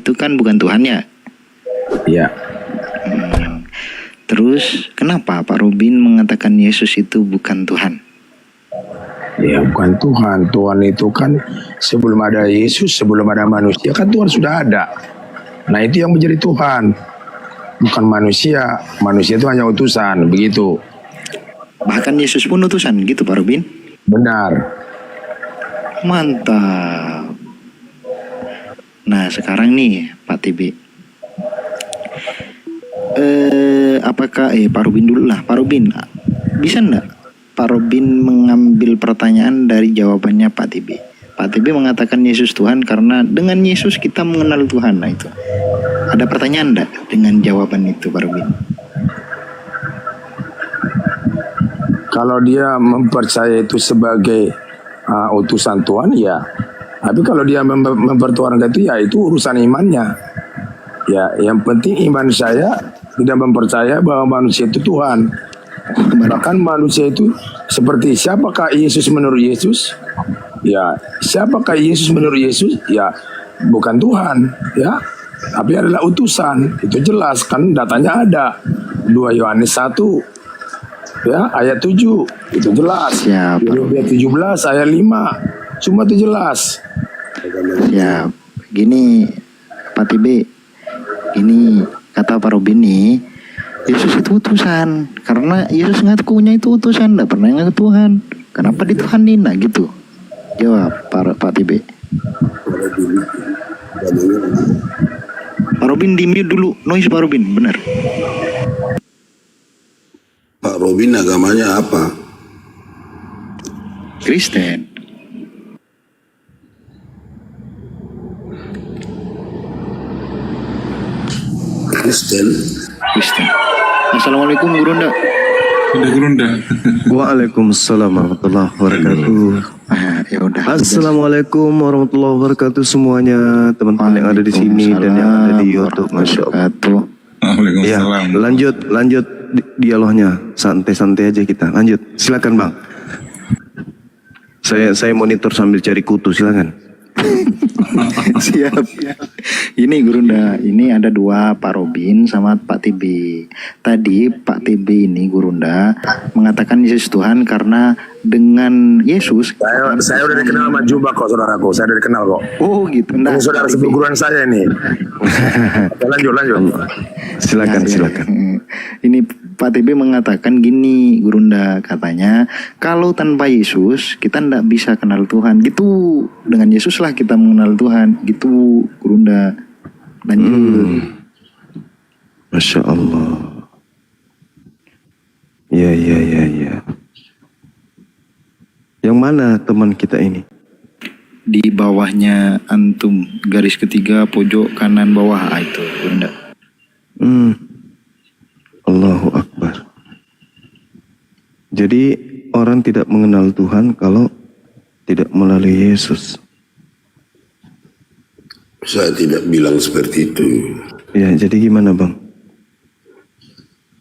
itu kan bukan Tuhan ya? Ya. Terus kenapa Pak Robin mengatakan Yesus itu bukan Tuhan? Ya bukan Tuhan. Tuhan itu kan sebelum ada Yesus, sebelum ada manusia kan Tuhan sudah ada. Nah itu yang menjadi Tuhan. Bukan manusia. Manusia itu hanya utusan, begitu. Bahkan Yesus pun utusan gitu Pak Robin? Benar. Mantap. Nah sekarang nih Pak TB, apakah Pak Robin dulu lah. Pak Robin, bisa enggak Pak Robin mengambil pertanyaan dari jawabannya Pak TB? Pak TB mengatakan Yesus Tuhan karena dengan Yesus kita mengenal Tuhan. Nah itu ada pertanyaan enggak dengan jawaban itu Pak Robin? Kalau dia mempercayai itu sebagai utusan Tuhan, ya. Tapi kalau dia mempertuhankan itu, ya itu urusan imannya. Ya, yang penting iman saya tidak mempercaya bahwa manusia itu Tuhan. Bahkan manusia itu seperti siapakah Yesus menurut Yesus? Ya, siapakah Yesus menurut Yesus? Ya, bukan Tuhan, ya. Tapi adalah utusan. Itu jelas kan, datanya ada. 2 Yohanes 1 ya ayat 7 itu jelas. Ya, 17 ayat 5 semua itu jelas. Ya, gini Pak TB, ini kata Pak Robin nih, Yesus itu utusan karena Yesus ngakunya itu utusan, nggak pernah ngaku Tuhan. Kenapa dituhanin? Nah gitu. Jawab Pak TB. Pak Robin di mute dulu, noise Pak Robin, benar. Pak Robin agamanya apa? Kristen. Kristen. Kristen. Assalamualaikum Gurunda. Gurunda. Waalaikumsalam warahmatullahi wabarakatuh. Ya udah. Assalamualaikum warahmatullahi wabarakatuh semuanya, teman-teman yang ada di sini dan yang ada di YouTube. Masya Allah. Ya, lanjut dialognya, santai-santai aja kita. Lanjut, silakan Bang. Saya monitor sambil cari kutu, silakan. Siap. Ini Gurunda, ini ada 2, Pak Robin sama Pak TB. Tadi Pak TB ini Gurunda mengatakan Yesus Tuhan karena dengan Yesus Saya udah dikenal sama Juba kok, saudaraku. Saya udah dikenal kok. oh gitu. Nah, Ini saudara seperguruan saya nih. Lanjut. Silakan. Ini Pak TB mengatakan gini Gurunda, katanya kalau tanpa Yesus kita tidak bisa kenal Tuhan gitu, dengan Yesus lah kita mengenal Tuhan gitu Gurunda. Lanjut. Masya Allah. Ya. Yang mana teman kita ini? Di bawahnya antum, garis ketiga pojok kanan bawah, itu Gurunda. Allahu Akbar. Jadi orang tidak mengenal Tuhan kalau tidak melalui Yesus. Saya tidak bilang seperti itu. Ya, jadi gimana Bang?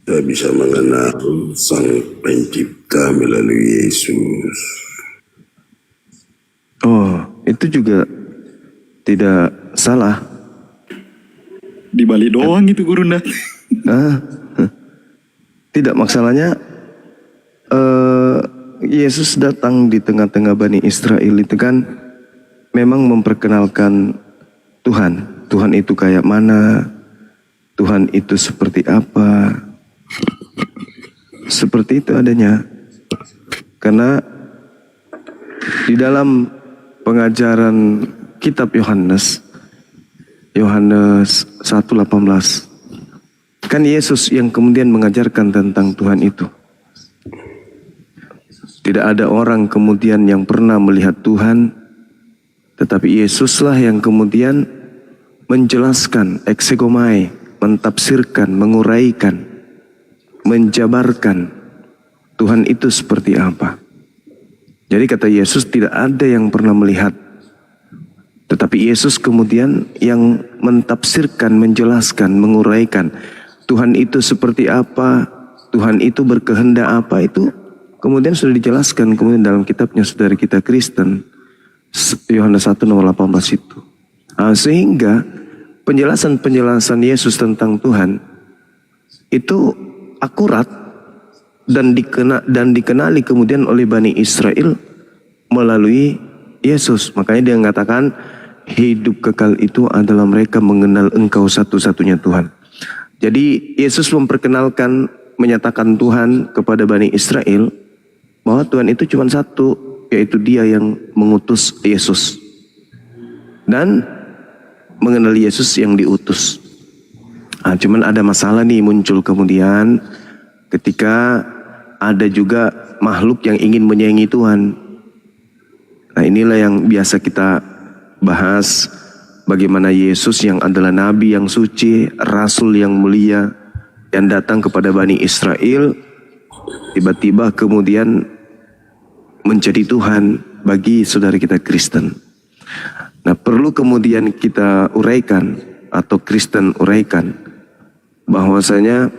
Saya bisa mengenal Sang Pencipta melalui Yesus. Oh, itu juga tidak salah. Di Bali doang itu Gurunda. Tidak, masalahnya Yesus datang di tengah-tengah Bani Israel itu kan memang memperkenalkan Tuhan. Tuhan itu kayak mana, Tuhan itu seperti apa. Seperti itu adanya. Karena di dalam pengajaran kitab Yohanes 1:18 kan Yesus yang kemudian mengajarkan tentang Tuhan itu. Tidak ada orang kemudian yang pernah melihat Tuhan, tetapi Yesuslah yang kemudian menjelaskan, eksegomai, mentafsirkan, menguraikan, menjabarkan Tuhan itu seperti apa. Jadi kata Yesus tidak ada yang pernah melihat, tetapi Yesus kemudian yang mentafsirkan, menjelaskan, menguraikan Tuhan itu seperti apa, Tuhan itu berkehendak apa, itu kemudian sudah dijelaskan kemudian dalam kitabnya saudara kita Kristen, Yohanes 1:18 itu. Sehingga penjelasan-penjelasan Yesus tentang Tuhan itu akurat dan dikenali kemudian oleh Bani Israel melalui Yesus. Makanya dia mengatakan hidup kekal itu adalah mereka mengenal Engkau satu-satunya Tuhan. Jadi Yesus memperkenalkan, menyatakan Tuhan kepada Bani Israel bahwa Tuhan itu cuma satu, yaitu Dia yang mengutus Yesus dan mengenal Yesus yang diutus. Cuman ada masalah nih muncul kemudian ketika ada juga makhluk yang ingin menyaingi Tuhan. Nah, inilah yang biasa kita bahas, bagaimana Yesus yang adalah nabi yang suci, rasul yang mulia, yang datang kepada Bani Israel, tiba-tiba kemudian menjadi Tuhan bagi saudara kita Kristen. Nah, perlu kemudian kita uraikan atau Kristen uraikan bahwasanya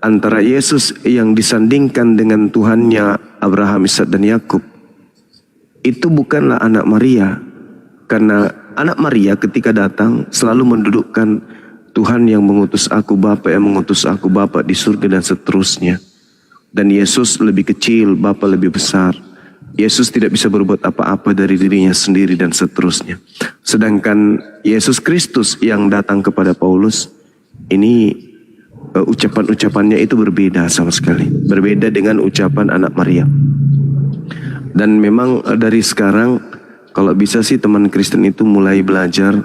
antara Yesus yang disandingkan dengan Tuhannya Abraham, Ishak dan Yakub itu bukanlah anak Maria, karena anak Maria ketika datang selalu mendudukkan Tuhan yang mengutus aku, Bapa yang mengutus aku, Bapa di surga dan seterusnya. Dan Yesus lebih kecil, Bapa lebih besar. Yesus tidak bisa berbuat apa-apa dari dirinya sendiri dan seterusnya. Sedangkan Yesus Kristus yang datang kepada Paulus, ini ucapan-ucapannya itu berbeda sama sekali. Berbeda dengan ucapan anak Maria. Dan memang dari sekarang, kalau bisa sih teman Kristen itu mulai belajar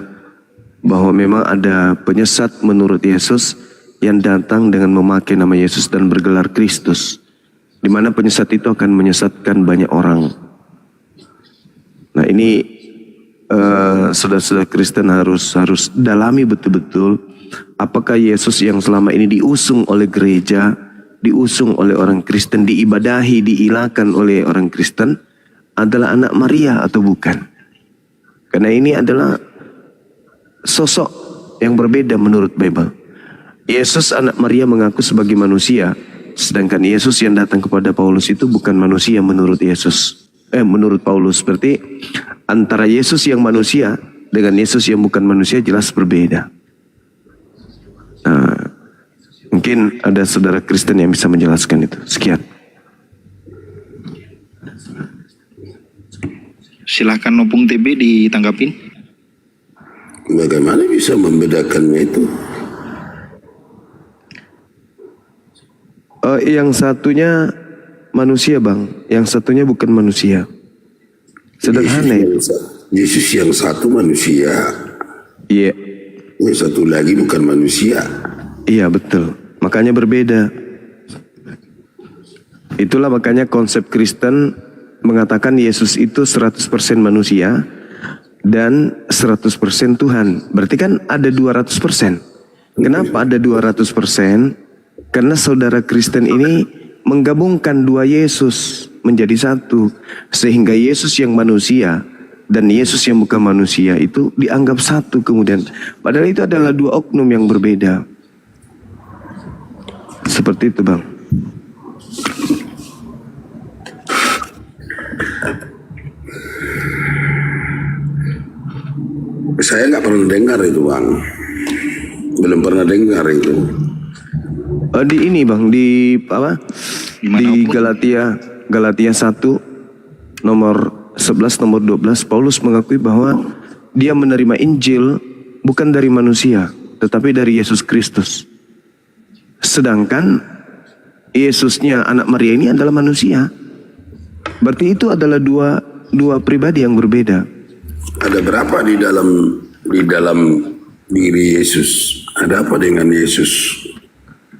bahwa memang ada penyesat menurut Yesus yang datang dengan memakai nama Yesus dan bergelar Kristus, di mana penyesat itu akan menyesatkan banyak orang. Nah, ini saudara-saudara Kristen harus dalami betul-betul apakah Yesus yang selama ini diusung oleh gereja, diusung oleh orang Kristen, diibadahi, diilahkan oleh orang Kristen adalah anak Maria atau bukan. Karena ini adalah sosok yang berbeda menurut Bible. Yesus anak Maria mengaku sebagai manusia, sedangkan Yesus yang datang kepada Paulus itu bukan manusia menurut Yesus. Menurut Paulus, berarti antara Yesus yang manusia dengan Yesus yang bukan manusia jelas berbeda. Nah, mungkin ada saudara Kristen yang bisa menjelaskan itu. Sekian. Silahkan Opung TB ditanggapin. Bagaimana bisa membedakannya itu? Yang satunya manusia, Bang. Yang satunya bukan manusia. Sederhana itu. Yesus yang satu manusia. Iya. Yang satu lagi bukan manusia. Iya, betul. Makanya berbeda. Itulah makanya konsep Kristen mengatakan Yesus itu 100% manusia dan 100% Tuhan. Berarti kan ada 200%. Kenapa ada 200%? Karena saudara Kristen ini menggabungkan dua Yesus menjadi satu. Sehingga Yesus yang manusia dan Yesus yang bukan manusia itu dianggap satu kemudian. Padahal itu adalah dua oknum yang berbeda. Seperti itu, Bang. Saya nggak pernah dengar itu, Bang. Belum pernah dengar itu. Di ini, Bang, di apa? Di Galatia 1 nomor 11 nomor 12 Paulus mengakui bahwa dia menerima Injil bukan dari manusia tetapi dari Yesus Kristus. Sedangkan Yesusnya anak Maria ini adalah manusia. Berarti itu adalah dua pribadi yang berbeda. Ada berapa di dalam diri Yesus? Ada apa dengan Yesus?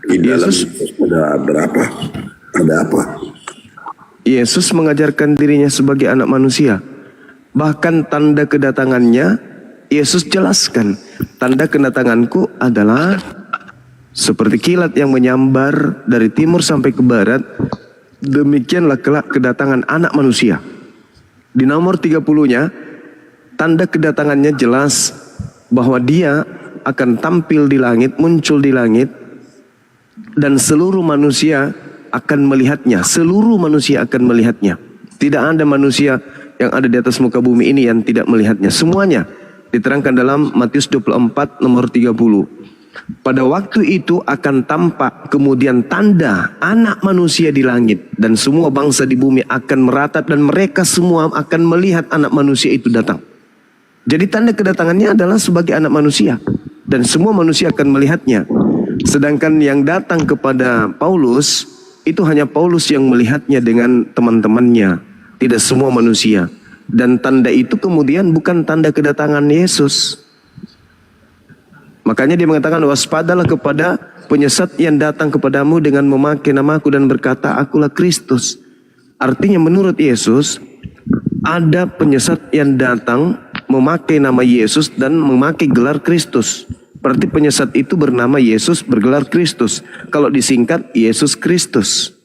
Di dalam Yesus ada berapa? Ada apa? Yesus mengajarkan dirinya sebagai anak manusia. Bahkan tanda kedatangannya Yesus jelaskan, tanda kedatanganku adalah seperti kilat yang menyambar dari timur sampai ke barat. Demikianlah kelak kedatangan anak manusia. Di nomor 30-nya, tanda kedatangannya jelas bahwa dia akan tampil di langit, muncul di langit, dan seluruh manusia akan melihatnya. Seluruh manusia akan melihatnya. Tidak ada manusia yang ada di atas muka bumi ini yang tidak melihatnya. Semuanya Diterangkan dalam Matius 24 nomor 30. Pada waktu itu akan tampak kemudian tanda anak manusia di langit, dan semua bangsa di bumi akan meratap, dan mereka semua akan melihat anak manusia itu datang. Jadi tanda kedatangannya adalah sebagai anak manusia, dan semua manusia akan melihatnya. Sedangkan yang datang kepada Paulus, itu hanya Paulus yang melihatnya dengan teman-temannya, tidak semua manusia. Dan tanda itu kemudian bukan tanda kedatangan Yesus. Makanya dia mengatakan, waspadalah kepada penyesat yang datang kepadamu dengan memakai namaku dan berkata, akulah Kristus. Artinya menurut Yesus, ada penyesat yang datang memakai nama Yesus dan memakai gelar Kristus. Berarti penyesat itu bernama Yesus, bergelar Kristus. Kalau disingkat, Yesus Kristus.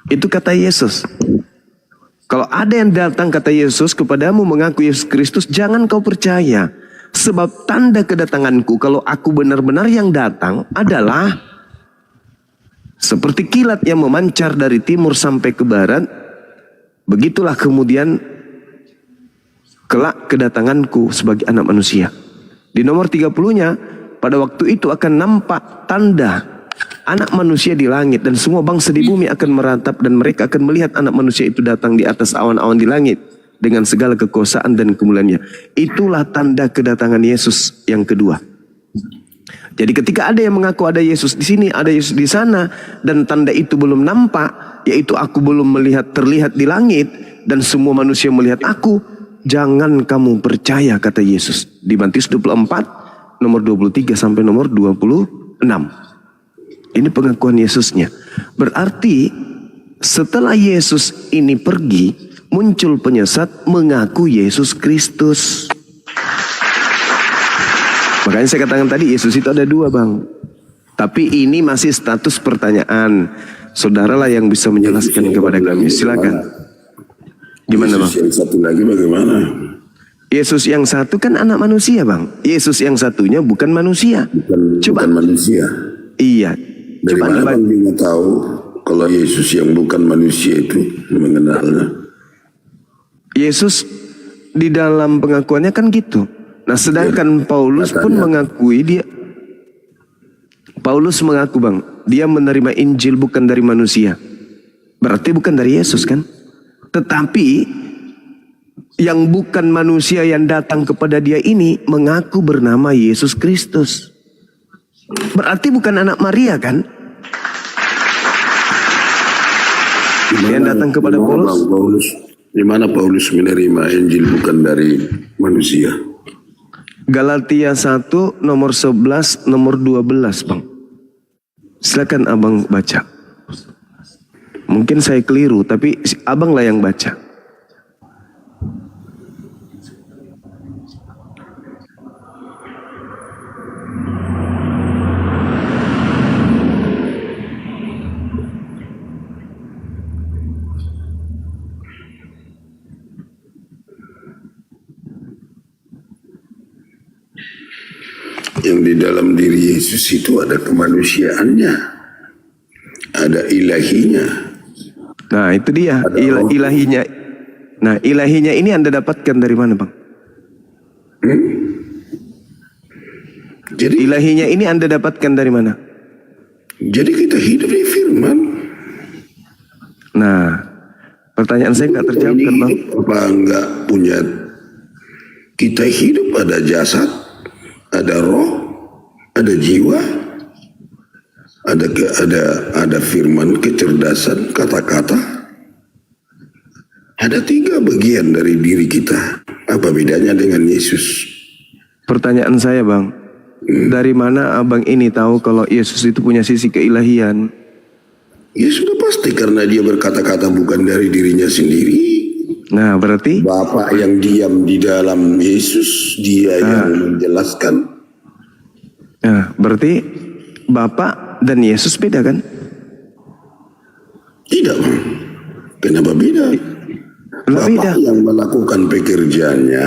Itu kata Yesus. Kalau ada yang datang, kata Yesus, kepadamu mengaku Yesus Kristus, jangan kau percaya. Sebab tanda kedatanganku, kalau aku benar-benar yang datang, adalah seperti kilat yang memancar dari timur sampai ke barat. Begitulah kemudian kelak kedatanganku sebagai anak manusia. Di nomor 30-nya, pada waktu itu akan nampak tanda anak manusia di langit, dan semua bangsa di bumi akan meratap, dan mereka akan melihat anak manusia itu datang di atas awan-awan di langit dengan segala kekuasaan dan kemuliaannya. Itulah tanda kedatangan Yesus yang kedua. Jadi ketika ada yang mengaku ada Yesus di sini, ada Yesus di sana, dan tanda itu belum nampak, yaitu aku belum terlihat di langit, dan semua manusia melihat aku, jangan kamu percaya, kata Yesus. Di Matius 24 nomor 23 sampai nomor 26. Ini pengakuan Yesusnya. Berarti setelah Yesus ini pergi, muncul penyesat mengaku Yesus Kristus. Makanya saya katakan tadi, Yesus itu ada dua, Bang. Tapi ini masih status pertanyaan. Saudaralah yang bisa menjelaskan kepada kami. Silakan. Gimana, Bang? Yesus yang satu lagi bagaimana? Yesus yang satu kan anak manusia, Bang. Yesus yang satunya bukan manusia. Bukan manusia. Iya. Dari Coba mana Bang Bima tahu kalau Yesus yang bukan manusia itu mengenalnya? Yesus di dalam pengakuannya kan gitu. Nah, sedangkan Paulus pun mengakui Paulus mengaku, Bang, dia menerima Injil bukan dari manusia. Berarti bukan dari Yesus kan? Tetapi yang bukan manusia yang datang kepada dia ini mengaku bernama Yesus Kristus. Berarti bukan anak Maria kan? Yang datang kepada Paulus. Di mana Paulus menerima Injil bukan dari manusia? Galatia 1 nomor 11 nomor 12, Bang. Silakan Abang baca. Mungkin saya keliru, tapi Abang lah yang baca. Yang di dalam diri Yesus itu ada kemanusiaannya, ada ilahinya. Nah, itu dia ilahinya. Nah, ilahinya ini Anda dapatkan dari mana, Bang? Jadi Ilahinya ini Anda dapatkan dari mana? Jadi kita hidup di firman. Nah, pertanyaan saya nggak terjawab kan, Bang? Apa enggak punya? Kita hidup ada jasad, ada roh, ada jiwa, ada firman, kecerdasan, kata-kata. Ada 3 bagian dari diri kita. Apa bedanya dengan Yesus? Pertanyaan saya, Bang, dari mana Abang ini tahu kalau Yesus itu punya sisi keilahian? Ya sudah pasti karena dia berkata-kata bukan dari dirinya sendiri. Nah, berarti Bapa yang diam di dalam Yesus, dia yang menjelaskan. Nah, berarti Bapa dan Yesus beda kan? Tidak, Bang. Kenapa beda? Beda. Bapa yang melakukan pekerjaannya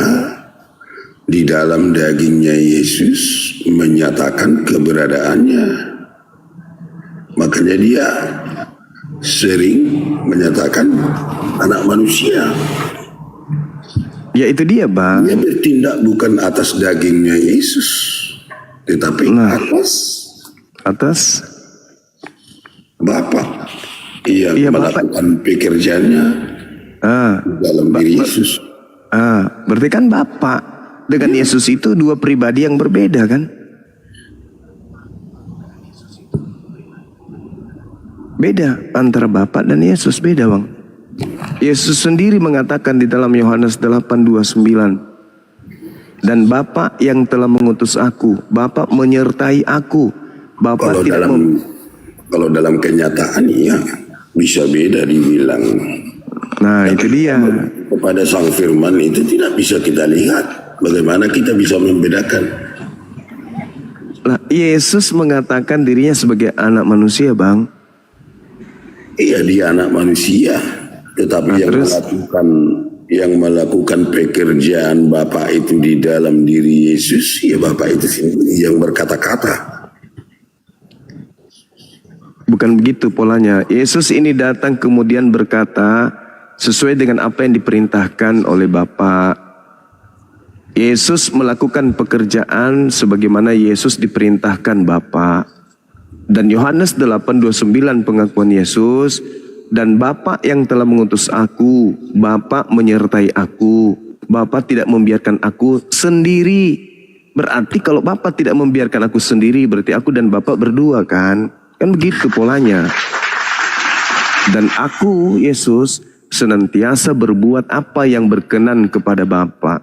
di dalam dagingnya Yesus menyatakan keberadaannya. Makanya dia sering menyatakan anak manusia. Ya itu dia bang. Dia bertindak bukan atas dagingnya Yesus, tetapi Atas Bapa yang Iya, Bapa. melakukan pekerjaannya dalam diri Yesus. Berarti kan Bapa dengan Yesus itu dua pribadi yang berbeda kan? Beda antara Bapa dan Yesus, beda bang. Yesus sendiri mengatakan di dalam Yohanes 8:29, dan Bapa yang telah mengutus aku, Bapa menyertai aku. Bapa Kalau tidak dalam kenyataan ya bisa beda dibilang. Nah itu dia. Kepada Sang Firman itu tidak bisa kita lihat. Bagaimana kita bisa membedakan? Nah, Yesus mengatakan dirinya sebagai anak manusia bang. Iya, dia anak manusia, tetapi yang melakukan pekerjaan Bapa itu di dalam diri Yesus, ya Bapa itu sendiri yang berkata-kata. Bukan begitu polanya. Yesus ini datang kemudian berkata sesuai dengan apa yang diperintahkan oleh Bapa. Yesus melakukan pekerjaan sebagaimana Yesus diperintahkan Bapa. Dan Yohanes 8:29 pengakuan Yesus, dan Bapa yang telah mengutus aku, Bapa menyertai aku. Bapa tidak membiarkan aku sendiri. Berarti kalau Bapa tidak membiarkan aku sendiri, berarti aku dan Bapa berdua kan? Kan begitu polanya. Dan aku, Yesus, senantiasa berbuat apa yang berkenan kepada Bapa.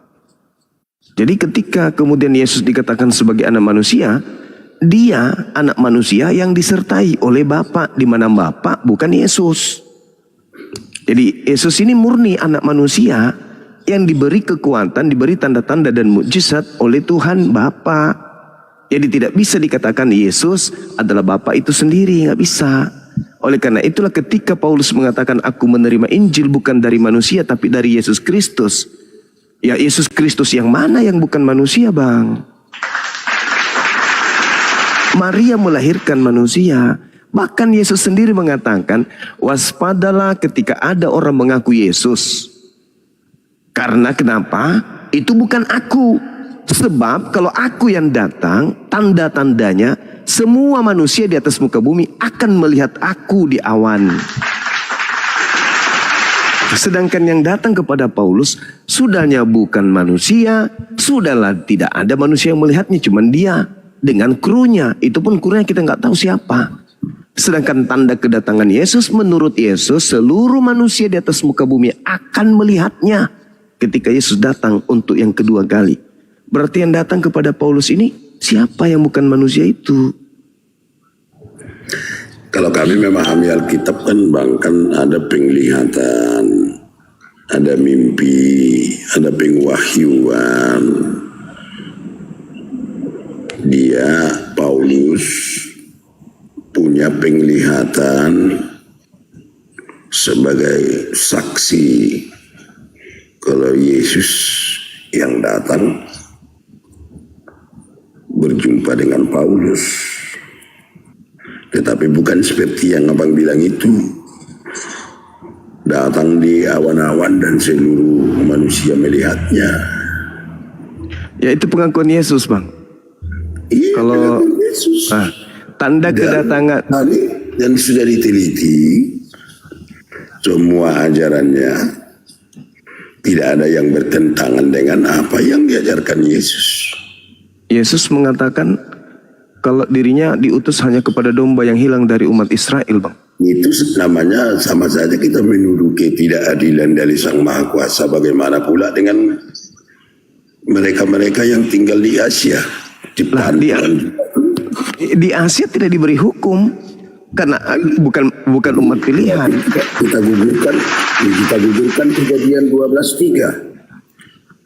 Jadi ketika kemudian Yesus dikatakan sebagai anak manusia, dia anak manusia yang disertai oleh Bapa, di mana Bapa bukan Yesus. Jadi Yesus ini murni anak manusia yang diberi kekuatan, diberi tanda-tanda dan mukjizat oleh Tuhan Bapa. Jadi tidak bisa dikatakan Yesus adalah Bapa itu sendiri, nggak bisa. Oleh karena itulah ketika Paulus mengatakan aku menerima Injil bukan dari manusia tapi dari Yesus Kristus. Ya Yesus Kristus yang mana yang bukan manusia bang? Maria melahirkan manusia. Bahkan Yesus sendiri mengatakan, waspadalah ketika ada orang mengaku Yesus. Karena kenapa? Itu bukan aku. Sebab kalau aku yang datang, tanda-tandanya semua manusia di atas muka bumi akan melihat aku di awan. Sedangkan yang datang kepada Paulus, sudahnya bukan manusia, sudahlah tidak ada manusia yang melihatnya, cuman dia. Dengan krunya, itu pun krunya kita nggak tahu siapa. Sedangkan tanda kedatangan Yesus, menurut Yesus seluruh manusia di atas muka bumi akan melihatnya ketika Yesus datang untuk yang kedua kali. Berarti yang datang kepada Paulus ini siapa yang bukan manusia itu? Kalau kami memahami Alkitab kan bang, kan ada penglihatan, ada mimpi, ada pengwahyuan. Dia, Paulus, punya penglihatan sebagai saksi kalau Yesus yang datang berjumpa dengan Paulus. Tetapi bukan seperti yang abang bilang itu, datang di awan-awan dan seluruh manusia melihatnya. Ya itu pengakuan Yesus bang. Iya, Kalau Yesus. tanda kedatangan Dan sudah diteliti semua ajarannya tidak ada yang bertentangan dengan apa yang diajarkan Yesus. Yesus mengatakan kalau dirinya diutus hanya kepada domba yang hilang dari umat Israel bang. Itu namanya sama saja kita menuduh ketidakadilan dari Sang Maha Kuasa. Bagaimana pula dengan mereka-mereka yang tinggal di Asia? Di Asia tidak diberi hukum karena bukan umat pilihan. Kita gugurkan Kejadian 12:3.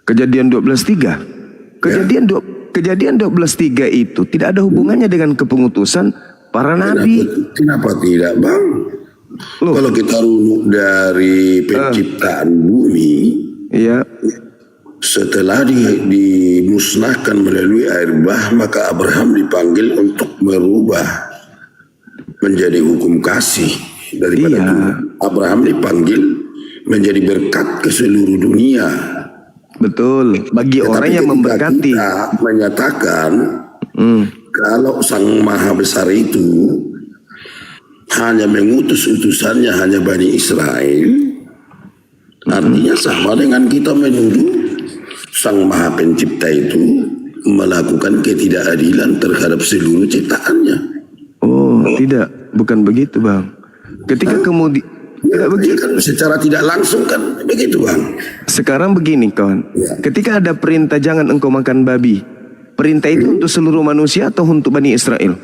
Kejadian 12:3. Kejadian 12:3 itu tidak ada hubungannya dengan kepengutusan para nabi. Kenapa tidak bang? Kalau kita runut dari penciptaan bumi, Ya. setelah dimusnahkan melalui air bah, maka Abraham dipanggil untuk merubah menjadi hukum kasih daripada Tuhan. Abraham dipanggil menjadi berkat ke seluruh dunia. Betul. Bagi Tetapi orang yang ketika memberkati. kita menyatakan kalau Sang Maha Besar itu hanya mengutus utusannya hanya Bani Israel, artinya sama dengan kita menuduh Sang Maha Pencipta itu melakukan ketidakadilan terhadap seluruh ciptaannya. Oh, tidak, bukan begitu, Bang. Ketika kemudian tidak begitu. Kan secara tidak langsung kan begitu, Bang. Sekarang begini, kawan. Ketika ada perintah jangan engkau makan babi, perintah itu untuk seluruh manusia atau untuk Bani Israel?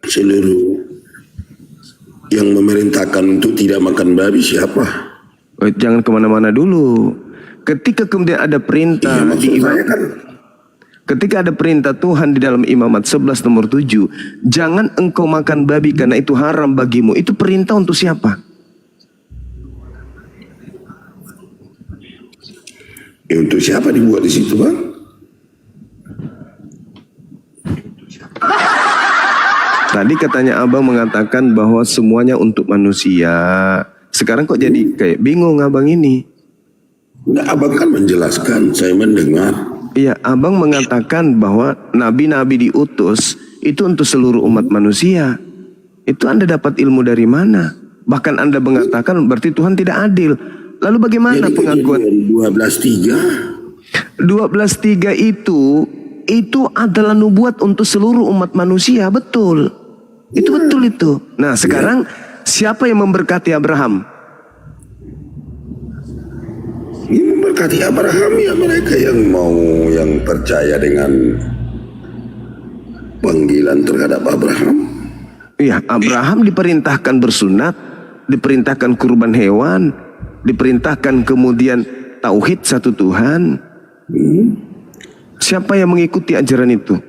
Seluruh yang memerintahkan untuk tidak makan babi siapa? Oh, jangan kemana-mana dulu. Ketika kemudian ada perintah Iya, maksud di saya kan ketika ada perintah Tuhan di dalam Imamat 11 nomor 7, jangan engkau makan babi karena itu haram bagimu. Itu perintah untuk siapa? untuk siapa dibuat di situ, Bang? Tadi katanya abang mengatakan bahwa semuanya untuk manusia. Sekarang kok jadi kayak bingung abang ini? Enggak, Abang kan menjelaskan, saya mendengar. Iya, abang mengatakan bahwa nabi-nabi diutus itu untuk seluruh umat manusia. Itu Anda dapat ilmu dari mana? Bahkan Anda mengatakan berarti Tuhan tidak adil. Lalu bagaimana Jadi pengakuan? 12:3 12:3 itu adalah nubuat untuk seluruh umat manusia, betul. Itu betul itu. Nah, sekarang siapa yang memberkati Abraham? ini memberkati Abraham ya mereka yang percaya dengan panggilan terhadap Abraham. Iya, Abraham diperintahkan bersunat, diperintahkan kurban hewan, diperintahkan kemudian tauhid satu Tuhan. Siapa yang mengikuti ajaran itu?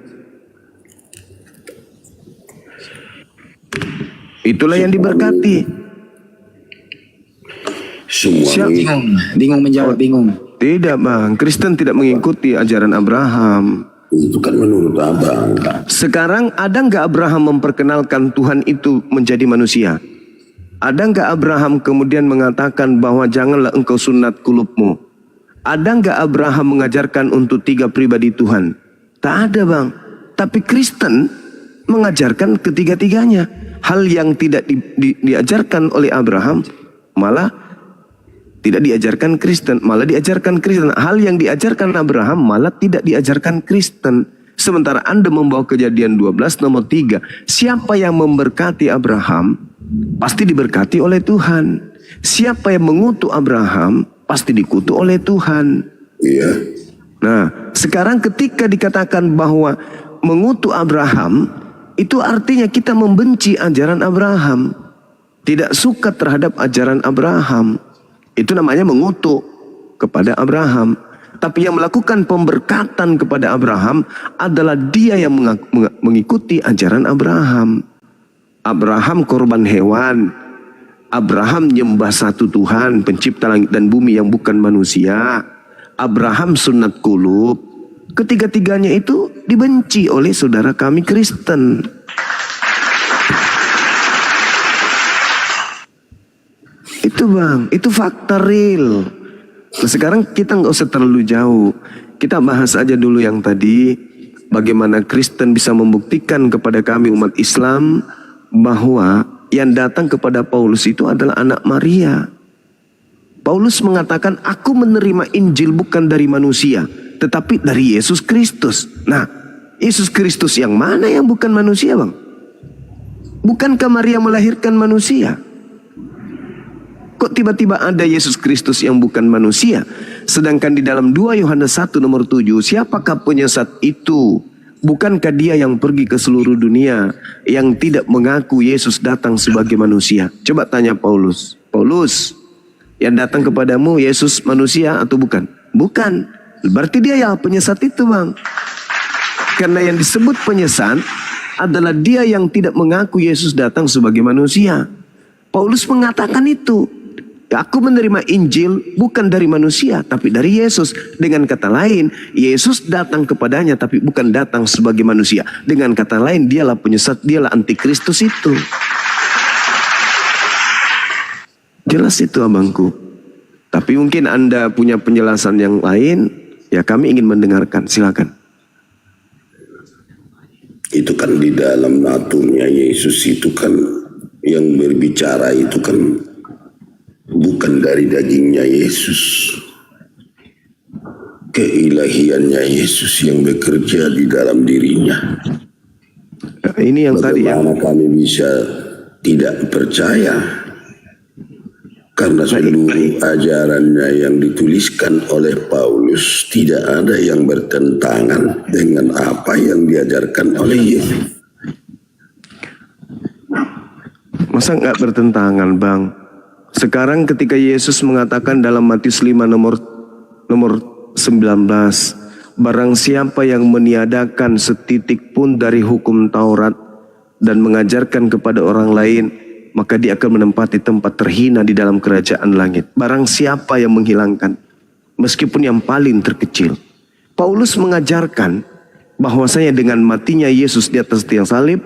Itulah yang diberkati. Semua Bingung menjawab, bingung. Tidak, Bang. Kristen tidak mengikuti ajaran Abraham. itu kan menurut Abang. Sekarang ada nggak Abraham memperkenalkan Tuhan itu menjadi manusia? Ada nggak Abraham kemudian mengatakan bahwa janganlah engkau sunat kulupmu? Ada nggak Abraham mengajarkan untuk 3 pribadi Tuhan? Tak ada, Bang. Tapi Kristen mengajarkan ketiga-tiganya. Hal yang tidak diajarkan oleh Abraham malah tidak diajarkan Kristen, malah diajarkan Kristen. Hal yang diajarkan Abraham malah tidak diajarkan Kristen. Sementara Anda membawa Kejadian 12 nomor 3. Siapa yang memberkati Abraham pasti diberkati oleh Tuhan. Siapa yang mengutuk Abraham pasti dikutuk oleh Tuhan. Iya. Nah, sekarang ketika dikatakan bahwa mengutuk Abraham, itu artinya kita membenci ajaran Abraham. Tidak suka terhadap ajaran Abraham. Itu namanya mengutuk kepada Abraham. Tapi yang melakukan pemberkatan kepada Abraham adalah dia yang mengikuti ajaran Abraham. Abraham korban hewan. Abraham nyembah satu Tuhan, pencipta langit dan bumi yang bukan manusia. Abraham sunat kulub. Ketiga-tiganya itu dibenci oleh saudara kami Kristen. Itu, Bang, itu fakta real. Nah, sekarang kita nggak usah terlalu jauh. Kita bahas aja dulu yang tadi. Bagaimana Kristen bisa membuktikan kepada kami umat Islam bahwa yang datang kepada Paulus itu adalah anak Maria. Paulus mengatakan, aku menerima Injil bukan dari manusia, tetapi dari Yesus Kristus. Nah, Yesus Kristus yang mana yang bukan manusia, Bang? Bukankah Maria melahirkan manusia? Kok tiba-tiba ada Yesus Kristus yang bukan manusia? Sedangkan di dalam 2 Yohanes 1 nomor 7, siapakah penyesat itu? Bukankah dia yang pergi ke seluruh dunia, yang tidak mengaku Yesus datang sebagai manusia? Coba tanya Paulus. Paulus, yang datang kepadamu Yesus manusia atau bukan? Bukan. Berarti dia yang penyesat itu, Bang. Karena yang disebut penyesat adalah dia yang tidak mengaku Yesus datang sebagai manusia. Paulus mengatakan itu. Aku menerima Injil bukan dari manusia, tapi dari Yesus. Dengan kata lain, Yesus datang kepadanya, tapi bukan datang sebagai manusia. Dengan kata lain, dialah penyesat, dialah antikristus itu. Jelas itu, abangku. Tapi mungkin Anda punya penjelasan yang lain. Ya, kami ingin mendengarkan, silakan. Itu kan di dalam naturnya Yesus itu kan yang berbicara itu kan bukan dari dagingnya Yesus. Keilahiannya Yesus yang bekerja di dalam dirinya. Nah, ini yang tadi ya. Bagaimana kami bisa tidak percaya? Karena seluruh ajarannya yang dituliskan oleh Paulus tidak ada yang bertentangan dengan apa yang diajarkan oleh Yesus. Masa nggak bertentangan, Bang? Sekarang ketika Yesus mengatakan dalam Matius 5 nomor 19, barang siapa yang meniadakan setitik pun dari hukum Taurat dan mengajarkan kepada orang lain, maka dia akan menempati tempat terhina di dalam kerajaan langit. Barang siapa yang menghilangkan, meskipun yang paling terkecil. Paulus mengajarkan bahwasanya dengan matinya Yesus di atas tiang salib,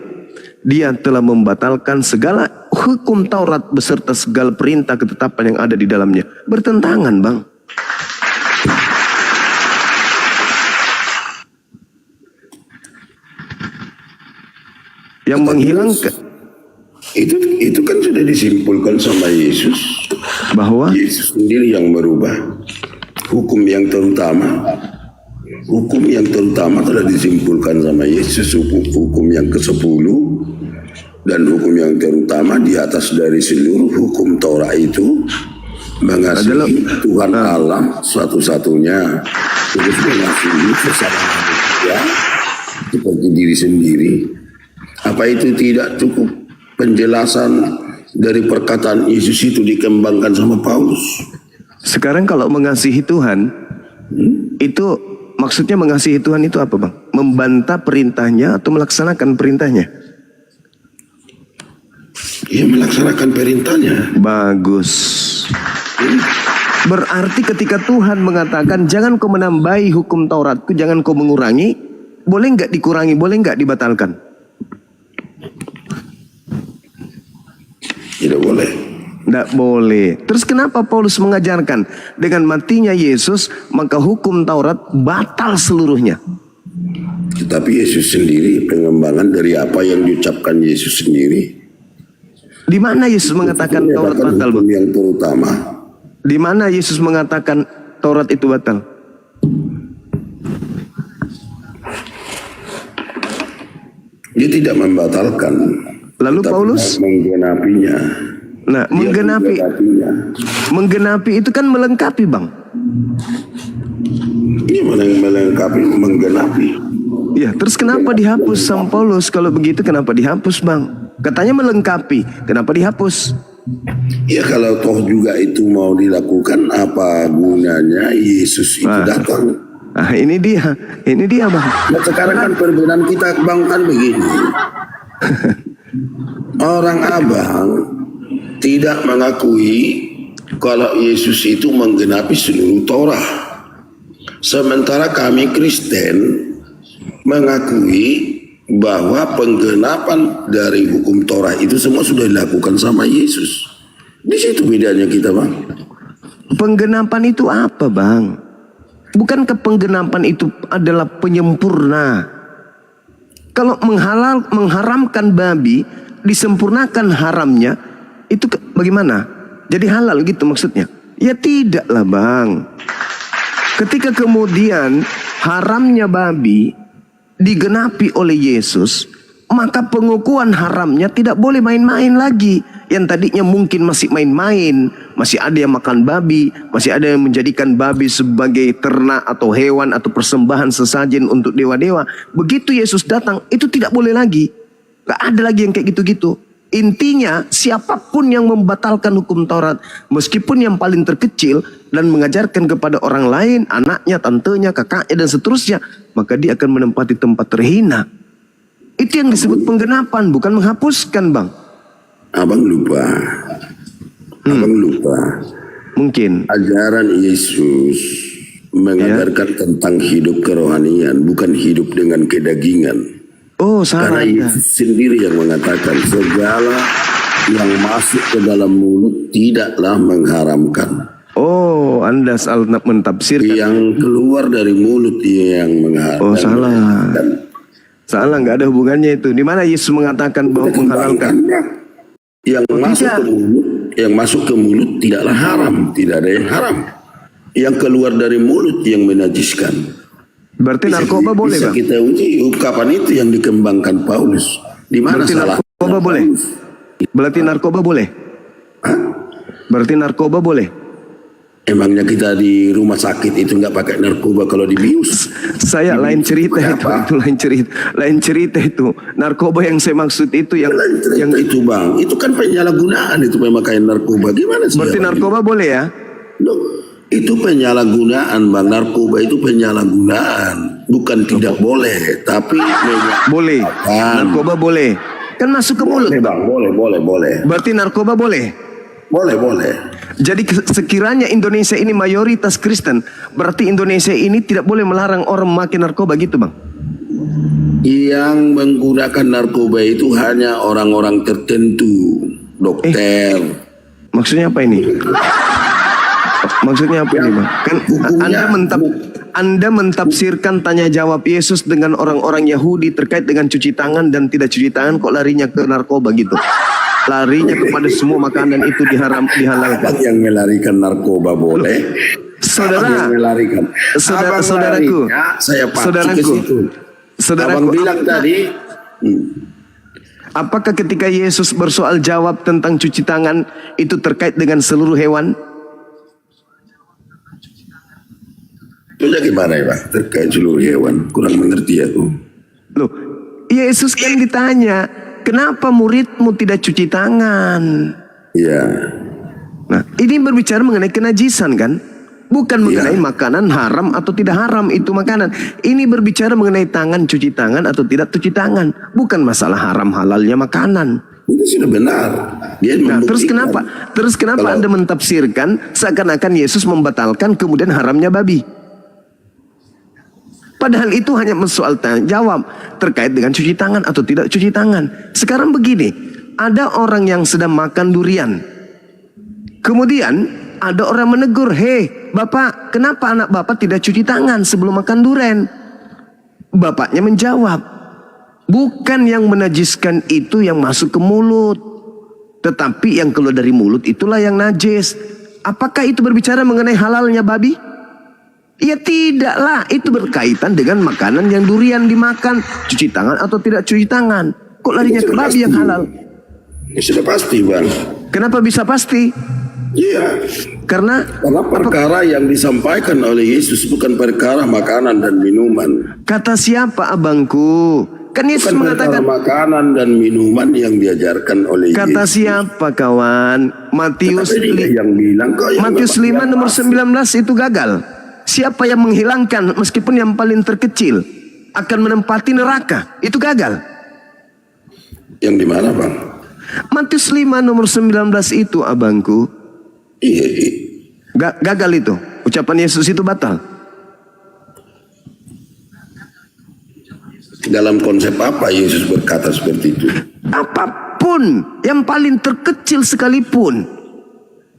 dia telah membatalkan segala hukum Taurat beserta segala perintah ketetapan yang ada di dalamnya. Bertentangan, Bang. Yang menghilangkan Itu kan sudah disimpulkan sama Yesus. bahwa Yesus sendiri yang merubah hukum yang terutama. Hukum yang terutama telah disimpulkan sama Yesus, hukum yang ke-10 dan hukum yang terutama di atas dari seluruh hukum Taurat itu mengasihi Tuhan Allah satu-satunya, terus mengasihi sesama manusia seperti diri sendiri. Apa itu tidak cukup penjelasan dari perkataan Yesus itu dikembangkan sama Paulus? sekarang kalau mengasihi Tuhan, itu maksudnya mengasihi Tuhan itu apa, Bang? Membantah perintahnya atau melaksanakan perintahnya? Ia melaksanakan perintahnya. Bagus. Berarti ketika Tuhan mengatakan jangan kau menambahi hukum Tauratku, jangan kau mengurangi, boleh nggak dikurangi, boleh nggak dibatalkan? Tidak boleh. Tidak boleh. Terus kenapa Paulus mengajarkan dengan matinya Yesus maka hukum Taurat batal seluruhnya? Tetapi Yesus sendiri pengembangan dari apa yang diucapkan Yesus sendiri. Di mana Yesus mengatakan Taurat batal, hukum Bang? yang terutama. Di mana Yesus mengatakan Taurat itu batal? Dia tidak membatalkan. Lalu tetapi Paulus? menggenapinya. Nah, Dia menggenapi itu kan melengkapi, Bang. Ini melengkapi, menggenapi. Ya, terus kenapa dihapus sama Paulus? Kalau begitu kenapa dihapus, Bang? Katanya melengkapi, kenapa dihapus? Ya kalau toh juga itu mau dilakukan, apa gunanya Yesus itu datang? Ah, ini dia, Bang. Nah, sekarang kan perbedaan kita, Bang, kan begini. Orang Abang tidak mengakui kalau Yesus itu menggenapi seluruh Torah. Sementara kami Kristen mengakui bahwa penggenapan dari hukum Torah itu semua sudah dilakukan sama Yesus. Di situ bedanya kita, Bang. Penggenapan itu apa, Bang? Bukankah penggenapan itu adalah penyempurna? Kalau mengharamkan babi, disempurnakan haramnya, itu bagaimana? Jadi halal gitu maksudnya? Ya tidaklah, Bang. Ketika kemudian haramnya babi digenapi oleh Yesus, maka pengukuhan haramnya tidak boleh main-main lagi. Yang tadinya mungkin masih main-main, masih ada yang makan babi, masih ada yang menjadikan babi sebagai ternak atau hewan atau persembahan sesajen untuk dewa-dewa. Begitu Yesus datang, itu tidak boleh lagi. Gak ada lagi yang kayak gitu-gitu. Intinya siapapun yang membatalkan hukum Taurat, meskipun yang paling terkecil, dan mengajarkan kepada orang lain, anaknya, tantenya, kakaknya, dan seterusnya, maka dia akan menempati tempat terhina. Itu yang disebut penggenapan, bukan menghapuskan, Bang. Abang lupa. Abang lupa. Mungkin. Ajaran Yesus mengajarkan tentang hidup kerohanian, bukan hidup dengan kedagingan. Oh, salah. Karena Yesus sendiri yang mengatakan segala yang masuk ke dalam mulut tidaklah mengharamkan, Oh, Anda salah mentafsirkan. Yang keluar dari mulut yang menghalalkan. Oh, salah. Salah, nggak ada hubungannya itu. Di mana Yesus mengatakan bahwa menghalalkan? Yang masuk ke mulut tidaklah haram, tidak ada yang haram. Yang keluar dari mulut yang menajiskan. Berarti narkoba boleh, bisa Bang? kita uji ungkapan itu yang dikembangkan Paulus. Di mana Berarti salah? narkoba boleh? Berarti narkoba boleh? Berarti narkoba boleh? Emangnya kita di rumah sakit itu nggak pakai narkoba kalau dibius? Saya lain cerita itu lain cerita itu. Narkoba yang saya maksud itu yang itu bang, itu kan penyalahgunaan itu memakai narkoba. Gimana sih? berarti narkoba boleh ya? Loh, itu penyalahgunaan bang, narkoba itu penyalahgunaan, bukan tidak boleh, tapi Boleh. Narkoba boleh. Kan masuk ke mulut. boleh bang, boleh. Berarti narkoba boleh. Boleh. Jadi sekiranya Indonesia ini mayoritas Kristen, berarti Indonesia ini tidak boleh melarang orang memakai narkoba gitu, Bang? Yang menggunakan narkoba itu hanya orang-orang tertentu, dokter. Maksudnya apa ini? Maksudnya apa ini, Bang? Kan Anda mentafsirkan tanya jawab Yesus dengan orang-orang Yahudi terkait dengan cuci tangan dan tidak cuci tangan, kok larinya ke narkoba gitu. Larinya kepada semua makanan itu dihalalkan. Yang melarikan narkoba boleh. Saudara, yang melarikan. saudaraku, Saya ke situ. Abang bilang tadi. Apakah ketika Yesus bersoal jawab tentang cuci tangan itu terkait dengan seluruh hewan? Itu gimana ya Pak? Terkait seluruh hewan. Kurang mengerti aku. Loh, Yesus kan ditanya, kenapa muridmu tidak cuci tangan? Iya. Nah, ini berbicara mengenai kenajisan kan? Bukan mengenai makanan haram atau tidak haram itu makanan. Ini berbicara mengenai tangan, cuci tangan atau tidak cuci tangan. Bukan masalah haram halalnya makanan. Itu sudah benar. Dia Nah, terus membuktikan. kenapa Anda mentafsirkan seakan-akan Yesus membatalkan kemudian haramnya babi? Padahal itu hanya soal tanya jawab terkait dengan cuci tangan atau tidak cuci tangan. Sekarang begini, ada orang yang sedang makan durian. Kemudian ada orang menegur, "Hei, Bapak, kenapa anak Bapak tidak cuci tangan sebelum makan durian?" Bapaknya menjawab, "Bukan yang menajiskan itu yang masuk ke mulut, tetapi yang keluar dari mulut itulah yang najis." Apakah itu berbicara mengenai halalnya babi? Ya tidaklah, itu berkaitan dengan makanan yang durian dimakan, cuci tangan atau tidak cuci tangan. Kok larinya ke babi yang halal? Ya, sudah pasti bang. Kenapa bisa pasti? Iya. Karena Perkara yang disampaikan oleh Yesus bukan perkara makanan dan minuman. kata siapa abangku? Kan Yesus Bukan perkara mengatakan, makanan dan minuman yang diajarkan oleh kata Yesus. siapa kawan? Matius Tapi dia yang bilang kok yang 5 nomor 19 itu gagal. Siapa yang menghilangkan meskipun yang paling terkecil akan menempati neraka, itu gagal. Yang di mana bang? Matius 5 nomor 19 itu abangku, Iya. gagal itu. Ucapan Yesus itu batal. Dalam konsep apa Yesus berkata seperti itu? Apapun yang paling terkecil sekalipun,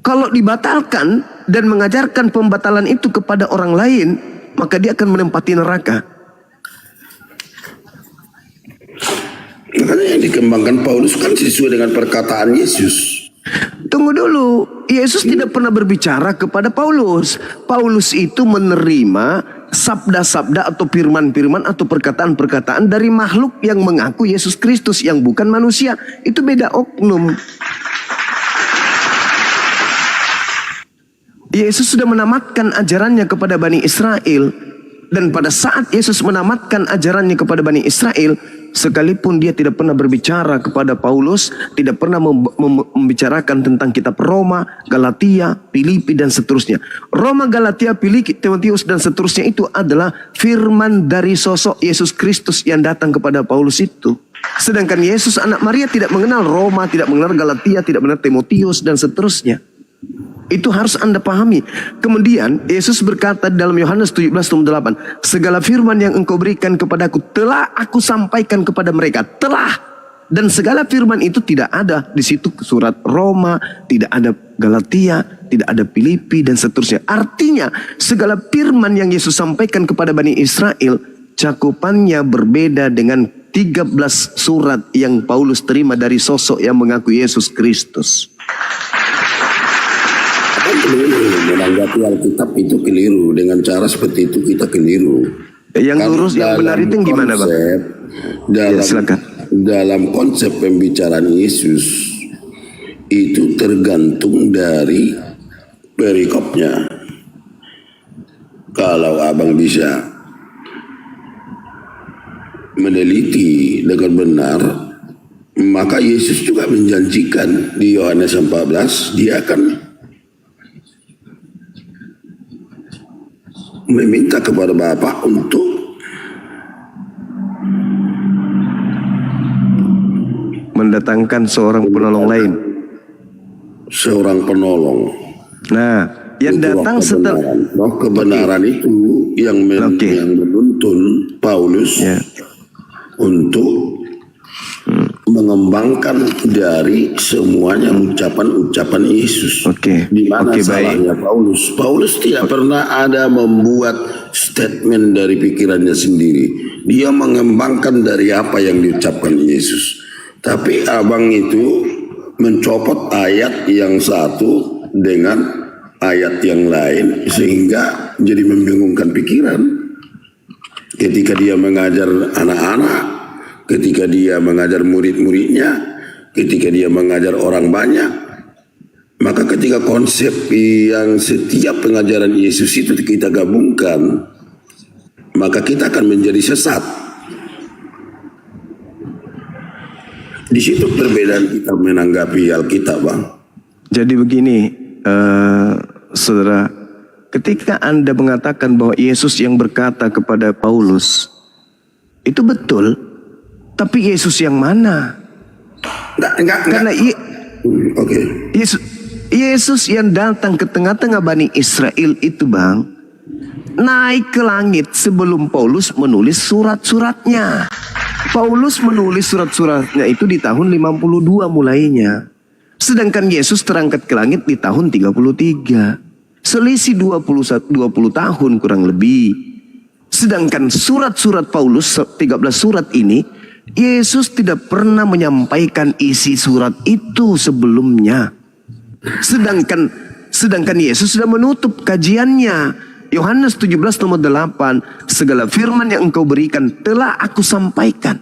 kalau dibatalkan dan mengajarkan pembatalan itu kepada orang lain, maka dia akan menempati neraka. Makanya yang dikembangkan Paulus kan sesuai dengan perkataan Yesus. Tunggu dulu, Yesus tidak pernah berbicara kepada Paulus. Paulus itu menerima sabda-sabda atau firman-firman atau perkataan-perkataan dari makhluk yang mengaku Yesus Kristus yang bukan manusia. Itu beda oknum. Yesus sudah menamatkan ajarannya kepada Bani Israel. Dan pada saat Yesus menamatkan ajarannya kepada Bani Israel, sekalipun dia tidak pernah berbicara kepada Paulus, tidak pernah membicarakan tentang kitab Roma, Galatia, Filipi dan seterusnya. Roma, Galatia, Filipi, Timotius dan seterusnya itu adalah firman dari sosok Yesus Kristus yang datang kepada Paulus itu. Sedangkan Yesus anak Maria tidak mengenal Roma, tidak mengenal Galatia, tidak mengenal Timotius dan seterusnya. Itu harus Anda pahami. Kemudian Yesus berkata dalam Yohanes 17:8, segala firman yang engkau berikan kepadaku telah aku sampaikan kepada mereka. Telah. Dan segala firman itu tidak ada di situ surat Roma, tidak ada Galatia, tidak ada Filipi, dan seterusnya. Artinya segala firman yang Yesus sampaikan kepada Bani Israel, cakupannya berbeda dengan 13 surat yang Paulus terima dari sosok yang mengaku Yesus Kristus. Keliru menanggapi Alkitab itu keliru, dengan cara seperti itu kita keliru. Yang lurus, yang benar itu yang gimana, Bang? Dalam, Ya, silakan. dalam konsep pembicaraan Yesus itu tergantung dari perikopnya. Kalau abang bisa meneliti dengan benar, maka Yesus juga menjanjikan di Yohanes 14 dia akan meminta kepada Bapa untuk mendatangkan seorang penolong lain. seorang penolong. Nah, yang Itu datang roh setelah kebenaran. Roh kebenaran itu yang, yang menuntun Paulus untuk mengembangkan dari semuanya ucapan-ucapan Yesus. Di mana salahnya Paulus? Paulus tidak pernah ada membuat statement dari pikirannya sendiri. Dia mengembangkan dari apa yang diucapkan Yesus. Tapi abang itu mencopot ayat yang satu dengan ayat yang lain sehingga jadi membingungkan pikiran. Ketika dia mengajar anak-anak, ketika dia mengajar murid-muridnya, ketika dia mengajar orang banyak, maka ketika konsep yang setiap pengajaran Yesus itu kita gabungkan, maka kita akan menjadi sesat. Di situ perbedaan kita menanggapi Alkitab, Bang. Jadi begini, saudara, ketika Anda mengatakan bahwa Yesus yang berkata kepada Paulus, itu betul, tapi Yesus yang mana? Enggak. Karena Yesus yang datang ke tengah-tengah Bani Israel itu, Bang, naik ke langit sebelum Paulus menulis surat-suratnya. Paulus menulis surat-suratnya itu di tahun 52 mulainya. Sedangkan Yesus terangkat ke langit di tahun 33. Selisih 20 tahun kurang lebih. Sedangkan surat-surat Paulus, 13 surat ini, Yesus tidak pernah menyampaikan isi surat itu sebelumnya. Sedangkan Yesus sudah menutup kajiannya. Yohanes 17 nomor 8, segala firman yang engkau berikan telah aku sampaikan.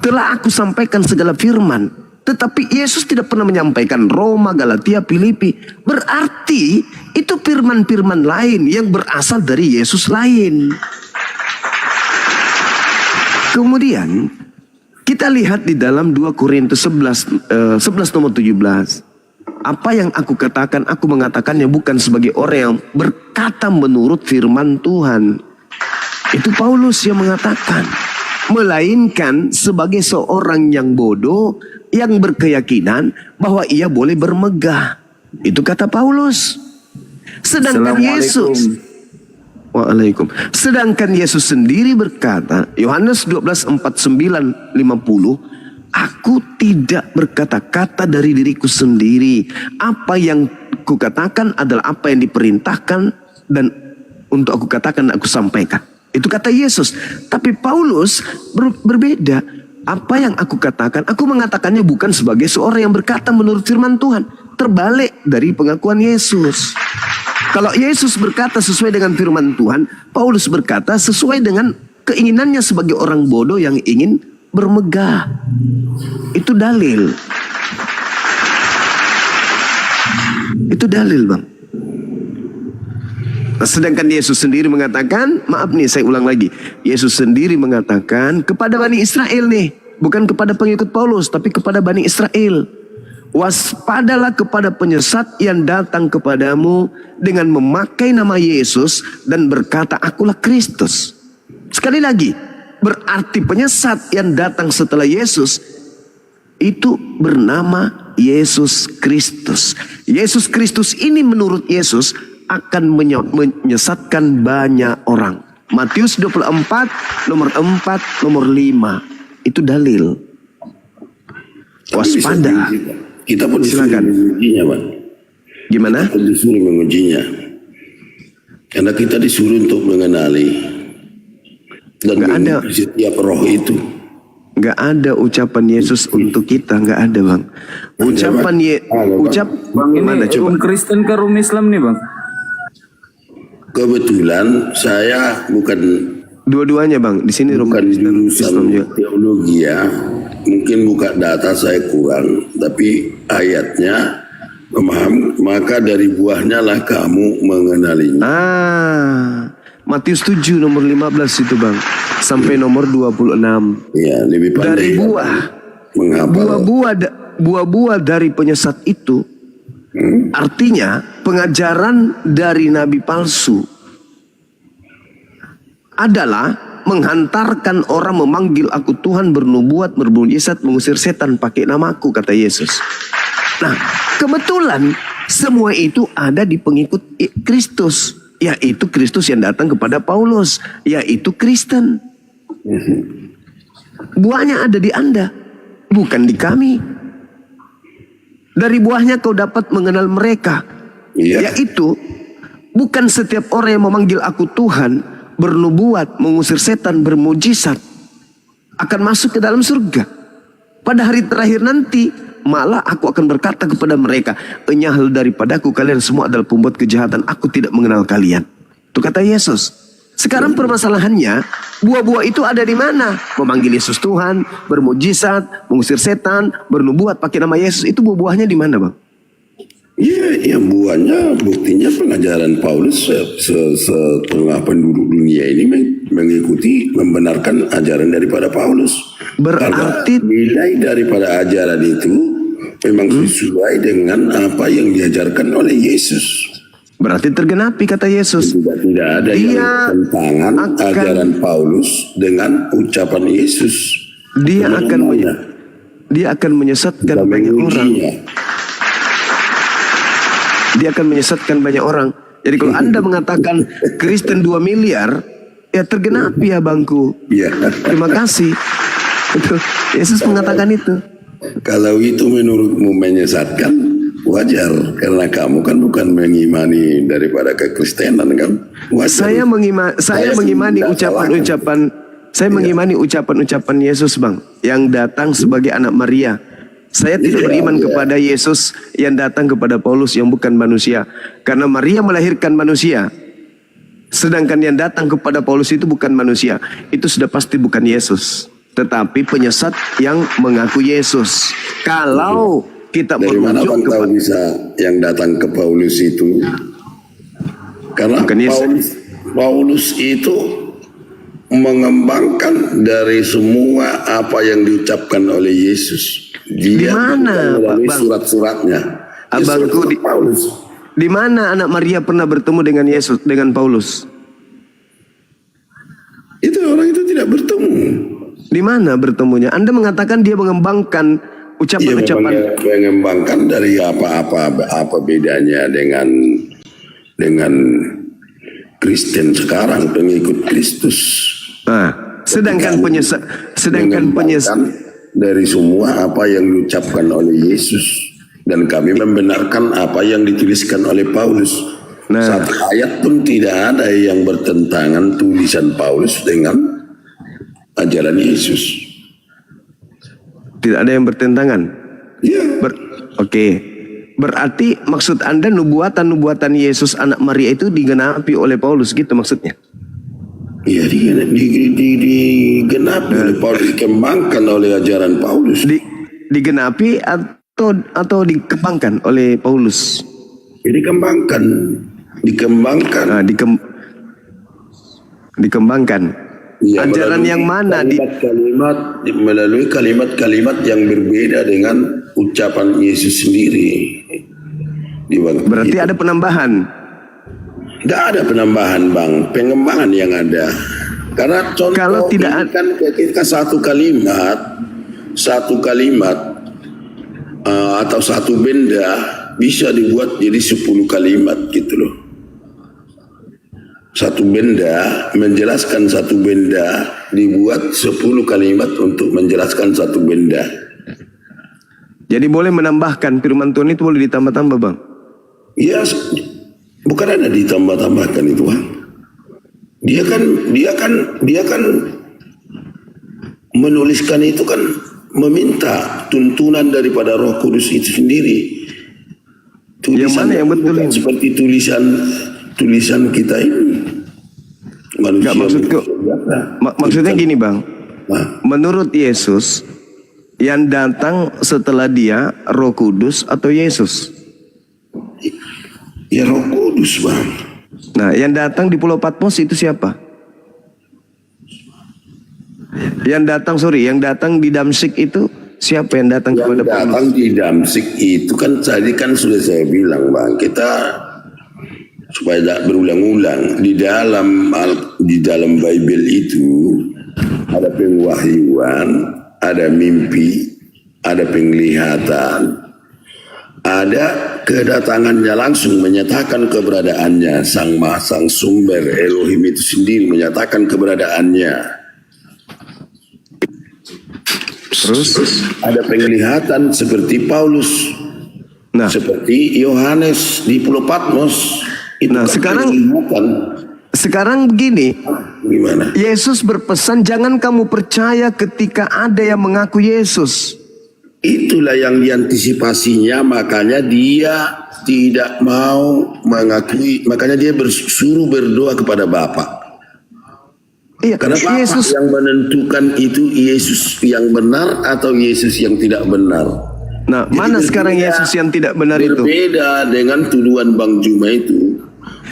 Telah aku sampaikan segala firman. Tetapi Yesus tidak pernah menyampaikan Roma, Galatia, Filipi. Berarti itu firman-firman lain yang berasal dari Yesus lain. Kemudian kita lihat di dalam 2 Korintus 11 nomor 17. Apa yang aku katakan, aku mengatakannya bukan sebagai orang yang berkata menurut firman Tuhan. Itu Paulus yang mengatakan. Melainkan sebagai seorang yang bodoh, yang berkeyakinan bahwa ia boleh bermegah. Itu kata Paulus. Sedangkan Yesus, sedangkan Yesus sendiri berkata, Yohanes 12:49-50, aku tidak berkata-kata dari diriku sendiri. Apa yang kukatakan adalah apa yang diperintahkan dan untuk aku katakan aku sampaikan. Itu kata Yesus. Tapi Paulus berbeda. Apa yang aku katakan, aku mengatakannya bukan sebagai seorang yang berkata menurut firman Tuhan. Terbalik dari pengakuan Yesus. Kalau Yesus berkata sesuai dengan firman Tuhan, Paulus berkata sesuai dengan keinginannya sebagai orang bodoh yang ingin bermegah. Itu dalil. Itu dalil, Bang. Sedangkan Yesus sendiri mengatakan, maaf nih saya ulang lagi. Yesus sendiri mengatakan kepada Bani Israel nih, bukan kepada pengikut Paulus, tapi kepada Bani Israel. Waspadalah kepada penyesat yang datang kepadamu dengan memakai nama Yesus dan berkata, akulah Kristus. Sekali lagi, berarti penyesat yang datang setelah Yesus itu bernama Yesus Kristus. Yesus Kristus ini menurut Yesus akan menyesatkan banyak orang. Matius 24 nomor 4 nomor 5. Itu dalil. Waspada. Kita pun silakan. Bang. Gimana? Kita disuruh mengujinya. Karena kita disuruh untuk mengenali dan Nggak ada. menguji setiap roh itu. Nggak ada ucapan Yesus untuk kita, nggak ada bang. Ucapan Bang, ini Mana, coba? rum Kristen ke rum Islam nih bang? Kebetulan saya bukan Dua-duanya bang. Di sini bukan Islam jurusan juga. teologi ya. Mungkin buka data saya kurang, tapi ayatnya memaham, maka dari buahnya lah kamu mengenalinya. Matius 7 nomor 15 itu bang. Sampai nomor 26. Ya, lebih pandai Dari ya, buah. menghafal. Buah-buah dari penyesat itu artinya pengajaran dari nabi palsu adalah menghantarkan orang memanggil aku Tuhan, bernubuat, bermujizat, mengusir setan pakai namaku, kata Yesus. Nah, kebetulan semua itu ada di pengikut Kristus, yaitu Kristus yang datang kepada Paulus, yaitu Kristen. Buahnya ada di Anda, bukan di kami. Dari buahnya kau dapat mengenal mereka. Iya. Yaitu bukan setiap orang yang memanggil aku Tuhan, bernubuat, mengusir setan, bermujizat akan masuk ke dalam surga. Pada hari terakhir nanti malah aku akan berkata kepada mereka, enyahlah daripadaku kalian semua adalah pembuat kejahatan, aku tidak mengenal kalian. Itu kata Yesus. Sekarang permasalahannya, buah-buah itu ada di mana? Memanggil Yesus Tuhan, bermujizat, mengusir setan, bernubuat pakai nama Yesus, itu buah-buahnya di mana, bang? Iya, buahnya buktinya pengajaran Paulus setengah penduduk dunia ini mengikuti, membenarkan ajaran daripada Paulus. Berarti Karena nilai daripada ajaran itu memang sesuai dengan apa yang diajarkan oleh Yesus. berarti tergenapi kata Yesus. Tidak ada Dia yang tentangan akan- ajaran Paulus dengan ucapan Yesus. Dia akan menyesatkan Dan banyak orang. mengujinya. Dia akan menyesatkan banyak orang. Jadi kalau Anda mengatakan Kristen 2 miliar, ya tergenapi ya bangku. Iya. Terima kasih. Itu Yesus mengatakan itu. Kalau itu menurutmu menyesatkan, wajar. Karena kamu kan bukan mengimani daripada kekristenan kan. Wajar. Saya mengimani tidak ucapan-ucapan. Saya mengimani ucapan-ucapan Yesus, bang, yang datang sebagai anak Maria. Saya tidak beriman kepada Yesus yang datang kepada Paulus yang bukan manusia. Karena Maria melahirkan manusia. Sedangkan yang datang kepada Paulus itu bukan manusia. Itu sudah pasti bukan Yesus. Tetapi penyesat yang mengaku Yesus. Kalau kita Dari mana merujuk Bang tahu kepada... bisa yang datang ke Paulus itu? Karena Bukan Yesus. Paulus itu mengembangkan dari semua apa yang diucapkan oleh Yesus. Di mana, melalui Bang? surat-suratnya. Abangku, Surat Paulus. Di mana anak Maria pernah bertemu dengan Yesus, dengan Paulus? Itu orang itu tidak bertemu. Di mana bertemunya? Anda mengatakan dia mengembangkan Iya, ucapan-ucapan. mengembangkan dari apa bedanya dengan Kristen sekarang, pengikut Kristus. Nah, sedangkan penyesat, Mengembangkan dari semua apa yang diucapkan oleh Yesus, dan kami membenarkan apa yang dituliskan oleh Paulus. Nah. Satu ayat pun tidak ada yang bertentangan tulisan Paulus dengan ajaran Yesus. tidak ada yang bertentangan. Ya, Oke. Berarti maksud Anda nubuatan-nubuatan Yesus anak Maria itu digenapi oleh Paulus gitu maksudnya? ya digenapi oleh Paulus, dikembangkan oleh ajaran Paulus. Digenapi atau dikembangkan oleh Paulus? Dikembangkan. Nah, dikembangkan. Ya, Ajaran melalui yang mana? melalui kalimat-kalimat yang berbeda dengan ucapan Yesus sendiri. Berarti ada penambahan. Tidak ada penambahan, Bang, pengembangan yang ada. Karena contoh Kalau tidak ini kan ketika satu kalimat atau satu benda bisa dibuat jadi 10 kalimat gitu loh. Satu benda menjelaskan satu benda dibuat 10 kalimat untuk menjelaskan satu benda. Jadi boleh menambahkan firman Tuhan itu boleh ditambah-tambah, Bang. Ya, bukan ada ditambah-tambahkan itu, Bang. Dia kan menuliskan itu kan meminta tuntunan daripada Roh Kudus itu sendiri. Yang mana yang betul bukan ini? seperti tulisan kita ini. Manusia, Enggak, maksudku, maksudnya gini Bang. Nah, Menurut Yesus, yang datang setelah dia Roh Kudus atau Yesus? ya Roh Kudus, Bang. Nah, yang datang di Pulau Patmos itu siapa? Yang datang di Damsyik itu siapa yang datang Yang kepada datang Paulus? di Damsyik itu kan tadi kan sudah saya bilang, Bang, kita supaya tidak berulang-ulang di dalam Bible itu ada pengwahyuan, ada mimpi, ada penglihatan, ada kedatangannya langsung menyatakan keberadaannya, sang sumber Elohim itu sendiri menyatakan keberadaannya. Terus? Ada penglihatan seperti Paulus, Nah, seperti Yohanes di Pulau Patmos. Itu Nah, kan sekarang begini, gimana? Yesus berpesan jangan kamu percaya ketika ada yang mengaku Yesus. Itulah yang diantisipasinya, makanya dia tidak mau mengakui, makanya dia suruh berdoa kepada Bapa. Iya, Karena Bapa Yesus. yang menentukan itu Yesus yang benar atau Yesus yang tidak benar. Nah, Jadi mana sekarang berbeda- Yesus yang tidak benar itu? Berbeda dengan tuduhan Bang Juma itu.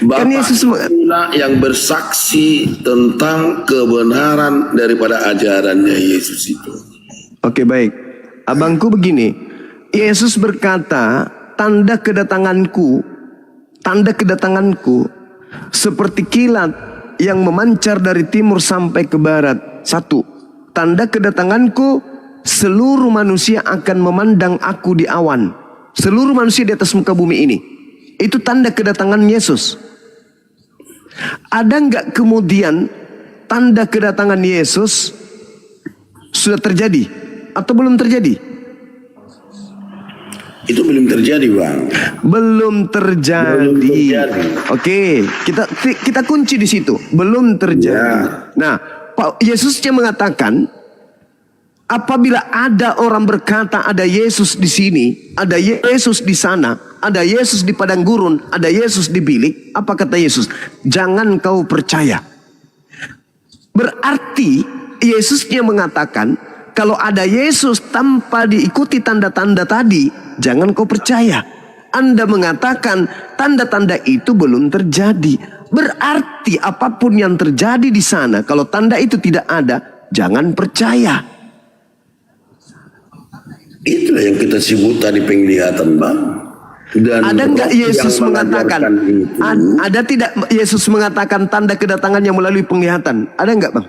Bapak Yesus itulah yang bersaksi tentang kebenaran daripada ajarannya Yesus itu. Oke, baik. Abangku begini. Yesus berkata, tanda kedatanganku seperti kilat yang memancar dari timur sampai ke barat. 1. Tanda kedatanganku, seluruh manusia akan memandang aku di awan. Seluruh manusia di atas muka bumi ini. Itu tanda kedatangan Yesus. Ada nggak kemudian tanda kedatangan Yesus sudah terjadi atau belum terjadi? Itu belum terjadi, Bang. Belum terjadi. Belum terjadi. Oke, kita kunci di situ. Belum terjadi. Ya. Nah, Yesusnya mengatakan, apabila ada orang berkata ada Yesus di sini, ada Yesus di sana, ada Yesus di padang gurun, ada Yesus di bilik, apa kata Yesus? Jangan kau percaya. Berarti Yesusnya mengatakan, kalau ada Yesus tanpa diikuti tanda-tanda tadi, jangan kau percaya. Anda mengatakan tanda-tanda itu belum terjadi. Berarti apapun yang terjadi di sana, kalau tanda itu tidak ada, jangan percaya. Itulah yang kita sebut tadi penglihatan, Bang. Dan Ada nggak Roh Yesus yang mengatakan? mengajarkan itu, Ada tidak Yesus mengatakan tanda kedatangannya melalui penglihatan? Ada nggak, Bang?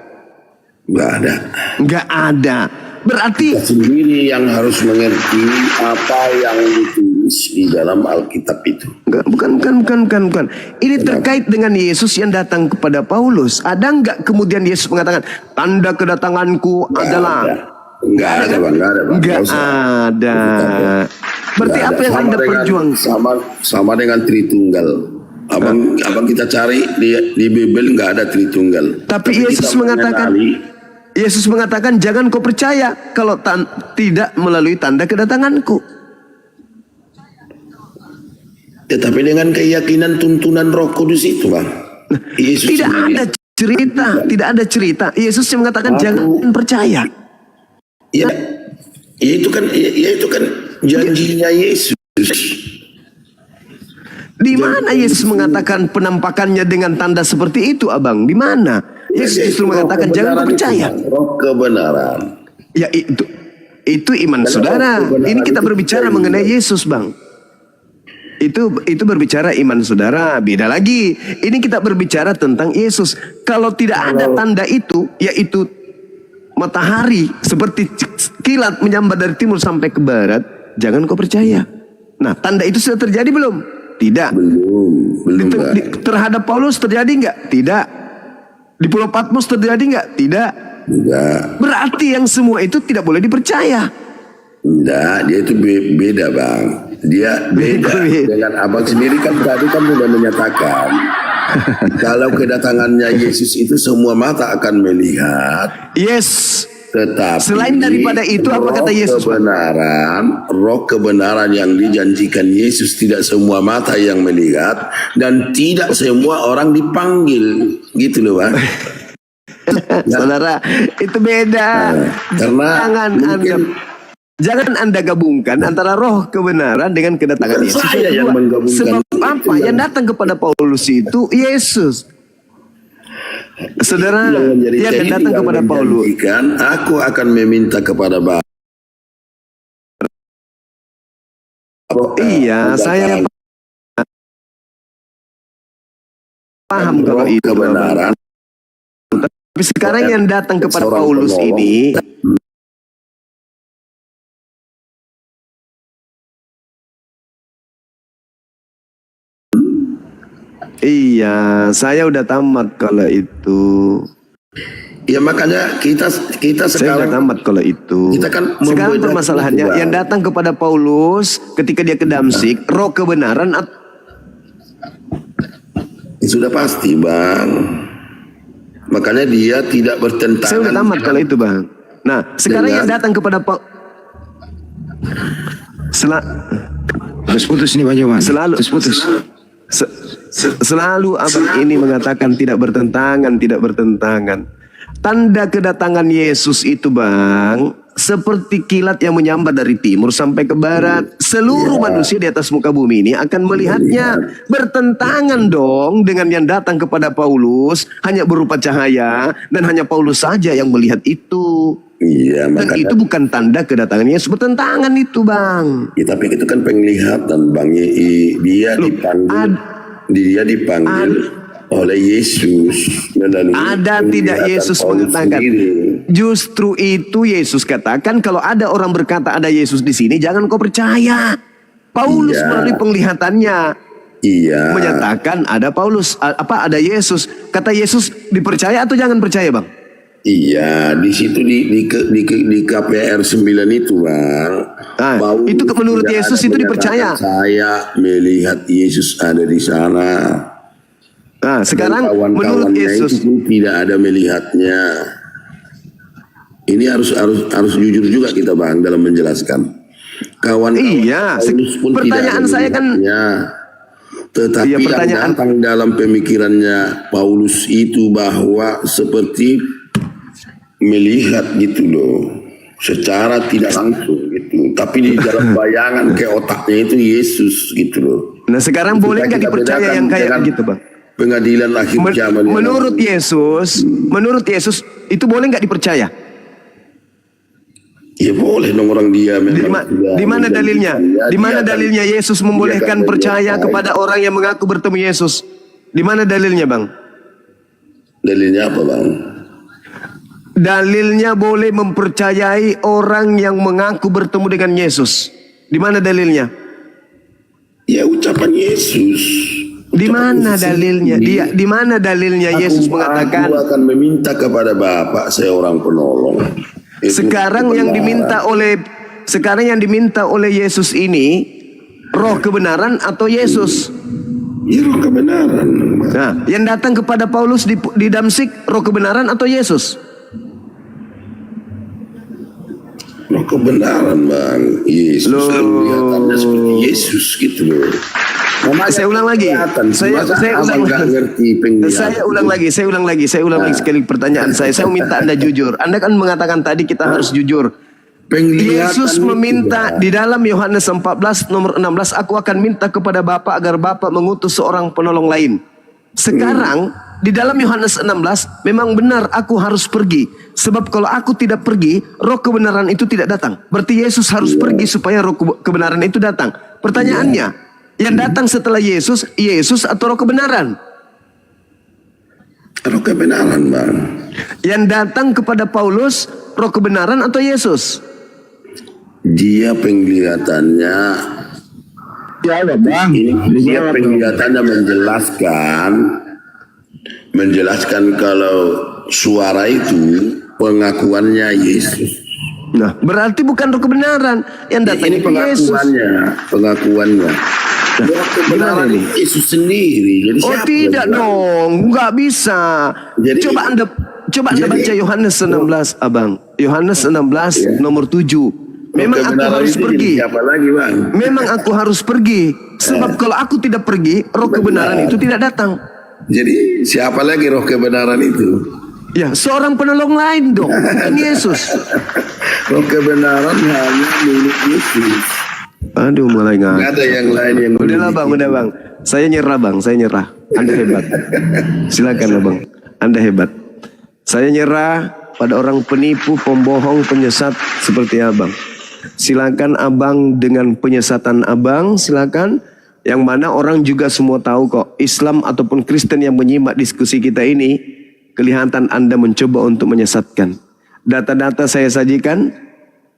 nggak ada. Nggak ada. Berarti Kita sendiri yang harus mengerti apa yang ditulis di dalam Alkitab itu. bukan. Ini terkait dengan Yesus yang datang kepada Paulus. Ada nggak kemudian Yesus mengatakan tanda kedatanganku adalah? Nggak ada, Bang. Nggak ada, Bang. Nggak Nggak usah. ada. Berarti Nggak apa ada. yang Sama Anda dengan- perjuangkan? sama dengan Tritunggal. Abang kita cari di Bible nggak ada Tritunggal. Tapi Yesus kita mengatakan jangan kau percaya kalau tidak melalui tanda kedatanganku. Tetapi dengan keyakinan tuntunan Roh Kudus itu, Bang. Yesus Tidak sendiri. ada cerita. Yesus yang mengatakan jangan percaya. Ya itu kan janjinya Yesus. Di mana Yesus mengatakan penampakannya dengan tanda seperti itu, Abang? Di mana? Yesus justru mengatakan jangan kau percaya. Roh kebenaran. Ya itu iman saudara. Ini kita berbicara mengenai Yesus, Bang. Itu berbicara iman saudara, beda lagi. Ini kita berbicara tentang Yesus. Kalau tidak ada tanda itu, yaitu matahari seperti kilat menyambar dari timur sampai ke barat, jangan kau percaya. Nah, tanda itu sudah terjadi belum? Tidak. Belum. Terhadap Paulus terjadi enggak? Tidak. Di Pulau Patmos terjadi enggak? Tidak. Enggak. Berarti yang semua itu tidak boleh dipercaya. Enggak, dia itu beda, Bang. Dia beda dengan abang sendiri kan tadi kan sudah menyatakan kalau kedatangannya Yesus itu semua mata akan melihat. Yes. Tetapi Selain daripada itu, apa kata Yesus, Bang? Roh kebenaran yang dijanjikan Yesus tidak semua mata yang melihat dan tidak semua orang dipanggil, gitu loh, Bang. Saudara, itu beda. Karena Jangan Anda gabungkan antara roh kebenaran dengan kedatangan Bukan Yesus. saya yang menggabungkan Sebab itu, apa? yang- Yang datang kepada Paulus itu Yesus. Saudara, yang datang kepada Paulus. Aku akan meminta kepada Bapa. Iya, saya paham kalau itu. Kebenaran. Tapi sekarang yang datang kepada Seorang Paulus penolong. ini, iya, saya udah tamat kalau itu. Ya makanya kita Saya udah sekarang tamat kalau itu. kita kan Sekarang membedakan permasalahannya itu, Bang. yang datang kepada Paulus ketika dia ke Damsik, roh kebenaran sudah pasti, Bang. Makanya dia tidak bertentangan. saya udah tamat kalau itu, Bang. Nah, sekarang Dengan- yang datang kepada Putus nih Bang Joman. selalu Putus. selalu abang ini mengatakan tidak bertentangan. Tanda kedatangan Yesus itu, Bang, seperti kilat yang menyambar dari timur sampai ke barat. Seluruh manusia di atas muka bumi ini akan melihatnya. Bertentangan dong dengan yang datang kepada Paulus, hanya berupa cahaya, dan hanya Paulus saja yang melihat itu. Iya, Dan makanya. itu bukan tanda kedatangan Yesus. Bertentangan itu, Bang. Ya, tapi itu kan penglihatan, Bang. Dia dipanggil oleh Yesus melalui Ada tidak penglihatan Yesus Paulus mengatakan? sendiri. Justru itu Yesus katakan, kalau ada orang berkata ada Yesus di sini, jangan kau percaya. Paulus Iya. melalui penglihatannya Iya. menyatakan ada ada Yesus. Kata Yesus, dipercaya atau jangan percaya, Bang? Iya, di situ di KPR 9 itu, Bang. Nah, Paulus itu menurut tidak Yesus ada itu menyatakan, dipercaya. Saya melihat Yesus ada di sana. Nah, sekarang Dan menurut kawan-kawannya Yesus, itu pun tidak ada melihatnya. Ini harus jujur juga kita, Bang, dalam menjelaskan. Kawan-kawan Iya, Paulus pun pertanyaan tidak ada saya kan- melihatnya. Tetapi Iya, yang pertanyaan- datang dalam pemikirannya Paulus itu bahwa seperti melihat gitu loh, secara tidak langsung gitu. Tapi di dalam bayangan ke otaknya itu Yesus gitu loh. nah sekarang Kita boleh nggak dipercaya bedakan yang kayak dengan begitu, Bang? Pengadilan akhir zaman yang Menurut Yesus itu boleh nggak dipercaya? ya boleh dong, orang dia memang tidak Di mana dalilnya? menjanjikan. Di mana Dia dalilnya akan- Yesus dia membolehkan akan percaya menyertai. kepada orang yang mengaku bertemu Yesus? Di mana dalilnya, Bang? Dalilnya apa, Bang? Dalilnya boleh mempercayai orang yang mengaku bertemu dengan Yesus. Di mana dalilnya? Ya ucapan Yesus. Di Ucapan mana Yesus dalilnya? sendiri. Di mana dalilnya Yesus mengatakan? Aku akan meminta kepada Bapa seorang penolong. Itu Sekarang yang diminta oleh Yesus ini roh kebenaran atau Yesus? Ya, roh kebenaran. Nah, yang datang kepada Paulus di Damsik roh kebenaran atau Yesus? Roh kebenaran, Bang. Yesus Loh. kelihatannya seperti Yesus gitu loh. Saya ulang lagi. Saya ulang lagi. Saya ulang lagi sekali pertanyaan saya. Saya minta Anda jujur. Anda kan mengatakan tadi kita harus jujur. Yesus meminta di dalam Yohanes 14 nomor 16, aku akan minta kepada Bapa agar Bapa mengutus seorang penolong lain. Sekarang di dalam Yohanes 16 memang benar aku harus pergi. Sebab kalau aku tidak pergi, roh kebenaran itu tidak datang. Berarti Yesus harus pergi supaya roh kebenaran itu datang. Pertanyaannya, yang datang setelah Yesus atau roh kebenaran? Roh kebenaran, Bang. Yang datang kepada Paulus, roh kebenaran atau Yesus? Dia penglihatannya dia penglihatannya menjelaskan kalau suara itu pengakuannya Yesus. Nah, berarti bukan roh kebenaran yang datang Ini itu Yesus. pengakuannya. Roh kebenaran Gimana ini? Yesus sendiri. Jadi Oh siapa tidak yang bilang? dong, nggak bisa. Jadi- Coba anda jadi- baca Yohanes 16, abang. Yohanes 16 Ya. nomor 7. Memang Roh aku kebenaran harus itu jadi pergi. siapa lagi, Bang? Memang aku harus pergi. Sebab kalau aku tidak pergi, roh kebenaran itu tidak datang. Jadi siapa lagi roh kebenaran itu? Ya, seorang penolong lain dong, bukan Yesus. Roh kebenaran hanya milik Yesus. Aduh, mulai Nggak nggak. ada yang lain yang Udahlah memiliki. bang, udah bang. Saya nyerah bang, saya nyerah. Anda hebat. Silakan bang, Anda hebat. Saya nyerah pada orang penipu, pembohong, penyesat seperti abang. Silakan abang dengan penyesatan abang, silakan. Yang mana orang juga semua tahu kok, Islam ataupun Kristen yang menyimak diskusi kita ini, kelihatan Anda mencoba untuk menyesatkan. Data-data saya sajikan,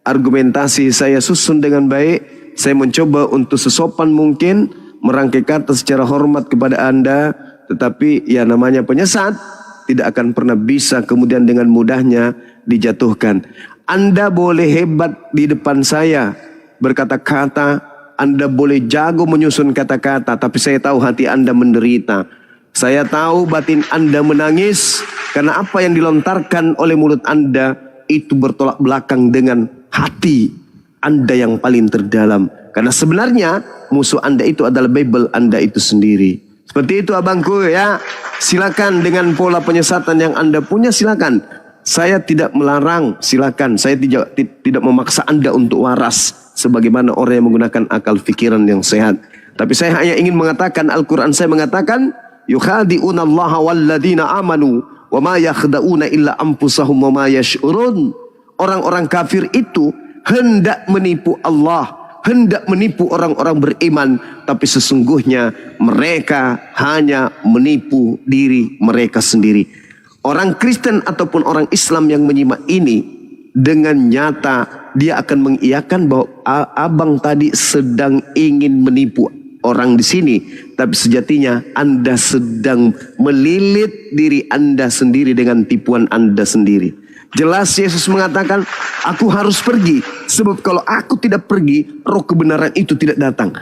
argumentasi saya susun dengan baik. Saya mencoba untuk sesopan mungkin merangkai kata secara hormat kepada Anda. Tetapi ya namanya penyesat tidak akan pernah bisa kemudian dengan mudahnya dijatuhkan. Anda boleh hebat di depan saya berkata-kata, Anda boleh jago menyusun kata-kata, tapi saya tahu hati Anda menderita. Saya tahu batin Anda menangis karena apa yang dilontarkan oleh mulut Anda itu bertolak belakang dengan hati Anda yang paling terdalam. Karena sebenarnya musuh Anda itu adalah Bible Anda itu sendiri. Seperti itu abangku ya. Silakan dengan pola penyesatan yang Anda punya, silakan. Saya tidak melarang, silakan. Saya tidak memaksa Anda untuk waras sebagaimana orang yang menggunakan akal fikiran yang sehat. Tapi saya hanya ingin mengatakan, Al-Quran saya mengatakan, yukhadi'una allaha walladina amanu wa ma yakhda'una illa anfusahum wa ma yash'urun. Orang-orang kafir itu hendak menipu Allah, hendak menipu orang-orang beriman, tapi sesungguhnya mereka hanya menipu diri mereka sendiri. Orang Kristen ataupun orang Islam yang menyimak ini, dengan nyata dia akan mengiyakan bahwa abang tadi sedang ingin menipu orang di sini, tapi sejatinya Anda sedang melilit diri Anda sendiri dengan tipuan Anda sendiri. Jelas Yesus mengatakan, aku harus pergi, sebab kalau aku tidak pergi, roh kebenaran itu tidak datang.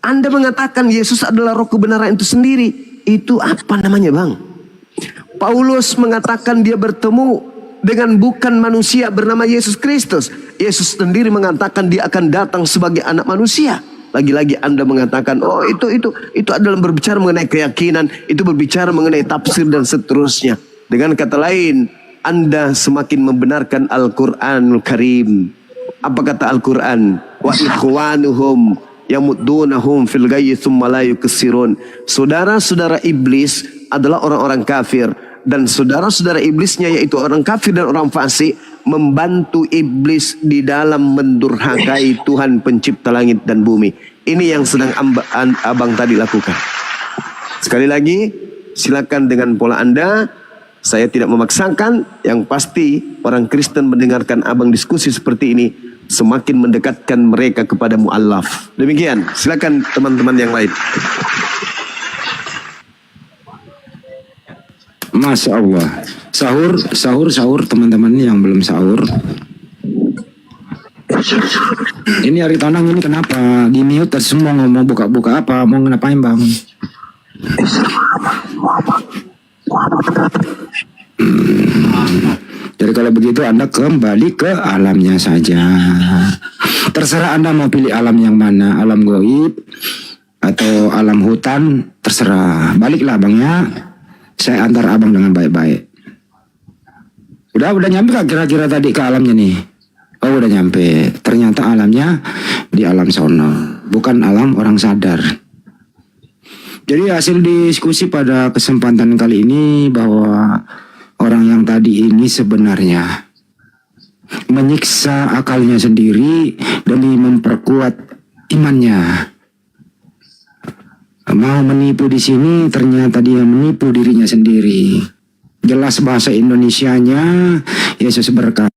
Anda mengatakan Yesus adalah roh kebenaran itu sendiri. Itu apa namanya bang? Paulus mengatakan dia bertemu dengan bukan manusia bernama Yesus Kristus. Yesus sendiri mengatakan dia akan datang sebagai anak manusia. Lagi-lagi Anda mengatakan, oh itu adalah berbicara mengenai keyakinan, itu berbicara mengenai tafsir dan seterusnya. Dengan kata lain, Anda semakin membenarkan Al-Quranul Karim. Apa kata Al-Quran? Wa ikhwanuhum yamuddunahum fil ghayyi tsumma la yuksirun. Saudara-saudara iblis adalah orang-orang kafir, dan saudara-saudara iblisnya yaitu orang kafir dan orang fasik membantu iblis di dalam mendurhakai Tuhan pencipta langit dan bumi. Ini yang sedang abang tadi lakukan. Sekali lagi, silakan dengan pola Anda. Saya tidak memaksakan. Yang pasti orang Kristen mendengarkan abang diskusi seperti ini semakin mendekatkan mereka kepada mu'allaf. Demikian, silakan teman-teman yang lain. Masya Allah. Sahur teman-teman yang belum sahur. Ini Ari Tonang ini kenapa? Di mute semua ngomong buka-buka apa? Mau ngapain bang? Jadi kalau begitu Anda kembali ke alamnya saja. Terserah Anda mau pilih alam yang mana, alam gaib atau alam hutan, terserah. Baliklah bang ya. Saya antar abang dengan baik-baik. Udah nyampe gak kira-kira tadi ke alamnya nih? Oh udah nyampe. Ternyata alamnya di alam sono, bukan alam orang sadar. Jadi hasil diskusi pada kesempatan kali ini bahwa orang yang tadi ini sebenarnya menyiksa akalnya sendiri demi memperkuat imannya. Mau menipu di sini, ternyata dia menipu dirinya sendiri. Jelas bahasa Indonesianya, Yesus berkata,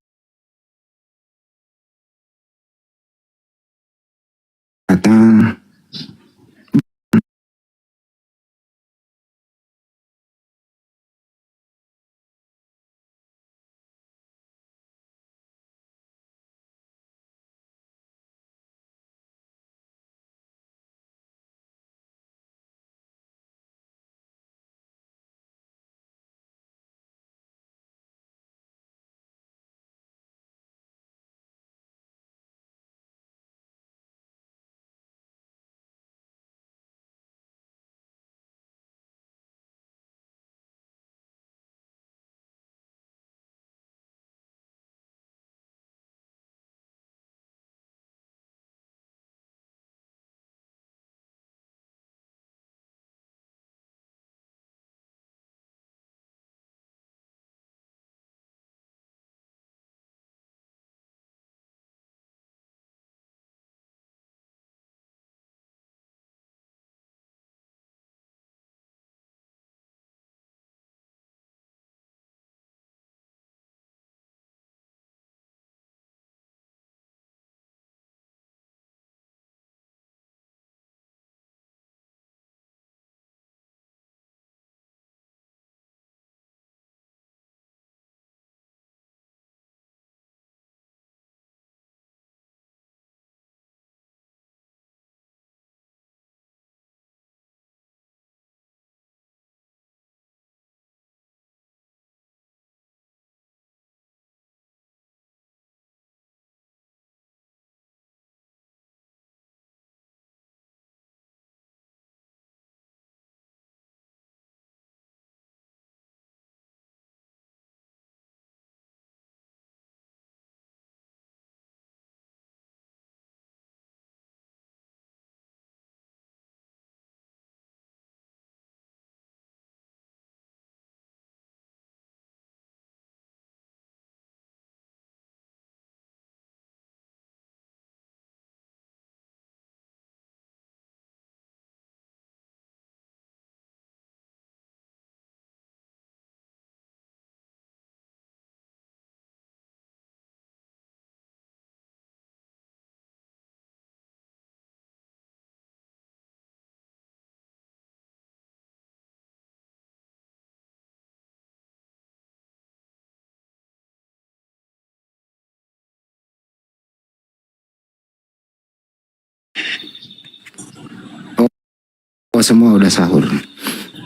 Oh semua udah sahur.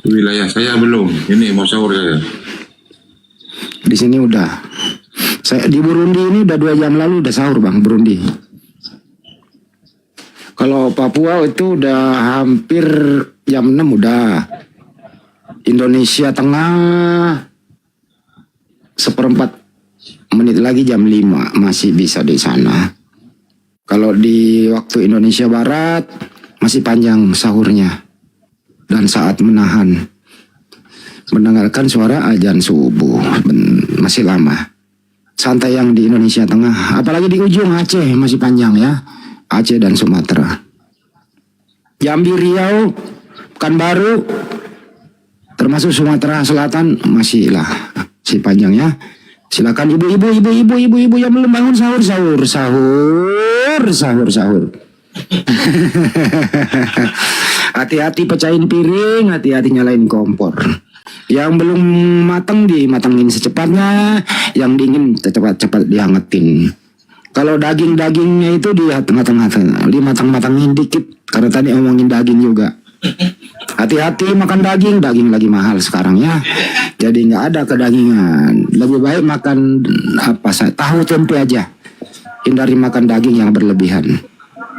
Wilayah saya belum. Ini mau sahur saya. Di sini udah. Saya di Burundi ini udah 2 jam lalu udah sahur bang, Burundi. Kalau Papua itu udah hampir jam 6 udah. Indonesia Tengah 1/4 menit lagi jam 5 masih bisa di sana. Kalau di waktu Indonesia Barat masih panjang sahurnya dan saat menahan mendengarkan suara azan subuh masih lama. Santai yang di Indonesia Tengah, apalagi di ujung Aceh masih panjang ya, Aceh dan Sumatera. Jambi, Riau, Pekanbaru, termasuk Sumatera Selatan masih panjang ya. Silakan ibu-ibu yang belum bangun sahur. Hati-hati pecahin piring, hati-hati nyalain kompor. Yang belum matang dimatangin secepatnya, yang dingin cepat-cepat dihangetin. Kalau dagingnya itu dimatang-matangin dikit, karena tadi ngomongin daging juga. Hati-hati makan daging lagi mahal sekarang ya. Jadi nggak ada kedagingan. Lebih baik makan tahu tempe aja. Hindari makan daging yang berlebihan.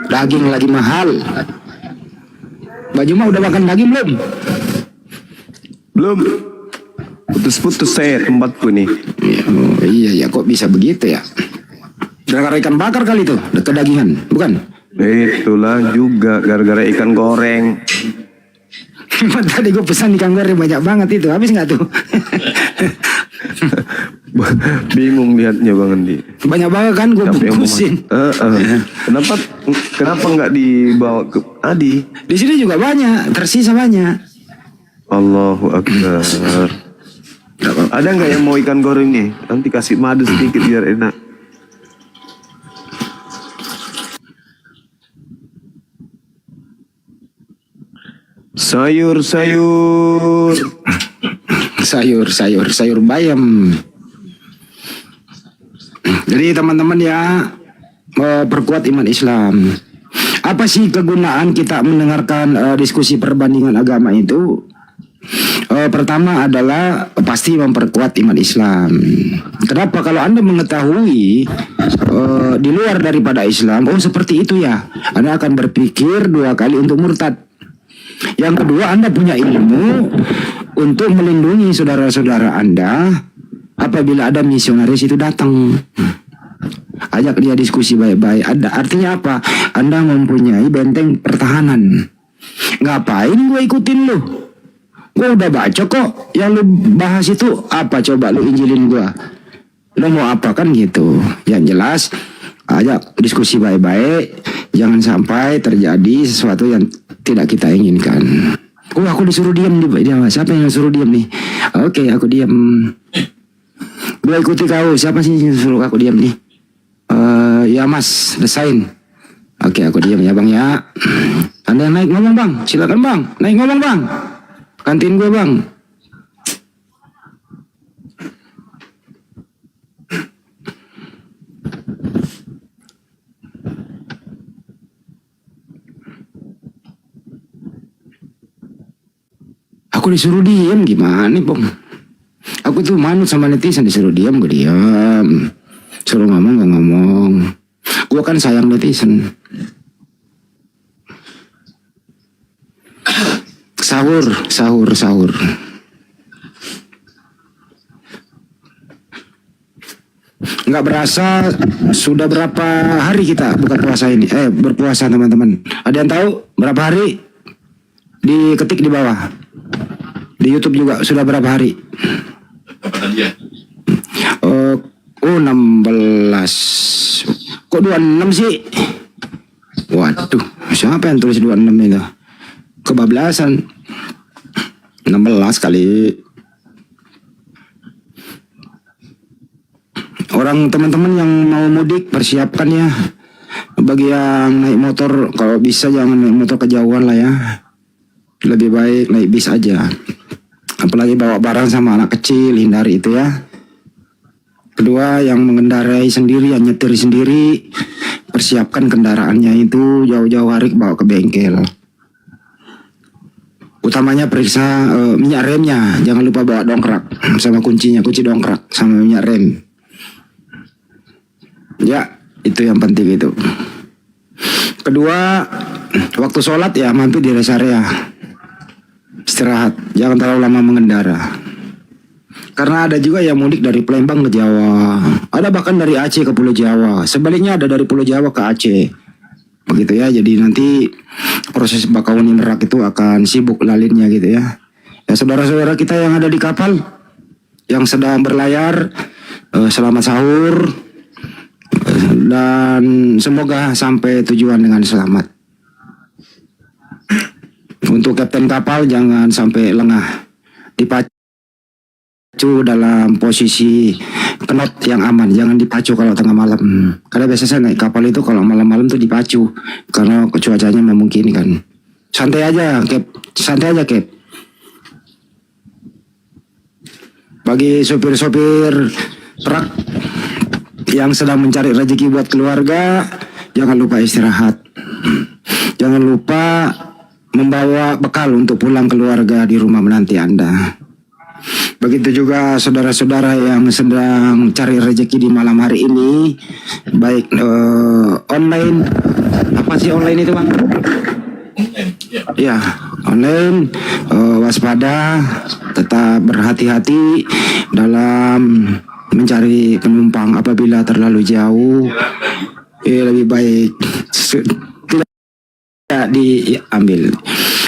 Daging lagi mahal. Baju mah udah makan daging belum? Belum. Putus-putus saya tempatku nih. Iya kok bisa begitu ya? Gara-gara ikan bakar kali itu, kedagingan, bukan? Itulah juga gara-gara ikan goreng. Tadi gue pesan ikan goreng banyak banget itu, habis nggak tuh? Bingung lihatnya Bang Andi. Banyak banget kan gue bungkusin. Kenapa nggak dibawa ke Adi? Di sini juga banyak, tersisa banyak. Allahu Akbar. Ada nggak yang mau ikan goreng nih? Nanti kasih madu sedikit biar enak. Sayur bayam. Jadi teman-teman ya, perkuat iman Islam. Apa sih kegunaan kita mendengarkan diskusi perbandingan agama itu? Pertama adalah pasti memperkuat iman Islam. Kenapa? Kalau Anda mengetahui di luar daripada Islam, seperti itu ya, Anda akan berpikir 2 kali untuk murtad. Yang kedua, Anda punya ilmu untuk melindungi saudara-saudara Anda apabila ada misionaris itu datang. Ajak dia diskusi baik-baik. Artinya apa? Anda mempunyai benteng pertahanan. Ngapain gue ikutin lu? Gue udah baca kok. Yang lu bahas itu apa? Coba lu injilin gue. Lu mau apa kan gitu. Yang jelas ajak diskusi baik-baik. Jangan sampai terjadi sesuatu yang tidak kita inginkan. Aku disuruh diam nih. Siapa yang suruh diam nih? Oke, aku diam. Gue ikuti kau. Siapa sih yang suruh aku diam nih? Ya Mas, desain. Oke, aku diam ya Bang ya. Anda yang naik ngomong Bang. Silakan Bang. Naik ngomong Bang. Kantin gue Bang. Aku disuruh diam gimana Bang? Aku tuh manut sama netizen, disuruh diam gue diam. Suruh ngomong gak ngomong. Gue kan sayang netizen. Sahur. Nggak berasa sudah berapa hari kita buka puasa ini? Berpuasa teman-teman. Ada yang tahu berapa hari? Diketik di bawah. Di YouTube juga sudah berapa hari? 16. Kok 26 sih? Waduh, siapa yang tulis 26 itu? Kebablasan. 16 kali. Orang teman-teman yang mau mudik persiapkan ya. Bagi yang naik motor, kalau bisa jangan naik motor kejauhan lah ya. Lebih baik naik bis aja. Apalagi bawa barang sama anak kecil, hindari itu ya. Kedua, yang mengendarai sendiri, yang nyetir sendiri, persiapkan kendaraannya itu jauh-jauh hari bawa ke bengkel. Utamanya periksa minyak remnya, jangan lupa bawa dongkrak sama kuncinya, kunci dongkrak sama minyak rem. Ya, itu yang penting itu. Kedua, waktu sholat ya mampir di rest area, istirahat, jangan terlalu lama mengendara. Karena ada juga yang mudik dari Palembang ke Jawa, ada bahkan dari Aceh ke Pulau Jawa, sebaliknya ada dari Pulau Jawa ke Aceh. Begitu ya, jadi nanti proses Bakauheni Merak itu akan sibuk lalinnya gitu ya. Ya saudara-saudara kita yang ada di kapal, yang sedang berlayar, selamat sahur, dan semoga sampai tujuan dengan selamat. Untuk kapten kapal jangan sampai lengah, dipacu dalam posisi knot yang aman, jangan dipacu kalau tengah malam. Karena biasanya naik kapal itu kalau malam-malam tuh dipacu karena cuacanya memungkinkan. Santai aja, Cap. Santai aja, Cap. Bagi sopir-sopir truk yang sedang mencari rezeki buat keluarga, jangan lupa istirahat. Jangan lupa membawa bekal untuk pulang keluarga di rumah menanti Anda. Begitu juga saudara-saudara yang sedang cari rezeki di malam hari ini, baik online, apa sih online itu Bang? Ya, online, waspada, tetap berhati-hati dalam mencari penumpang apabila terlalu jauh. Lebih baik tidak diambil.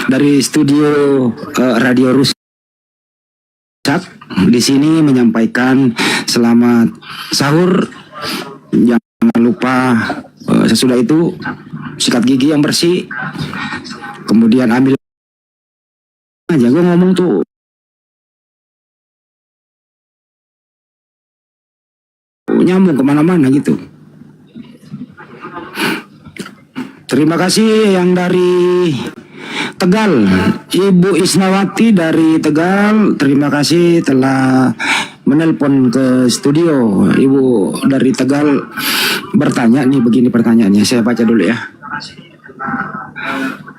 Dari studio Radio Rusak di sini menyampaikan selamat sahur. Jangan lupa sesudah itu sikat gigi yang bersih. Kemudian ambil aja, gue ngomong tuh nyambung kemana-mana gitu. Terima kasih yang dari Tegal, Ibu Isnawati dari Tegal, terima kasih telah menelpon ke studio. Ibu dari Tegal bertanya nih, begini pertanyaannya, saya baca dulu ya.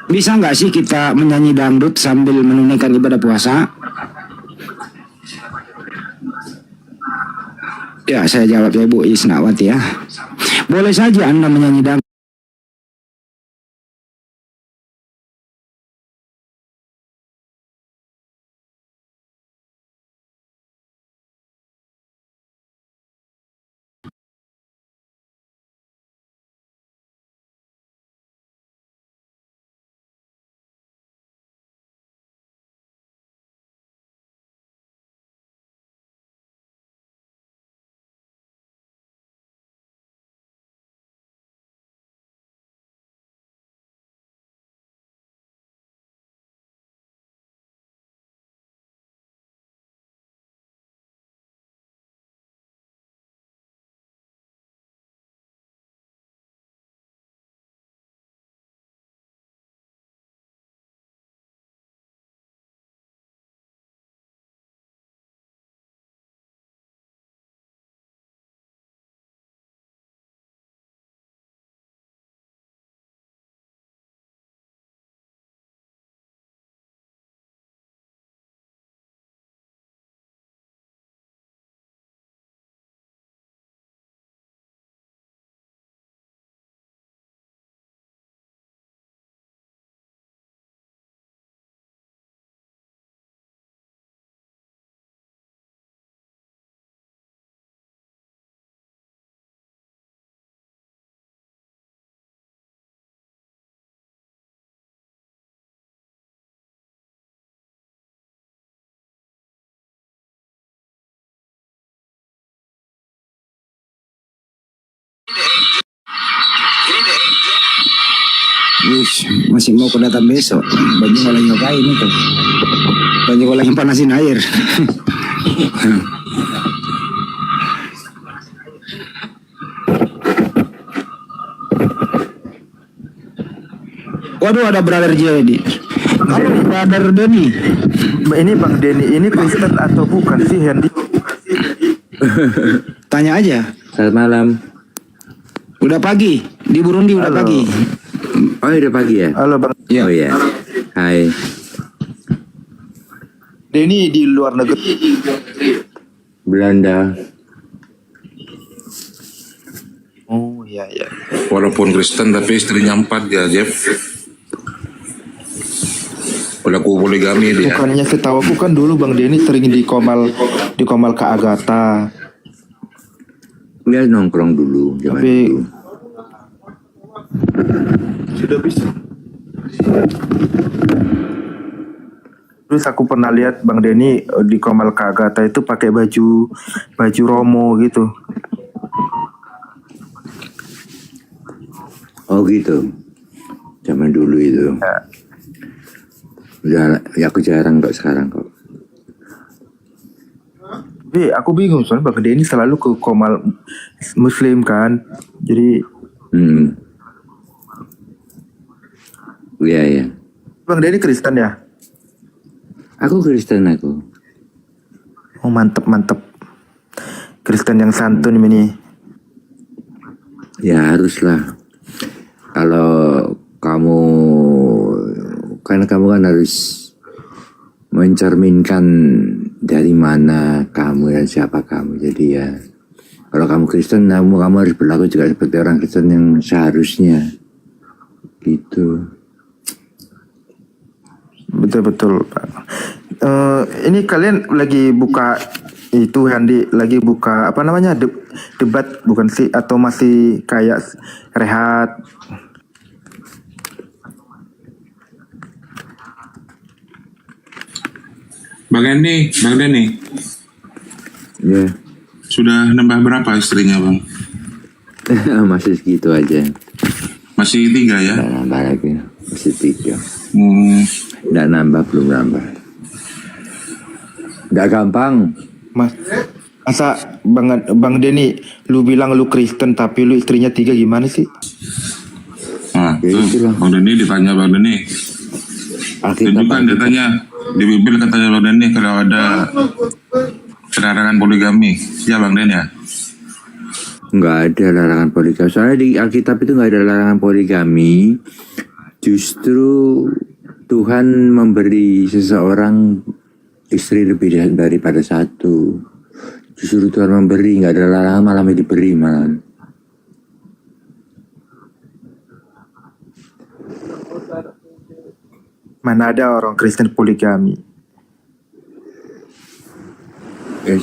Bisa nggak sih kita menyanyi dangdut sambil menunaikan ibadah puasa? Ya, saya jawab ya Ibu Isnawati ya. Boleh saja Anda menyanyi dangdut. Masih mau kedatang besok. Baju malah nyobain itu. Baju malah yang panasin air. Waduh, ada brother Jadi. Halo brother Denny. Ini Bang Denny ini Kristen atau bukan sih Hendy? Tanya aja. Selamat malam. Udah pagi di Burundi, udah pagi. Oh udah pagi ya? Halo Bang. Ya. Oh ya. Hai. Denny di luar negeri. Belanda. Oh iya iya. Walaupun Kristen tapi istrinya 4 ya, Jeff. Pelaku poligami dia. Bukannya setahu aku kan dulu Bang Denny sering di Komal Kak Agatha. Dia nongkrong dulu zaman Tapi dulu. sudah bisa. Terus aku pernah lihat Bang Denny di Komal Kak Agatha itu pakai baju Romo gitu. Oh gitu. Zaman dulu itu. Ya. Udah, ya aku jarang kok sekarang kok. Tapi aku bingung soalnya Bang Denny selalu ke Komal Muslim kan. Jadi Iya ya. Bang Denny Kristen ya? Aku Kristen aku. Oh mantep. Kristen yang santun ini. Ya haruslah. Kalau kamu kan harus mencerminkan dari mana kamu dan siapa kamu. Jadi ya kalau kamu Kristen, kamu harus berlaku juga seperti orang Kristen yang seharusnya. Gitu. Betul. Ini kalian lagi buka itu Handi, lagi buka apa namanya debat bukan sih, atau masih kayak rehat? Bang Denny, Ya. sudah nambah berapa istrinya, Bang? Masih segitu aja. Masih 3 ya? Nggak nambah lagi. Masih 3. Nggak nambah, belum nambah. Nggak gampang. Masa Bang Denny, lu bilang lu Kristen tapi lu istrinya 3 gimana sih? Nah, Ya, tuh, itulah. Bang Denny ditanya Bang Denny. Alkitab, Tunjukkan ditanya di Bible katanya Bang Denny kalau ada larangan poligami. Ya Bang Denny ya? nggak ada larangan poligami. Soalnya di Alkitab itu nggak ada larangan poligami. Justru Tuhan memberi seseorang istri lebih daripada 1. Justru Tuhan memberi, nggak ada larangan, malah diberi malah. Mana ada orang Kristen poligami? Ya,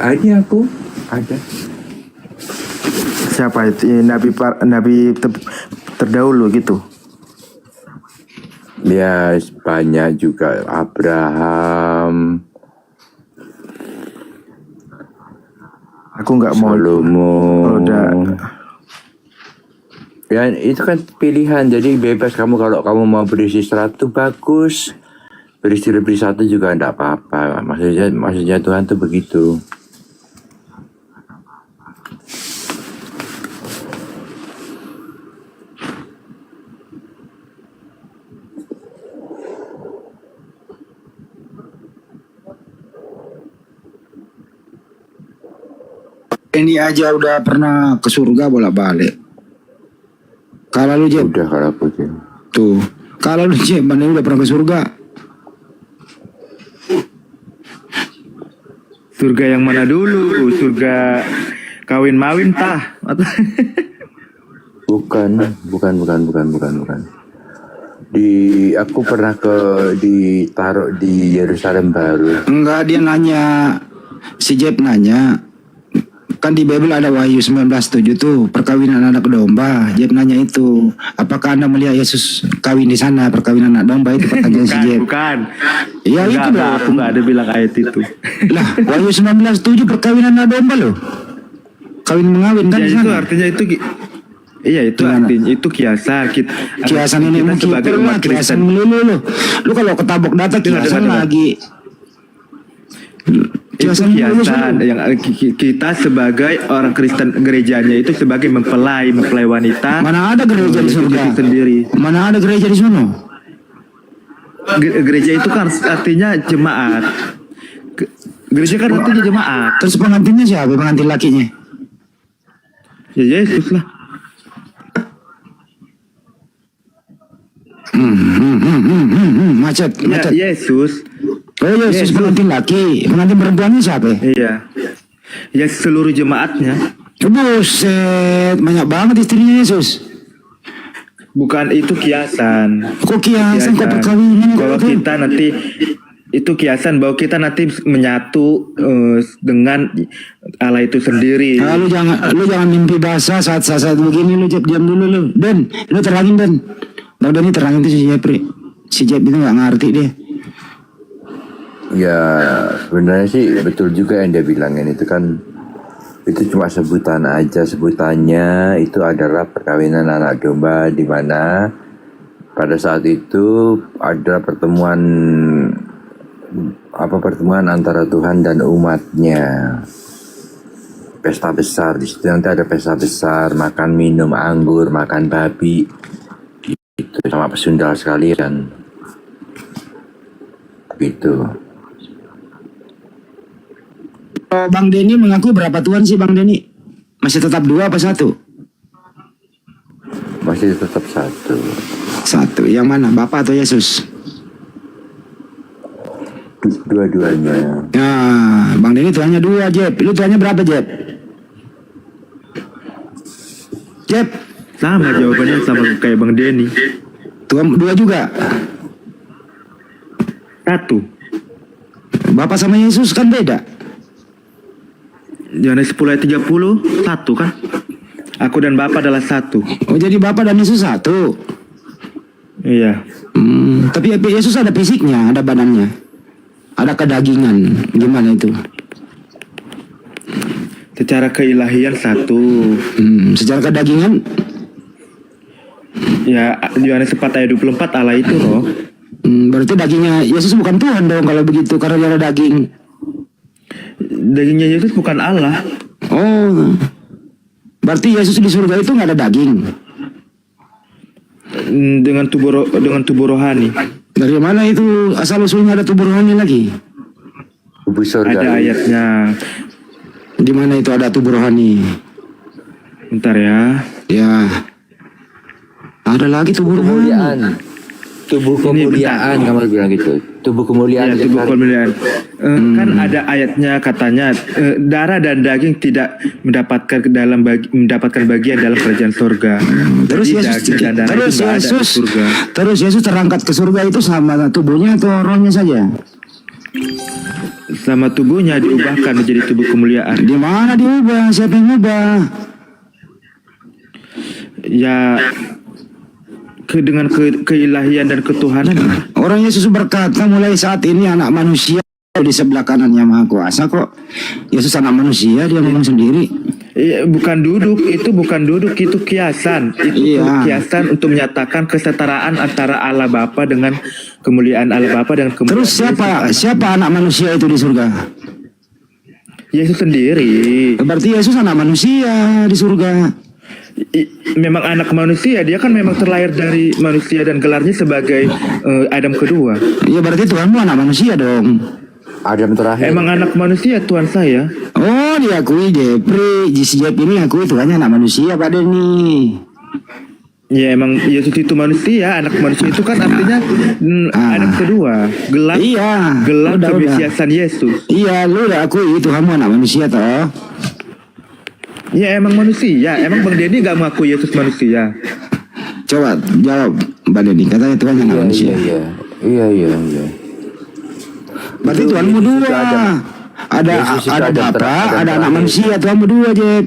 ada aku, ada. Siapa itu? Nabi terdahulu gitu. Ya banyak juga Abraham, Aku nggak mau. Salomo. Udah. Ya itu kan pilihan, jadi bebas kamu. Kalau kamu mau berisi 100 bagus, berisi lebih 1 juga enggak apa-apa. Maksudnya Tuhan tuh begitu. Ini aja udah pernah ke surga bolak-balik. Kalau lu Jeb, Udah kalau aku tuh. tuh. Kalau lu Jeb, mana udah pernah ke surga? Surga yang mana dulu? Surga kawin mawin tah? Bukan. Aku pernah ditaruh di Yerusalem baru. Enggak, dia nanya, si Jeb nanya, kan di Bible ada Wahyu 19:7 tuh, perkawinan anak domba. Jeb nanya itu, apakah Anda melihat Yesus kawin di sana, perkawinan anak domba? Itu pertanyaan si Jeb. Bukan. Ya itu loh. Aku nggak ada bilang ayat itu. Lah, Wahyu 19:7 perkawinan anak domba loh. Kawin mengawin kan Ya di itu sana. artinya itu. Iya itu Gimana? artinya itu kiasan. Kiasan ini kita sebagai umat kiasan Kristen. melulu. Lu kalau ketabok data kiasan Dengar. lagi. Itu Kiasan melulu kiasan semua. yang kita sebagai orang Kristen, gerejanya itu sebagai mempelai wanita. Mana ada gereja di Itu surga? diri sendiri. Mana ada gereja di sana? Gereja itu kan artinya jemaat. Gereja kan artinya jemaat. Terus pengantinnya siapa? Pengantin lakinya? Ya Yesus lah. Macet. Ya Yesus. Oh Yesus pengantin laki, pengantin perempuannya siapa? Iya. Ya seluruh jemaatnya. Buset, banyak banget istrinya Yesus. Bukan itu kiasan. Kok kiasan, kok perkawinan? Kalau kita nanti itu kiasan bahwa kita nanti menyatu dengan Allah itu sendiri. Ah, lu jangan mimpi basah saat begini lu Jeb, diam dulu lu. Ben, lu terangin Ben. Bang Dani terangin tuh si Jepri. Si Jep itu nggak ngerti dia. Ya sebenarnya sih betul juga yang dia bilangin itu kan, itu cuma sebutan aja. Sebutannya itu adalah perkawinan anak domba, di mana pada saat itu ada pertemuan antara Tuhan dan umatnya. Pesta besar di situ, nanti ada pesta besar, makan minum anggur, makan babi, itu sama pesundal sekalian, gitu. Oh, Bang Denny mengaku berapa Tuhan sih Bang Denny? Masih tetap 2 apa 1? Masih tetap 1. 1, yang mana? Bapak atau Yesus? Dua-duanya. Nah, Bang Denny Tuhannya 2 Jep. Lu Tuhannya berapa Jep? Jep, Sama jawabannya sama kayak Bang Denny. Tuhan 2 juga. 1. Bapak sama Yesus kan beda. Yohanes 10 ayat 30, 1 kan? Aku dan Bapa adalah 1. Oh jadi Bapak dan Yesus 1. Iya. Tapi Yesus ada fisiknya, ada badannya, ada kedagingan. Gimana itu? Secara keilahian 1. Secara kedagingan? Ya Yohanes 4 ayat 24 Allah itu loh. Berarti dagingnya Yesus bukan Tuhan dong kalau begitu, karena dia ada daging. Dagingnya Yesus bukan Allah. Oh, berarti Yesus di surga itu nggak ada daging. Dengan tubuh rohani. Dari mana itu asal usulnya ada tubuh rohani lagi? Tubuh surga. Ada ayatnya. Di mana itu ada tubuh rohani? Bentar ya. Ya, ada lagi tubuh rohani. Kemuliaan. Tubuh kemuliaan, kamu bilang gitu. Tubuh kemuliaan. Ya, tubuh kemuliaan. Kan ada ayatnya katanya darah dan daging tidak mendapatkan bagian dalam kerajaan surga. Terus Jadi Yesus, daging dan darah itu nggak ada di surga. terus Yesus terangkat ke surga itu sama tubuhnya atau rohnya saja? Sama tubuhnya diubahkan menjadi tubuh kemuliaan. Di mana diubah? Siapa yang ubah? Ya dengan keilahian dan ketuhanan. Orang Yesus berkata mulai saat ini anak manusia di sebelah kanannya Maha Kuasa kok. Yesus anak manusia, dia ngomong sendiri. Bukan duduk, itu kiasan. Itu Iya. kiasan untuk menyatakan kesetaraan antara Allah Bapa dengan kemuliaan Allah Bapa dengan kemuliaan Terus siapa anak manusia itu di surga? Yesus sendiri. Berarti Yesus anak manusia di surga. Memang anak manusia, dia kan memang terlahir dari manusia dan gelarnya sebagai Adam kedua. Ya berarti Tuhanmu anak manusia dong. Adam terakhir. Emang anak manusia Tuhan saya. Oh diakui Jepri, Jep ini akui Tuhannya anak manusia Pak Denny. Ya emang Yesus itu manusia, anak manusia itu kan artinya Adam kedua. Gelar Iya. Udah. kemesiasan Yesus. Iya, lu udah akui Tuhanmu anak manusia toh. Ya emang manusia, emang Bang Denny gak mengaku Yesus manusia. Coba jawab Mbak Denny, katanya Tuhan anak manusia. Iya. Berarti Tuhanmu 2. Ada Yesus itu ada Adam Bapa, ada terakhir. anak manusia, Tuhanmu 2 Jep.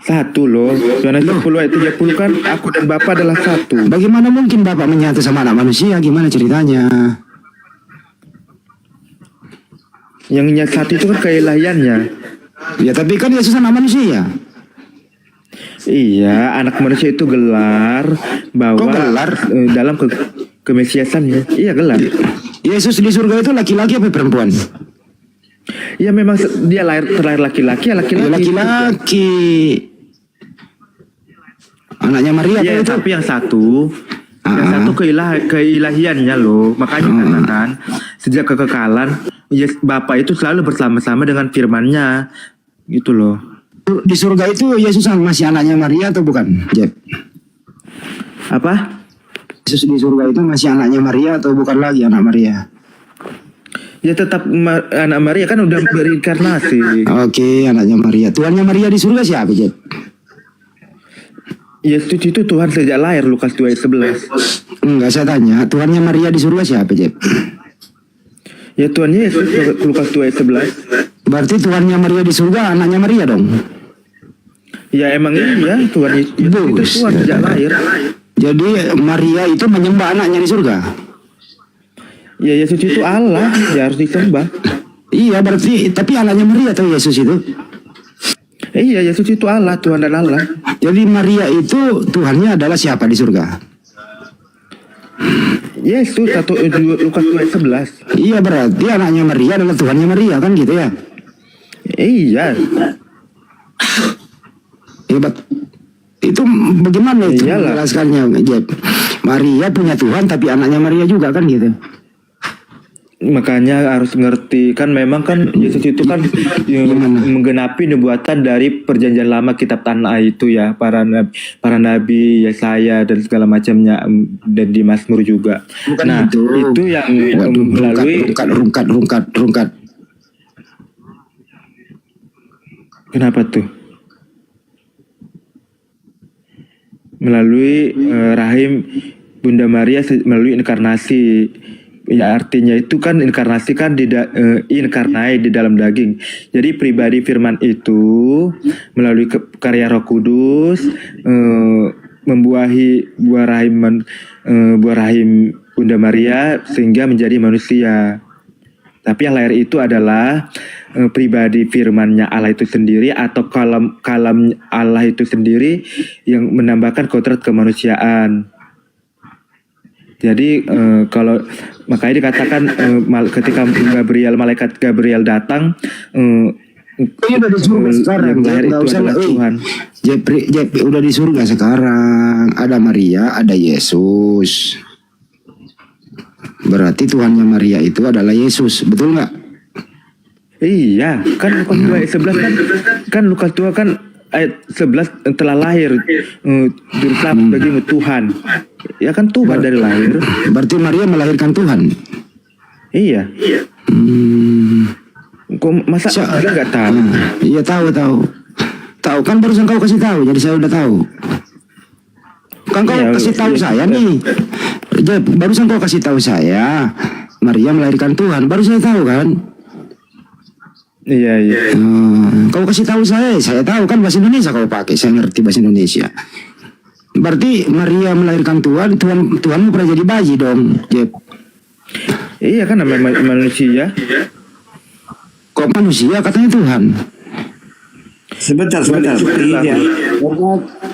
1 loh. Yohanes 10 ayat 30 kan aku dan Bapa adalah 1. Bagaimana mungkin Bapak menyatu sama anak manusia? Gimana ceritanya? Yang nyat 1 itu kan keilahiannya. Ya tapi kan Yesus anak manusia. Iya, anak manusia itu gelar bahwa Kok gelar? Dalam kemesiasannya. Iya, gelar. Yesus di surga itu laki-laki apa perempuan? Ya memang dia terlahir laki-laki, ya Ya, laki-laki. laki-laki. Anaknya Maria Ya, itu. tapi yang satu keilahiannya loh. Makanya katakan sejak kekekalan Bapa itu selalu bersama-sama dengan firman-Nya. Gitu loh. Di surga itu Yesus masih anaknya Maria atau bukan, Jep? Apa? Di Yesus di surga itu masih anaknya Maria atau bukan lagi anak Maria? Ya tetap anak Maria kan udah berinkarnasi. Oke, anaknya Maria. Tuhannya Maria di surga siapa, Jeb? Yesus itu Tuhan sejak lahir, Lukas 2 ayat 11. Enggak, saya tanya, Tuhannya Maria di surga siapa, Jeb? Ya Tuhan Yesus, Lukas 2 ayat 11. Berarti Tuhannya Maria di surga anaknya Maria dong? Ya emang iya, Tuhan Yesus itu Tuhan sejak lahir. Jadi Maria itu menyembah anaknya di surga? Ya Yesus itu Allah, ya harus disembah. Iya, berarti tapi anaknya Maria atau Yesus itu? Iya, Yesus itu Allah, Tuhan dan Allah. Jadi Maria itu Tuhannya adalah siapa di surga? Yesus Lukas 2 ayat 11. Iya, berarti anaknya Maria adalah Tuhannya Maria kan gitu ya? Iya. Hebat. Itu bagaimana itu Iyalah. menjelaskannya, Jeb? Maria punya Tuhan tapi anaknya Maria juga kan gitu? Makanya harus ngerti kan, memang kan Yesus itu kan menggenapi nubuatan dari perjanjian lama, kitab Tanah itu ya, para nabi Yesaya dan segala macamnya, dan di Mazmur juga. Bukan nah itu yang Waduh, melalui rungkat. kenapa tuh? Melalui rahim Bunda Maria melalui inkarnasi. Ya artinya itu kan inkarnasi kan inkarnai di dalam daging. Jadi pribadi firman itu melalui karya Roh Kudus membuahi buah rahim Bunda Maria sehingga menjadi manusia. Tapi yang lahir itu adalah pribadi firman-Nya Allah itu sendiri, atau kalam Allah itu sendiri yang menambahkan kodrat kemanusiaan. Jadi kalau makanya dikatakan ketika malaikat Gabriel datang, udah di surga sekarang, yang lahir itu adalah Tuhan. Jep, udah di surga sekarang. Ada Maria, ada Yesus. Berarti Tuhannya Maria itu adalah Yesus, betul nggak? Iya, kan Lukas 2 ayat 11 kan Lukas 2 kan ayat 11 telah lahir berusaha bagimu Tuhan. Ya kan Tuhan dari lahir. Berarti Maria melahirkan Tuhan. Iya. Kok masa dia nggak tahu? Iya, tahu kan, barusan kau kasih tahu, jadi saya udah tahu. Kan kau kasih tahu saya nih. Jadi, barusan kau kasih tahu saya Maria melahirkan Tuhan, baru saya tahu kan. Iya. Kau kasih tahu saya tahu kan bahasa Indonesia kau pakai, saya ngerti bahasa Indonesia. Berarti Maria melahirkan Tuhanmu pernah jadi bayi dong, Jeb. Iya kan namanya manusia. Kok manusia katanya Tuhan? Sebentar. Iya.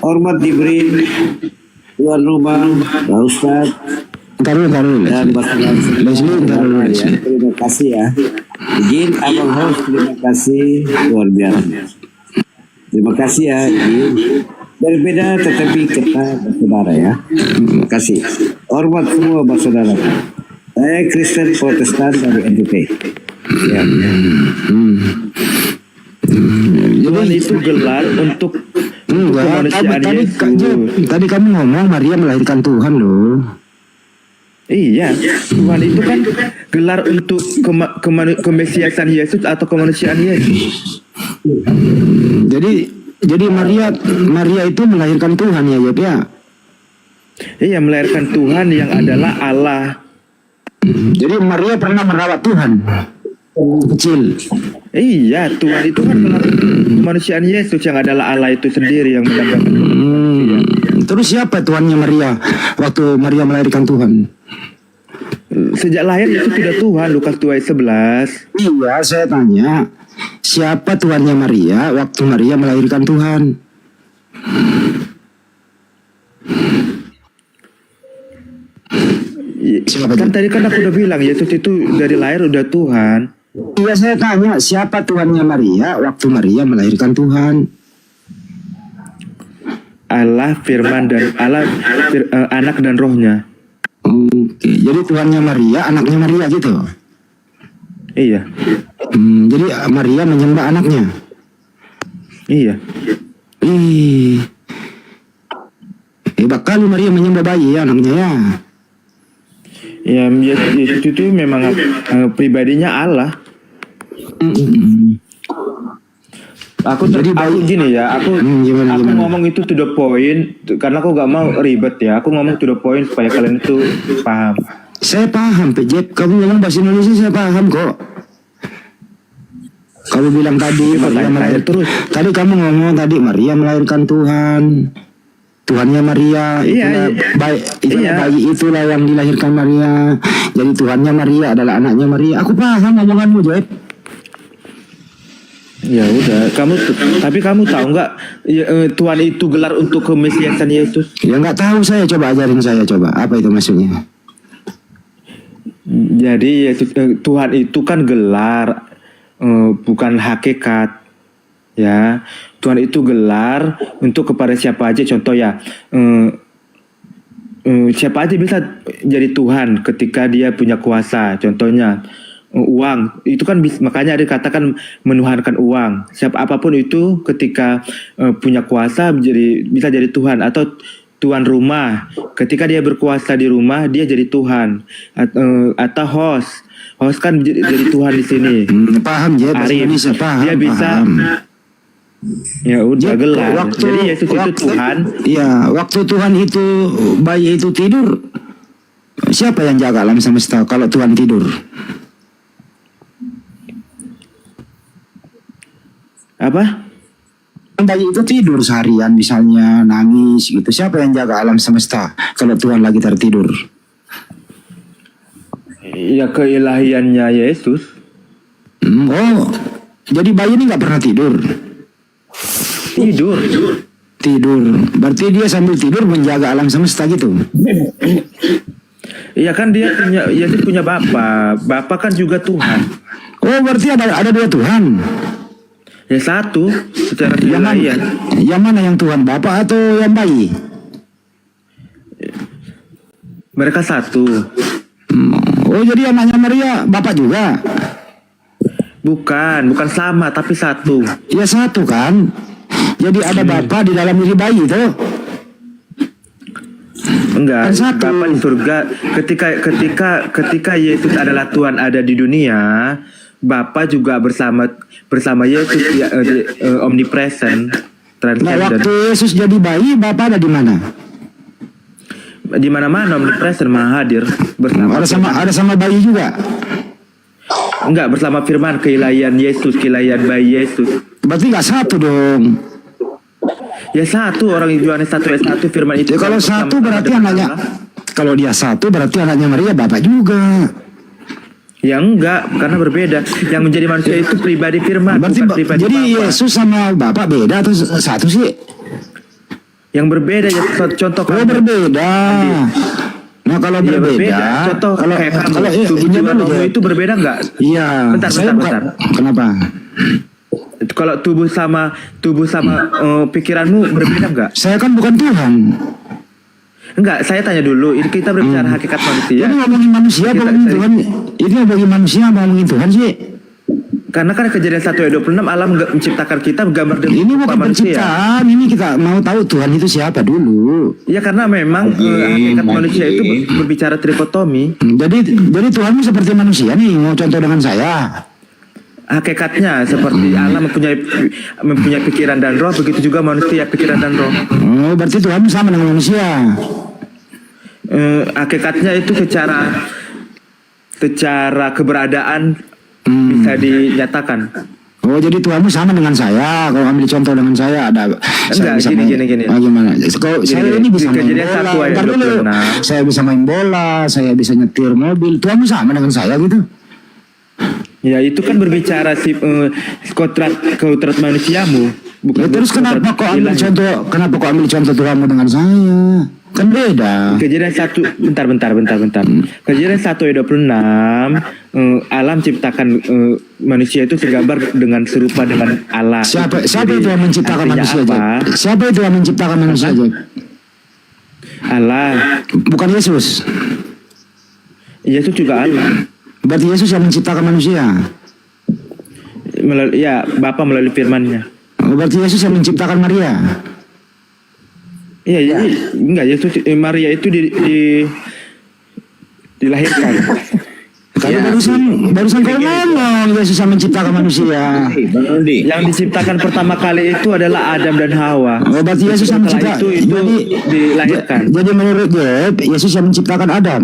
Hormat diberi tuan rumah, Pak Ustadz. Ntar dulu. Leslie. Terima kasih ya. Izin Abang Host, terima kasih luar biasa. Terima kasih ya, izin. Berbeda tetapi kita bersaudara ya. Terima kasih. Hormat semua bersaudara. Saya Kristen Protestan dari NTT. Ya. Tuhan itu gelar untuk kemanusiaan Yesus. Tadi kamu ngomong Maria melahirkan Tuhan loh. Iya, Tuhan itu kan gelar untuk kemesiasan Yesus atau kemanusiaan Yesus. Jadi Maria itu melahirkan Tuhan ya, Jeb ya? Iya, melahirkan Tuhan yang adalah Allah. Jadi Maria pernah merawat Tuhan kecil. Iya, Tuhan itu kan kemanusiaan Yesus yang adalah Allah itu sendiri yang menambahkan. Terus siapa Tuhannya Maria waktu Maria melahirkan Tuhan? Sejak lahir itu sudah Tuhan, Lukas 2 ayat 11. Iya, saya tanya, siapa Tuhannya Maria waktu Maria melahirkan Tuhan? Siapa kan tadi kan aku udah bilang Yesus itu dari lahir udah Tuhan. Iya, saya tanya siapa Tuhannya Maria waktu Maria melahirkan Tuhan? Allah, Firman dan Allah, anak dan rohnya. Oke, jadi Tuhannya Maria, anaknya Maria gitu. Iya. Jadi Maria menyembah anaknya. Iya. Hebat kali Maria menyembah bayi ya, anaknya ya. Ya, Yesus itu memang pribadinya Allah. Aku gini ya, aku ngomong itu to the point karena aku gak mau ribet ya. Aku ngomong to the point supaya kalian itu paham. Saya paham, Pejep. Kamu ngomong bahasa Indonesia saya paham kok. Kamu bilang tadi Maria melahirkan terus. Tadi kamu ngomong tadi Maria melahirkan Tuhan. Tuhannya Maria, itulah bayi itulah yang dilahirkan Maria. Jadi Tuhannya Maria adalah anaknya Maria. Aku paham omonganmu, Joep. Ya udah, tapi kamu tahu nggak Tuhan itu gelar untuk kemesiasan Yesus? Ya nggak tahu saya, coba ajarin saya coba. Apa itu maksudnya? Jadi Tuhan itu kan gelar, bukan hakikat. Ya, Tuhan itu gelar untuk kepada siapa aja. Contoh ya, siapa aja bisa jadi Tuhan ketika dia punya kuasa. Contohnya uang, itu kan makanya ada dikatakan menuhankan uang. Siapa apapun itu ketika punya kuasa bisa jadi Tuhan. Atau tuan rumah, ketika dia berkuasa di rumah dia jadi Tuhan. Atau host kan jadi Tuhan di sini. Paham ya, Arif, paham. dia bisa paham. Ya udah gelar. Jadi Yesus itu Tuhan. Iya, waktu Tuhan itu bayi itu tidur, siapa yang jaga alam semesta kalau Tuhan tidur? Apa? Bayi itu tidur seharian misalnya nangis gitu. Siapa yang jaga alam semesta kalau Tuhan lagi tertidur? Ya keilahiannya Yesus. Oh, jadi bayi ini nggak pernah tidur. Tidur. Berarti dia sambil tidur menjaga alam semesta gitu. Iya kan dia punya Bapa. Bapa kan juga Tuhan. Oh, berarti ada dua Tuhan. Ya satu secara Yang mana yang Tuhan, Bapa atau yang bayi? Mereka satu. Oh, jadi anaknya Maria Bapak juga? Bukan sama tapi satu. Ya satu kan. Jadi ada Bapa di dalam diri bayi tuh. Enggak, Kan satu. Bapa di surga. Ketika Yesus adalah Tuhan ada di dunia, Bapa juga bersama Yesus omnipresent, Nah, transcendent. waktu Yesus jadi bayi, Bapa ada di mana? Di mana-mana omnipresent, maha hadir bersama. Ada sama bayi juga. Enggak, bersama firman keilahian Yesus, keilahian bayi Yesus. Berarti nggak satu dong. Ya satu, orang Yohanes 1 ayat 1 firman itu. Ya, kalau satu berarti anaknya. Kalau dia satu berarti anaknya Maria Bapak juga. Ya enggak, karena berbeda. Yang menjadi manusia itu pribadi firman, Berarti bukan pribadi jadi Bapa. Yesus sama Bapak beda atau satu sih? Yang berbeda ya, contoh Oh, berbeda. Nah, kalau Iya, berbeda, Contoh kalau kayak kamu, kalau tubuh ini jiwa dulu rohmu ya. itu berbeda enggak? Iya. Bentar. Kenapa? Kalau tubuh sama pikiranmu berbeda enggak? Saya kan bukan Tuhan. Enggak, saya tanya dulu. Ini kita berbicara hakikat manusia. Ini ngomongin manusia apa ngomongin Tuhan? Ini ngomongin manusia apa ngomongin Tuhan sih? Karena kan kejadian 1 ayat 26 alam menciptakan kita gambar dan Ini rupa bukan penciptaan, ini kita mau tahu Tuhan itu siapa dulu. Ya karena memang hakikat manusia itu berbicara trikotomi. Jadi Tuhanmu seperti manusia nih, mau contoh dengan saya. Hakikatnya seperti Allah mempunyai pikiran dan roh, begitu juga manusia pikiran dan roh. Oh, berarti Tuhanmu sama dengan manusia. Hakikatnya itu secara keberadaan bisa dinyatakan. Oh, jadi Tuhanmu sama dengan saya. Kalau ambil contoh dengan saya ada. Enggak, gini. Gimana? Kalau saya ini bisa main Kejadian bola. 1 ayat Ntar dulu. 26. Saya bisa main bola, saya bisa nyetir mobil. Tuhanmu sama dengan saya gitu. Ya itu kan berbicara kodrat manusiamu. Bukan Ya, terus kodrat kenapa kok ambil ilahi. contoh? Kenapa kok ambil contoh Tuhanmu dengan saya? Kan beda. Kejadian 1 bentar. Kejadian 1 ayat 26 alam ciptakan manusia itu segambar dengan serupa dengan Allah. Siapa Jadi, itu yang menciptakan artinya manusia? apa? Jack? Siapa itu yang menciptakan manusia? Jack? Allah. Bukan Yesus. Yesus juga Allah. Berarti Yesus yang menciptakan manusia. Bapa melalui firman-Nya. Oh, berarti Yesus yang menciptakan Maria. Iya, enggak Yesus Maria itu dilahirkan. Tapi barusan kau ngomong Yesus yang menciptakan manusia. Bang Aldi. Yang diciptakan pertama kali itu adalah Adam dan Hawa. Oh, berarti Yesus yang Setelah menciptakan. itu dilahirkan. Jadi menurut Job, Yesus yang menciptakan Adam.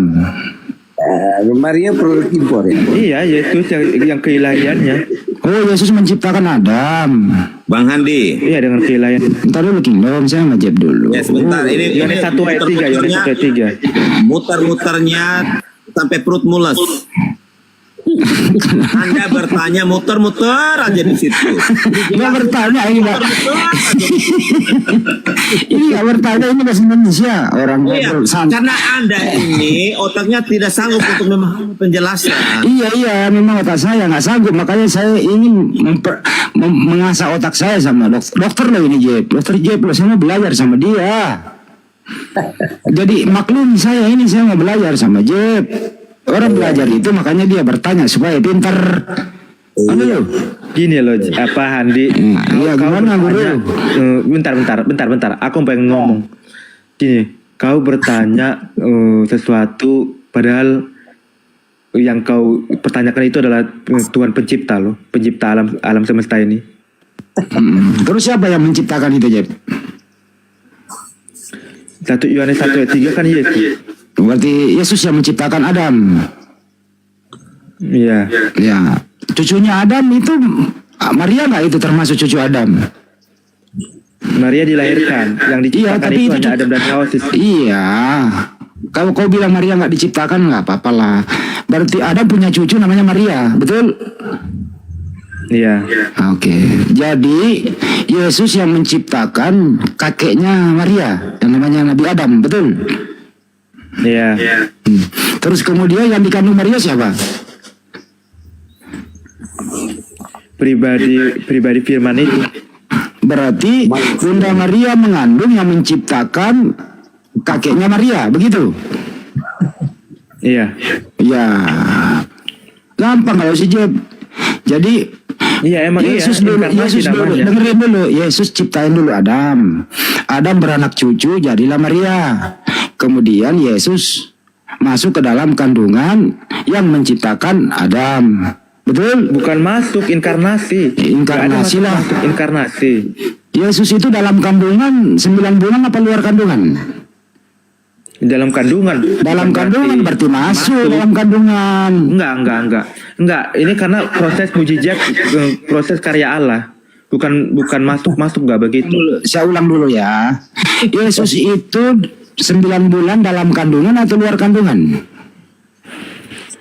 Maria produk impor ya. Iya, Yesus yang keilahiannya. Oh, Yesus menciptakan Adam. Bang Handi. Iya, dengan keilahian. Ntar dulu Kingdom, saya ngejep dulu. Ya sebentar, ini Yohanes 1 ayat 3, Yohanes 1 ayat 3. muter-muternya sampai perut mules. Anda bertanya muter-muter aja di situ. Nggak bertanya ini Pak. Ini nggak bertanya, ini bahasa Indonesia. Orang Iya, karena Anda ini otaknya tidak sanggup untuk memahami penjelasan. Iya, memang otak saya nggak sanggup. Makanya saya ingin mengasah otak saya sama dokter loh ini Jeb. Dokter Jeb loh, saya mau belajar sama dia. Jadi maklum saya mau belajar sama Jeb. Orang belajar itu makanya dia bertanya supaya pintar. Halo. Gini loh, apa Handi? Iya, gimana Guru? Bentar. Aku pengen ngomong. Gini, kau bertanya sesuatu padahal yang kau pertanyakan itu adalah Tuhan pencipta loh, pencipta alam semesta ini. Terus siapa yang menciptakan itu Jeb? 1 Yohanes 1 ayat 3 kan Yesus. Berarti Yesus yang menciptakan Adam. Iya. Ya, cucunya Adam itu Maria nggak itu termasuk cucu Adam? Maria dilahirkan, yang diciptakan tapi itu itu hanya Adam dan Hawa. Iya. Kalau kau bilang Maria nggak diciptakan nggak apa-apa lah. Berarti Adam punya cucu namanya Maria, betul? Iya. Oke. Jadi Yesus yang menciptakan kakeknya Maria, yang namanya Nabi Adam, betul? Iya. Terus kemudian yang dikandung Maria siapa? Pribadi firman itu. Berarti Bunda Maria mengandung yang menciptakan kakeknya Maria, begitu? Iya. Ya, gampang kalau si Jeb. Jadi Iya, emang Yesus iya. dulu, dengerin dulu. Yesus ciptain dulu Adam. Adam beranak cucu, jadilah Maria. Kemudian Yesus masuk ke dalam kandungan yang menciptakan Adam. Betul? Bukan masuk, inkarnasi. Inkarnasi lah. Masuk inkarnasi. Yesus itu dalam kandungan 9 bulan apa luar kandungan? Dalam kandungan. Dalam kandungan berarti masuk dalam kandungan. Enggak. Ini karena proses mujizat, proses karya Allah. Bukan masuk enggak begitu. Saya ulang dulu ya. Yesus itu 9 bulan dalam kandungan atau luar kandungan?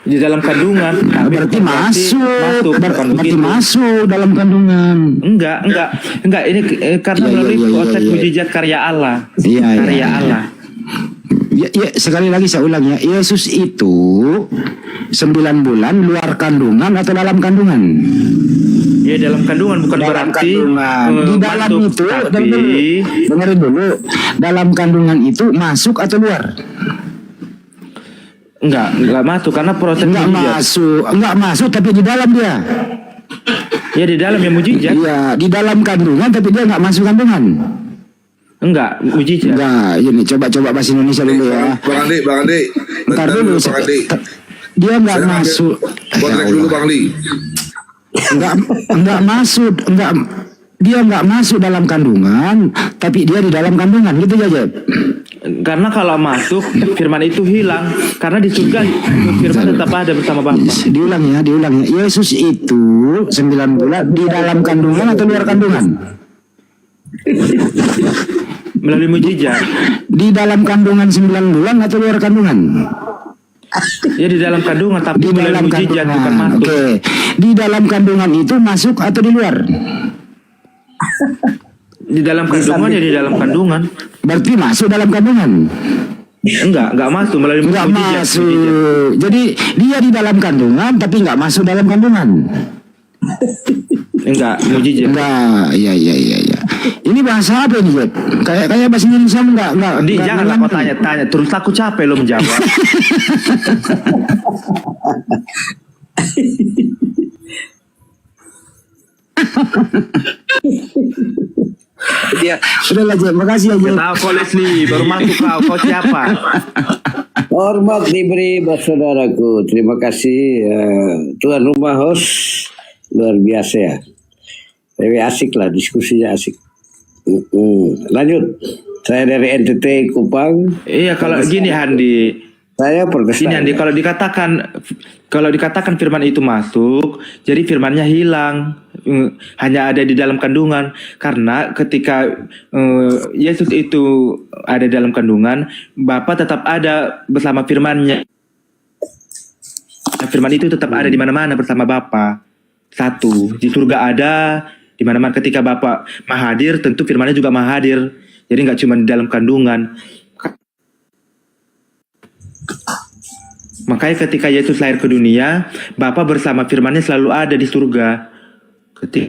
Di dalam kandungan. Berarti masuk. Berarti begitu. masuk dalam kandungan. Enggak. Ini karena melalui proses mujizat karya Allah. Karya Allah. Ya, sekali lagi saya ulang ya. Yesus itu 9 bulan luar kandungan atau dalam kandungan? Ya dalam kandungan, bukan Dalam berarti kandungan. Di dalam masuk, itu tapi dengerin dulu. Dalam kandungan itu masuk atau luar? enggak masuk karena proses Enggak mujizat. masuk tapi di dalam dia. Ya di dalam yang mujizat. Iya, di dalam kandungan tapi dia enggak masuk kandungan. Enggak, mujizat. Enggak, ini coba bahasa Indonesia dulu ya. Bang Andi. Bentar dulu, dia enggak masuk. Kontrak dulu Bang Andi. Enggak masuk, dia enggak masuk dalam kandungan, tapi dia di dalam kandungan, gitu ya Jeb? Karena kalau masuk firman itu hilang, karena di surga firman tetap ada bersama Bapa. Diulang ya. Yesus itu 9 bulan di dalam kandungan atau luar kandungan? Melalui mujizat. Di dalam kandungan 9 bulan atau luar kandungan? Ya di dalam kandungan, tapi Di melalui dalam mujizat bukan kandungan. masuk. Oke. Di dalam kandungan itu masuk atau di luar? Di dalam kandungan ya di dalam kandungan. Berarti masuk dalam kandungan? Enggak masuk melalui Enggak mujizat. masuk. Jadi dia di dalam kandungan tapi enggak masuk dalam kandungan. Enggak, mujizat. Enggak, iya. Ini bahasa apa ini, Jeb? Kayak bahasa Indonesia enggak. Di janganlah kau tanya-tanya, terus aku capek lo menjawab. Sudah lah, Jeb. Makasih ya, Jeb. Tahu kau Leslie, baru masuk kau siapa? Hormat diberi saudaraku. Terima kasih tuan rumah host, luar biasa ya. Tapi asik lah, diskusinya asik. Lanjut. Saya dari NTT Kupang. Iya, kalau gini Handi. Saya Gini Protestan. Handi, kalau dikatakan firman itu masuk, jadi firmannya hilang. Hanya ada di dalam kandungan, karena ketika Yesus itu ada dalam kandungan, Bapa tetap ada bersama firman-Nya. Firman itu tetap ada di mana-mana bersama Bapa. Satu, di surga ada, di mana-mana. Ketika Bapa Maha hadir, tentu firman-Nya juga Maha hadir. Jadi nggak cuma di dalam kandungan. Makanya ketika Yesus lahir ke dunia, Bapa bersama firman-Nya selalu ada di surga. Ketika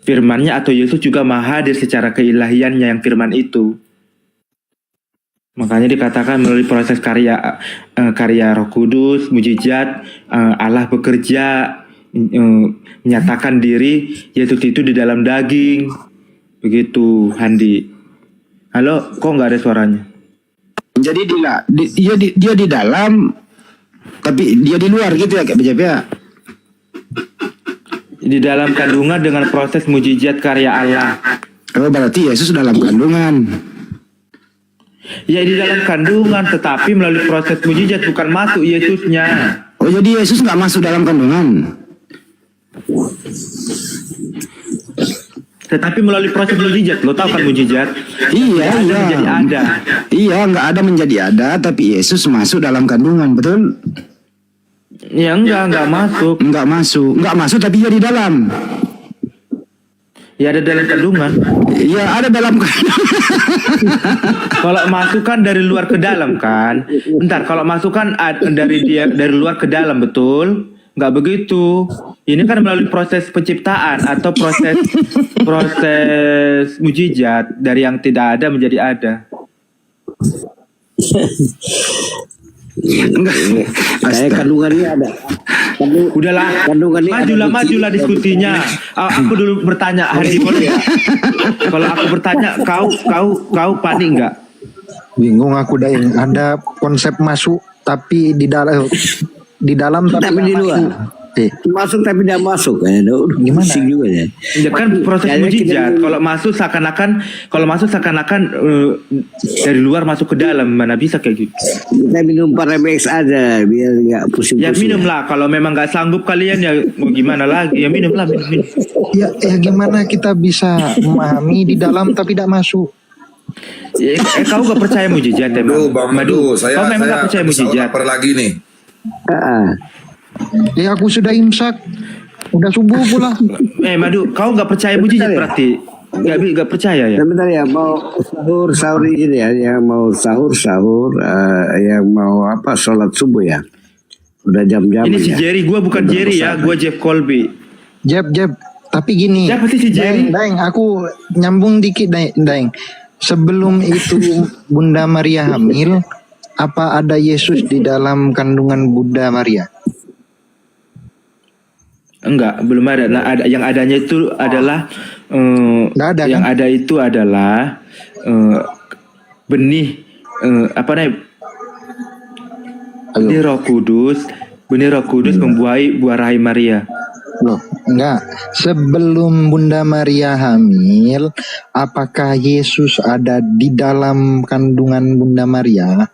firman-Nya atau Yesus juga Maha hadir secara keilahiannya yang firman itu. Makanya dikatakan melalui proses karya Roh Kudus, mujizat, Allah bekerja, menyatakan diri Yesus itu di dalam daging. Begitu, Handi. Halo, kok nggak ada suaranya? Jadi dia di dalam, tapi dia di luar gitu ya kayak BJP ya. Di dalam kandungan dengan proses mujizat karya Allah. Oh, berarti Yesus dalam kandungan. Ya di dalam kandungan, tetapi melalui proses mujizat, bukan masuk Yesusnya. Oh, jadi Yesus nggak masuk dalam kandungan. Tetapi melalui proses mujizat, lo tahu kan mujizat? Iya, Ada iya. menjadi ada. Iya, nggak ada menjadi ada, tapi Yesus masuk dalam kandungan, betul? Ya enggak masuk. Nggak masuk, tapi dia di dalam. Ya ada dalam kandungan. Iya, ada dalam kandungan. Kalau masuk kan dari luar ke dalam kan. Bentar, kalau masuk kan dari luar ke dalam, betul? Nggak begitu. Ini kan melalui proses penciptaan atau proses mujizat dari yang tidak ada menjadi ada. Saya kandungannya ada. Udahlah, Kandungannya ada majulah diskusinya. Aku dulu bertanya, Hadi boleh ya? Kalau aku bertanya, kau panik nggak? Bingung aku Daeng. Ada konsep masuk tapi di dalam tapi di luar. Masuk tapi tidak masuk ya. Gimana? Pusing juga ya. Ya kan proses Kayaknya mujizat. kita- Kalau masuk seakan-akan dari luar masuk ke dalam, mana bisa kayak gitu? Kita minum Paramex aja biar nggak pusing-pusing. Ya minumlah. Kalau memang nggak sanggup kalian ya mau gimana lagi? Ya minum. ya gimana kita bisa memahami di dalam tapi tidak masuk? Ya, kau gak percaya mujizat emang? Madu, kau memang gak percaya mujizat? lagi nih. Ya aku sudah imsak, udah subuh pula. Madu, kau gak percaya mujizat berarti? Gak percaya ya? Sebentar ya, mau sahur ini ya, yang mau sahur, yang mau sholat subuh ya. Udah jam-jam Ini si ya. Jerry, gue bukan Udah Jerry ya, besar. gue Jeff Colby. Jeb, tapi gini. Siapa sih si Jerry? Daeng, aku nyambung dikit Daeng. Sebelum itu Bunda Maria hamil, apa ada Yesus di dalam kandungan Bunda Maria? Enggak, belum ada. Nah, yang adanya itu adalah Nggak ada, yang kan? ada itu adalah benih benih Roh Kudus, membuahi buah rahim Maria. Loh, enggak. Sebelum Bunda Maria hamil, apakah Yesus ada di dalam kandungan Bunda Maria?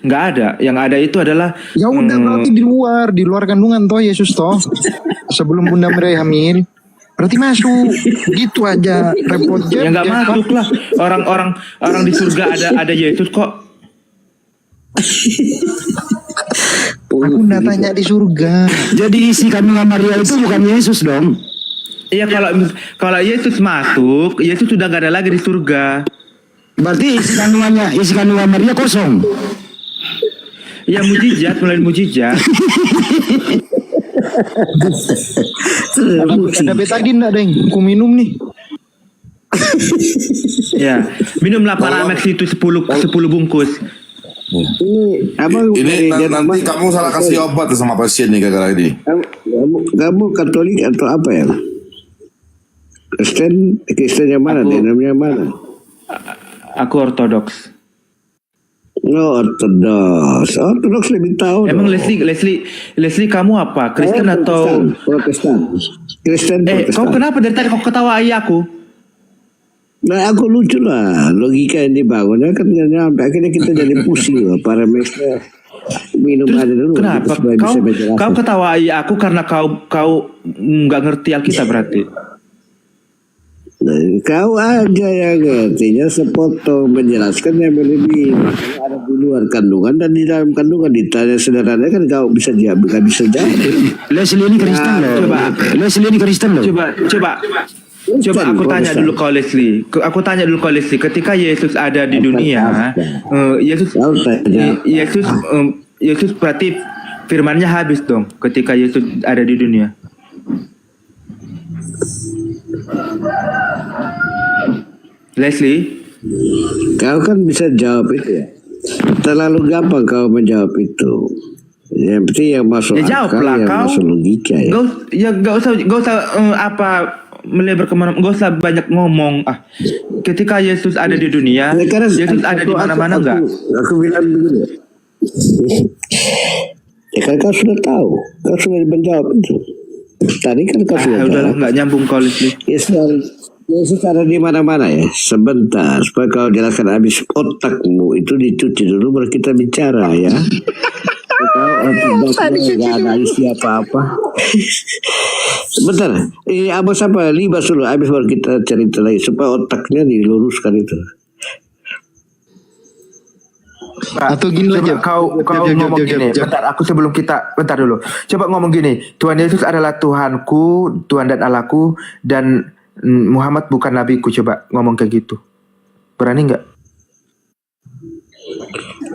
Enggak ada. Yang ada itu adalah Ya udah berarti di luar kandungan toh Yesus toh. Sebelum Bunda Maria hamil, berarti masuk. Gitu aja repot ya enggak masuk lah. Orang di surga ada Yesus kok. Aku nggak tanya di surga. Jadi isi kandungan Maria itu bukan Yesus dong. Iya, kalau Yesus masuk, Yesus sudah enggak ada lagi di surga. Berarti isi kandungan Maria kosong. Ya mujizat, melalui mujizat. Ada betadin enggak, Deng? Aku minum nih. Ya, minumlah Paramex itu 10 bungkus. Ini abang dari Jerman. kamu salah kasih obat sama pasien nih gara-gara ini. Kamu Katolik atau apa ya? Kristen yang mana? Aku- Namanya mana? Aku ortodoks. Ortodoks lebih tahu. Emang dong. Leslie kamu apa? Kristen atau Protestan? Kristen Protestan. kau kenapa dari tadi kau ketawa aku? Nah, aku lucu lah logika yang dibangun. Kan sampai akhirnya kita jadi pusing loh. Para master minum aja dulu. Kenapa supaya bisa menjelaskan. kau ketawa aku karena kau nggak ngerti Alkitab berarti? Nah, kau aja yang ngertinya sepotong menjelaskan yang lebih. Makanya ada di luar kandungan dan di dalam kandungan ditanya sederhana kan kau bisa jawab, nggak bisa jawab. Leslie ini Kristen loh. Leslie ini Kristen loh. Coba aku tanya dulu kau Leslie. Aku tanya dulu kau Leslie. Ketika Yesus ada di dunia, Yesus berarti firmannya habis dong. Ketika Yesus ada di dunia. Leslie, Kau kan bisa jawab itu ya. Terlalu gampang kau menjawab itu. Yang penting yang masuk ya jawab akal, lah yang kau. masuk logika ya. Gak usah melebar kemana, gak usah banyak ngomong. Ketika Yesus ada di dunia, Ya, karena Yesus ada di mana-mana enggak? Aku bilang begini. Ya kan kau sudah tahu, kau sudah menjawab itu. Tadi kan kau sudah Udah tahu. nggak nyambung kau Leslie. Yesus ada di mana-mana ya. Sebentar, supaya kau jelaskan habis otakmu itu dicuci dulu baru kita bicara ya. Kau nggak ada isi apa-apa. Sebentar, ini abang siapa? Libas dulu, habis baru kita cerita lagi supaya otaknya diluruskan itu. Atau gini aja, kau ngomong gini. Bentar, aku sebelum kita, bentar dulu. Coba ngomong gini, Tuhan Yesus adalah Tuhanku, Tuhan dan Allahku, dan Muhammad bukan nabiku. Coba ngomong kayak gitu. Berani nggak?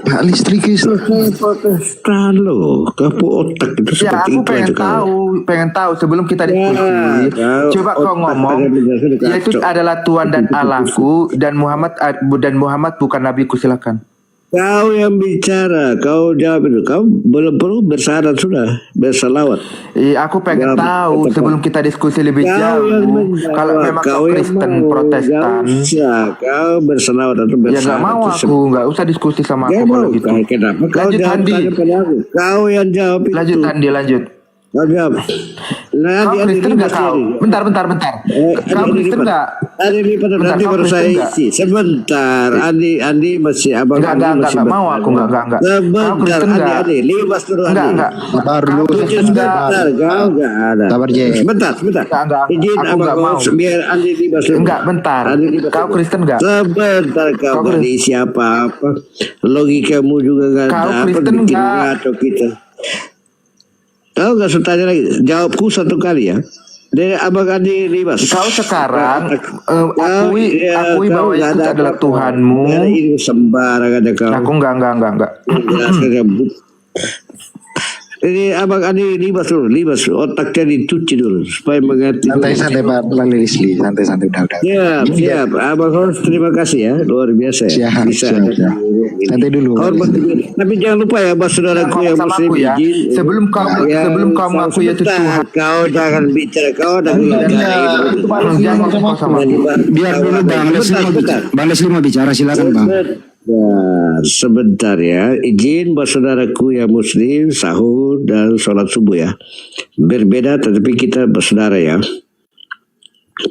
Pak listrik Protestan loh, kamu otak itu Ya, seperti aku itu aja pengen tahu sebelum kita diskusi. Coba kau ngomong, Yesus adalah Tuhan dan Allahku, dan Muhammad bukan nabiku. Silakan. Kau yang bicara, kau jawab itu. Kau belum perlu bersyarat sudah, bersalawat. Aku pengen tahu sebelum kita diskusi lebih jauh. Kalau memang kau Kristen Protestan, kau bersalawat atau ya bersyarat. nggak mau aku, nggak usah diskusi sama Gak aku mau, kalau gitu. kenapa? Kau Lanjut jawab Andi. tanya pada aku. Kau yang jawab itu. Lanjut Andi, lanjut. Kau jawab. Nah, Kau Kristen nggak kau? Bentar. Kau Kristen nggak? Andi lipat nanti kau baru Kristen saya nggak? isi. Sebentar, Andi masih abang. Enggak mau aku, enggak. Kau Sebentar, Kristen nggak? Andi, libas dulu Andi. Enggak. Baru Kau Kristen nggak? Sebentar, kau nggak ada. Sabar, Je. Sebentar. Enggak, Izin aku abang nggak mau. biar Andi libas dulu. Enggak, bentar. Andi libas Kau dulu. Kristen nggak? Sebentar, kau Kau nggak diisi apa-apa. Logikamu juga nggak Kau dapat Kristen bikin nggak? ngaco kita. Kau nggak usah tanya lagi. Jawabku satu kali ya. Dari abang Andi libas. Kau sekarang akui kau bahwa nggak Yesus ada adalah apa-apa. Tuhanmu. Dari ini sembarang ada kau. Aku enggak. Jelaskan kamu. Ini abang Andi libas otaknya dicuci dulu supaya mengerti. santai Pak Leslie, santai udah. Siap. Abang Horst terima kasih ya, luar biasa ya. Siap. Santai dulu. Hormat. Tapi jangan lupa ya, Bas saudaraku yang Sama muslim aku ya. izin. Sebelum kau mengaku Yesus Tuhan. Kau jangan bicara, kau dan Jangan ngomong sama aku. Biar dulu Bang Leslie mau bicara, silakan Bang. Sebentar ya, izin buat saudaraku yang muslim sahur dan sholat subuh ya. Berbeda tetapi kita bersaudara ya.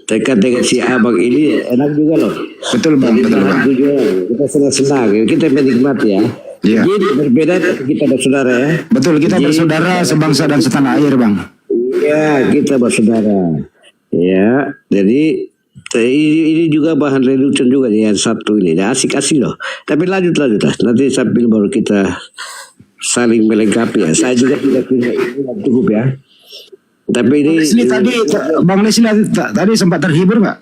Dekat dengan si abang ini enak juga loh. Betul Bang, betul Bang. Enak juga. Kita senang-senang, kita menikmati ya. Iya. Jadi berbeda tapi kita bersaudara ya. Betul, kita bersaudara sebangsa dan setanah air Bang. Iya, kita bersaudara. Ya, jadi ini juga bahan lelucon juga nih yang satu ini. Nah, asik-asik loh. Tapi lanjut lah. Nanti sambil baru kita saling melengkapi ya. Saya juga tidak punya ini yang cukup ya. Tapi ini Bang Leslie tadi sempat terhibur nggak?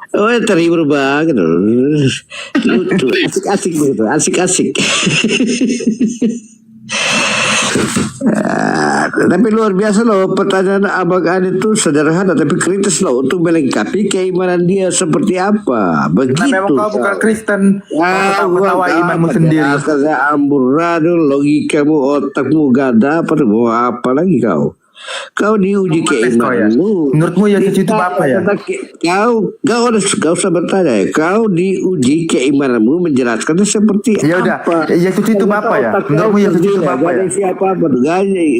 oh terhibur banget loh. Lucu, asik-asik gitu, asik-asik. Tapi luar biasa loh pertanyaan abang Adi itu sederhana tapi kritis loh untuk melengkapi keimanan dia seperti apa. Begitu. Nah, memang kau bukan Kristen. Kau ketawa imanmu sendiri. Amburadul, logikamu, otakmu gak dapat. Mau apa lagi kau? Kau diuji keimananmu. Menurutmu Yesus itu apa ya? Kau usah bertanya. Kau diuji keimananmu menjelaskan seperti Ya udah, apa. Yesus itu apa ya? Menurutmu Yesus itu apa ya?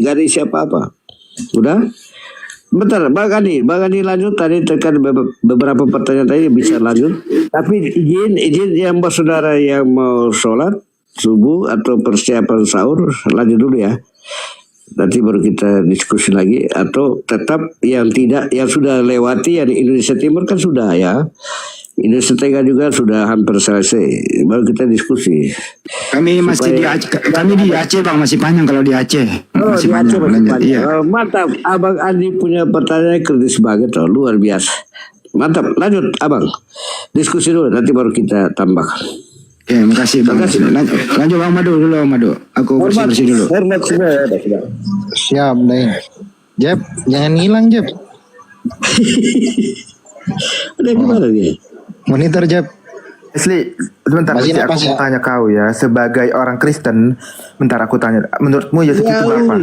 Gak ada siapa-apa. Udah? Bentar, Bang Andi lanjut tadi tekan beberapa pertanyaan tadi bisa lanjut. Tapi izin yang saudara yang mau sholat subuh atau persiapan sahur lanjut dulu ya. Nanti baru kita diskusi lagi atau tetap yang tidak yang sudah lewati yang di Indonesia Timur kan sudah ya. Indonesia Tengah juga sudah hampir selesai. Baru kita diskusi. Kami masih di Aceh, kami di Aceh Bang, masih panjang kalau di Aceh. Masih di panjang. Aceh masih Lanjut. panjang. Iya. Mantap, Abang Andi punya pertanyaan kritis banget loh, luar biasa. Mantap, lanjut Abang. Diskusi dulu, nanti baru kita tambahkan. Ya, makasih Bang. Lanjut Bang Madu dulu, Madu. Aku bersih dulu. Hormat semua ya. Siap, Neng. Jeb, jangan hilang, Jeb. Udah gimana nih? Monitor, Jeb. Leslie, sebentar Masih Leslie, aku napas mau ya? tanya kau ya, sebagai orang Kristen, bentar aku tanya, menurutmu Yesus itu apa?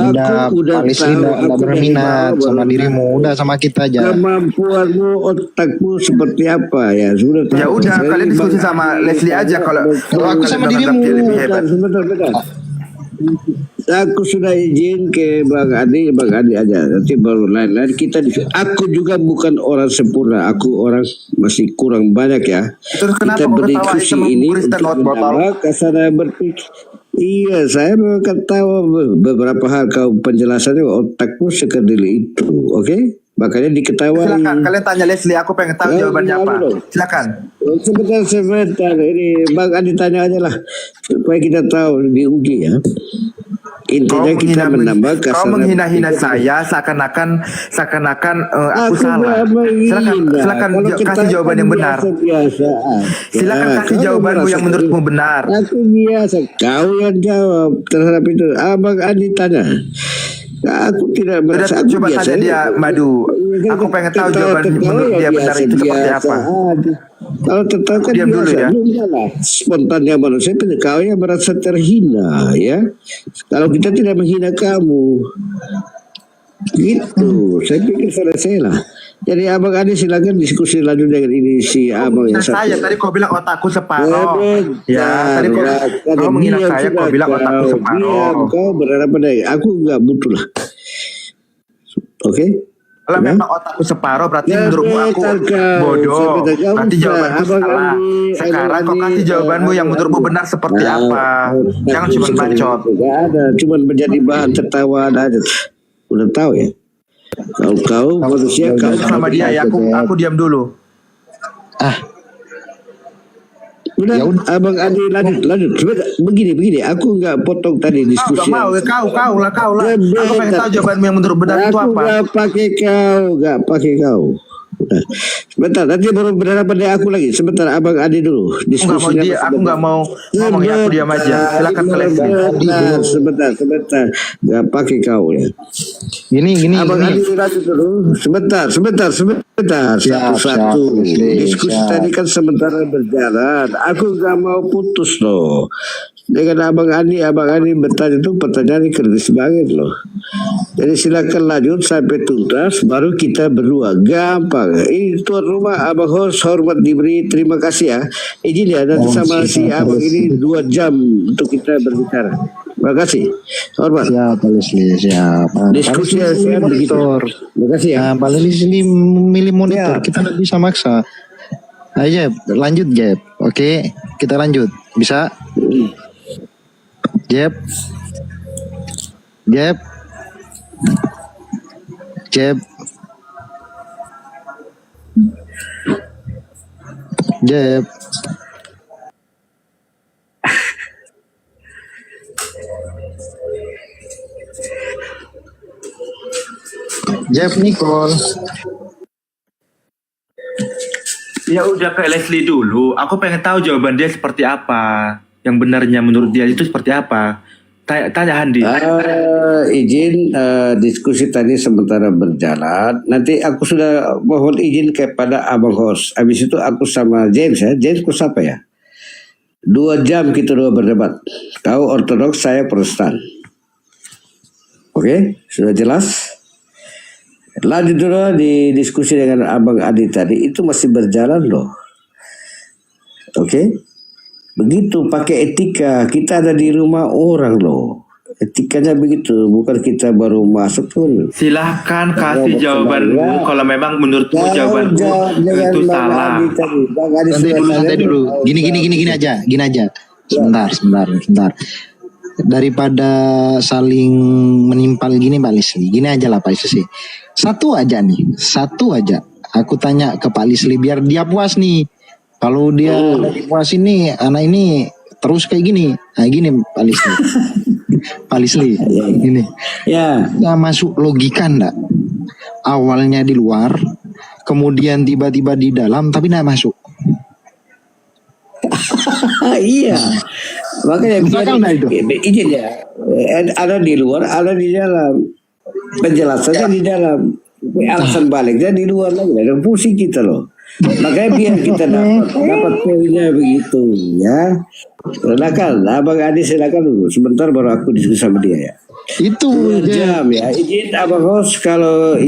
Udah, Pak Leslie nggak berminat sama dirimu. Udah sama kita aja. Kemampuanmu, otakmu seperti apa ya? Sudah tahu. Ya udah, kalian diskusi sama Leslie aja kalau aku sama kalian dirimu. menganggap dia lebih hebat. Sebentar. Aku sudah izin ke Bang Adi aja. Nanti baru lain-lain kita aku juga bukan orang sempurna. Aku orang masih kurang banyak ya. Terus kenapa Kita kau berdiskusi ketawain ini Kristen untuk botol? menambah kesana berpikir. Iya, saya memang ketawa beberapa hal kau penjelasannya otakmu sekerdil itu, oke? Makanya diketawain. Silakan, kalian tanya Leslie, aku pengen tahu jawabannya apa. Silakan. Sebentar, ini Bang Adi tanya aja lah supaya kita tahu diuji ya. Intinya kita menambah Kau kesalahan. menghina-hina saya seakan-akan aku salah. Silakan kasih jawaban yang benar. Silakan kasih jawabanmu yang menurutmu benar. Aku biasa, kau yang jawab terhadap itu. Abang Adi tanya. Aku tidak merasa. Sudah, coba tanya dia, Madu. Aku pengen tahu jawaban menurut dia benar itu seperti apa. Kalau tertawa kan Diam dulu ya. Spontannya manusia, kau yang merasa terhina ya. Kalau kita tidak menghina kamu, gitu. Saya pikir selesai lah. Jadi Abang Adi silakan diskusi lanjut dengan ini si Abang yang satu. Saya tadi kau bilang otakku separuh. Ya, tadi kau menghina saya, kau bilang otakku separuh. Kau berhadapan dengan aku nggak butuh lah. Oke? Kalau memang otakku separuh berarti menurutmu aku bodoh. Berarti jawabanku salah. Sekarang kau kasih jawabanmu yang menurutmu benar seperti apa. Jangan cuma bacot. Gak ada, cuma menjadi bahan tertawa aja. Udah tahu ya. Kau manusia kau sama dia ya, aku diam dulu. Udah, Abang Adi lanjut. Begini, aku nggak potong tadi diskusi. Gak mau, kau lah. Aku pengen tahu jawabanmu yang menurut benar itu apa. Aku nggak pakai kau. Nah, sebentar, nanti baru berhadapan dengan aku lagi. Sebentar, Abang Adi dulu. Aku nggak mau ngomong ya, aku diam aja. Silakan ke Leslie. Sebentar. Nggak pakai kau ya. Gini. Abang Adi lanjut dulu. Sebentar. Satu. Diskusi tadi kan sementara berjalan. Aku nggak mau putus loh. Dengan Abang Adi bertanya itu pertanyaan kritis banget loh. Jadi silakan lanjut sampai tuntas, baru kita berdua gampang. Ini tuan rumah Abang host hormat diberi, terima kasih ya. Izin ya nanti sama si Abang ini 2 jam untuk kita berbicara. Terima kasih. Hormat. Siap, Pak Leslie, siap. Diskusi saya begitu. Terima kasih ya. Pak Leslie milih monitor, kita nggak bisa maksa. Ayo Jeb, lanjut Jeb. Oke, kita lanjut. Bisa? Jeb. Jeb Nicole. Ya udah ke Leslie dulu. Aku pengen tahu jawaban dia seperti apa. Yang benarnya menurut dia itu seperti apa. Tanya Handi. Izin diskusi tadi sementara berjalan. Nanti aku sudah mohon izin kepada Abang host. Habis itu aku sama James ya. James ku siapa ya? 2 jam kita dua berdebat. Kau Ortodoks, saya Protestan. Oke, sudah jelas? Lanjut dulu di diskusi dengan Abang Adi tadi, itu masih berjalan loh. Oke, begitu pakai etika, kita ada di rumah orang loh. Etikanya begitu, bukan kita baru masuk tuh. Silahkan kasih jawabanmu kalau memang menurutmu jawabanmu itu salah. Santai dulu. Gini aja. Sebentar. Daripada saling menimpal gini Pak Lisli, gini aja lah Pak Lisli. Satu aja. Aku tanya ke Pak Lisli biar dia puas nih. Kalau dia puas ini, anak ini terus kayak gini. Nah gini Pak Lisli. Pak Lisli, gini. Ya. Nggak masuk logika ndak? Awalnya di luar, kemudian tiba-tiba di dalam, tapi nggak masuk. Iya. Makanya izin ya. Ada di luar, ada di dalam. Penjelasannya di dalam. Alasan baliknya di luar lagi. Ada pusing kita loh. Makanya biar kita dapat poinnya begitu ya. Silakan, Abang Adi silakan dulu. Sebentar baru aku diskusi sama dia ya. Itu 2 jam ya. Izin Abang host kalau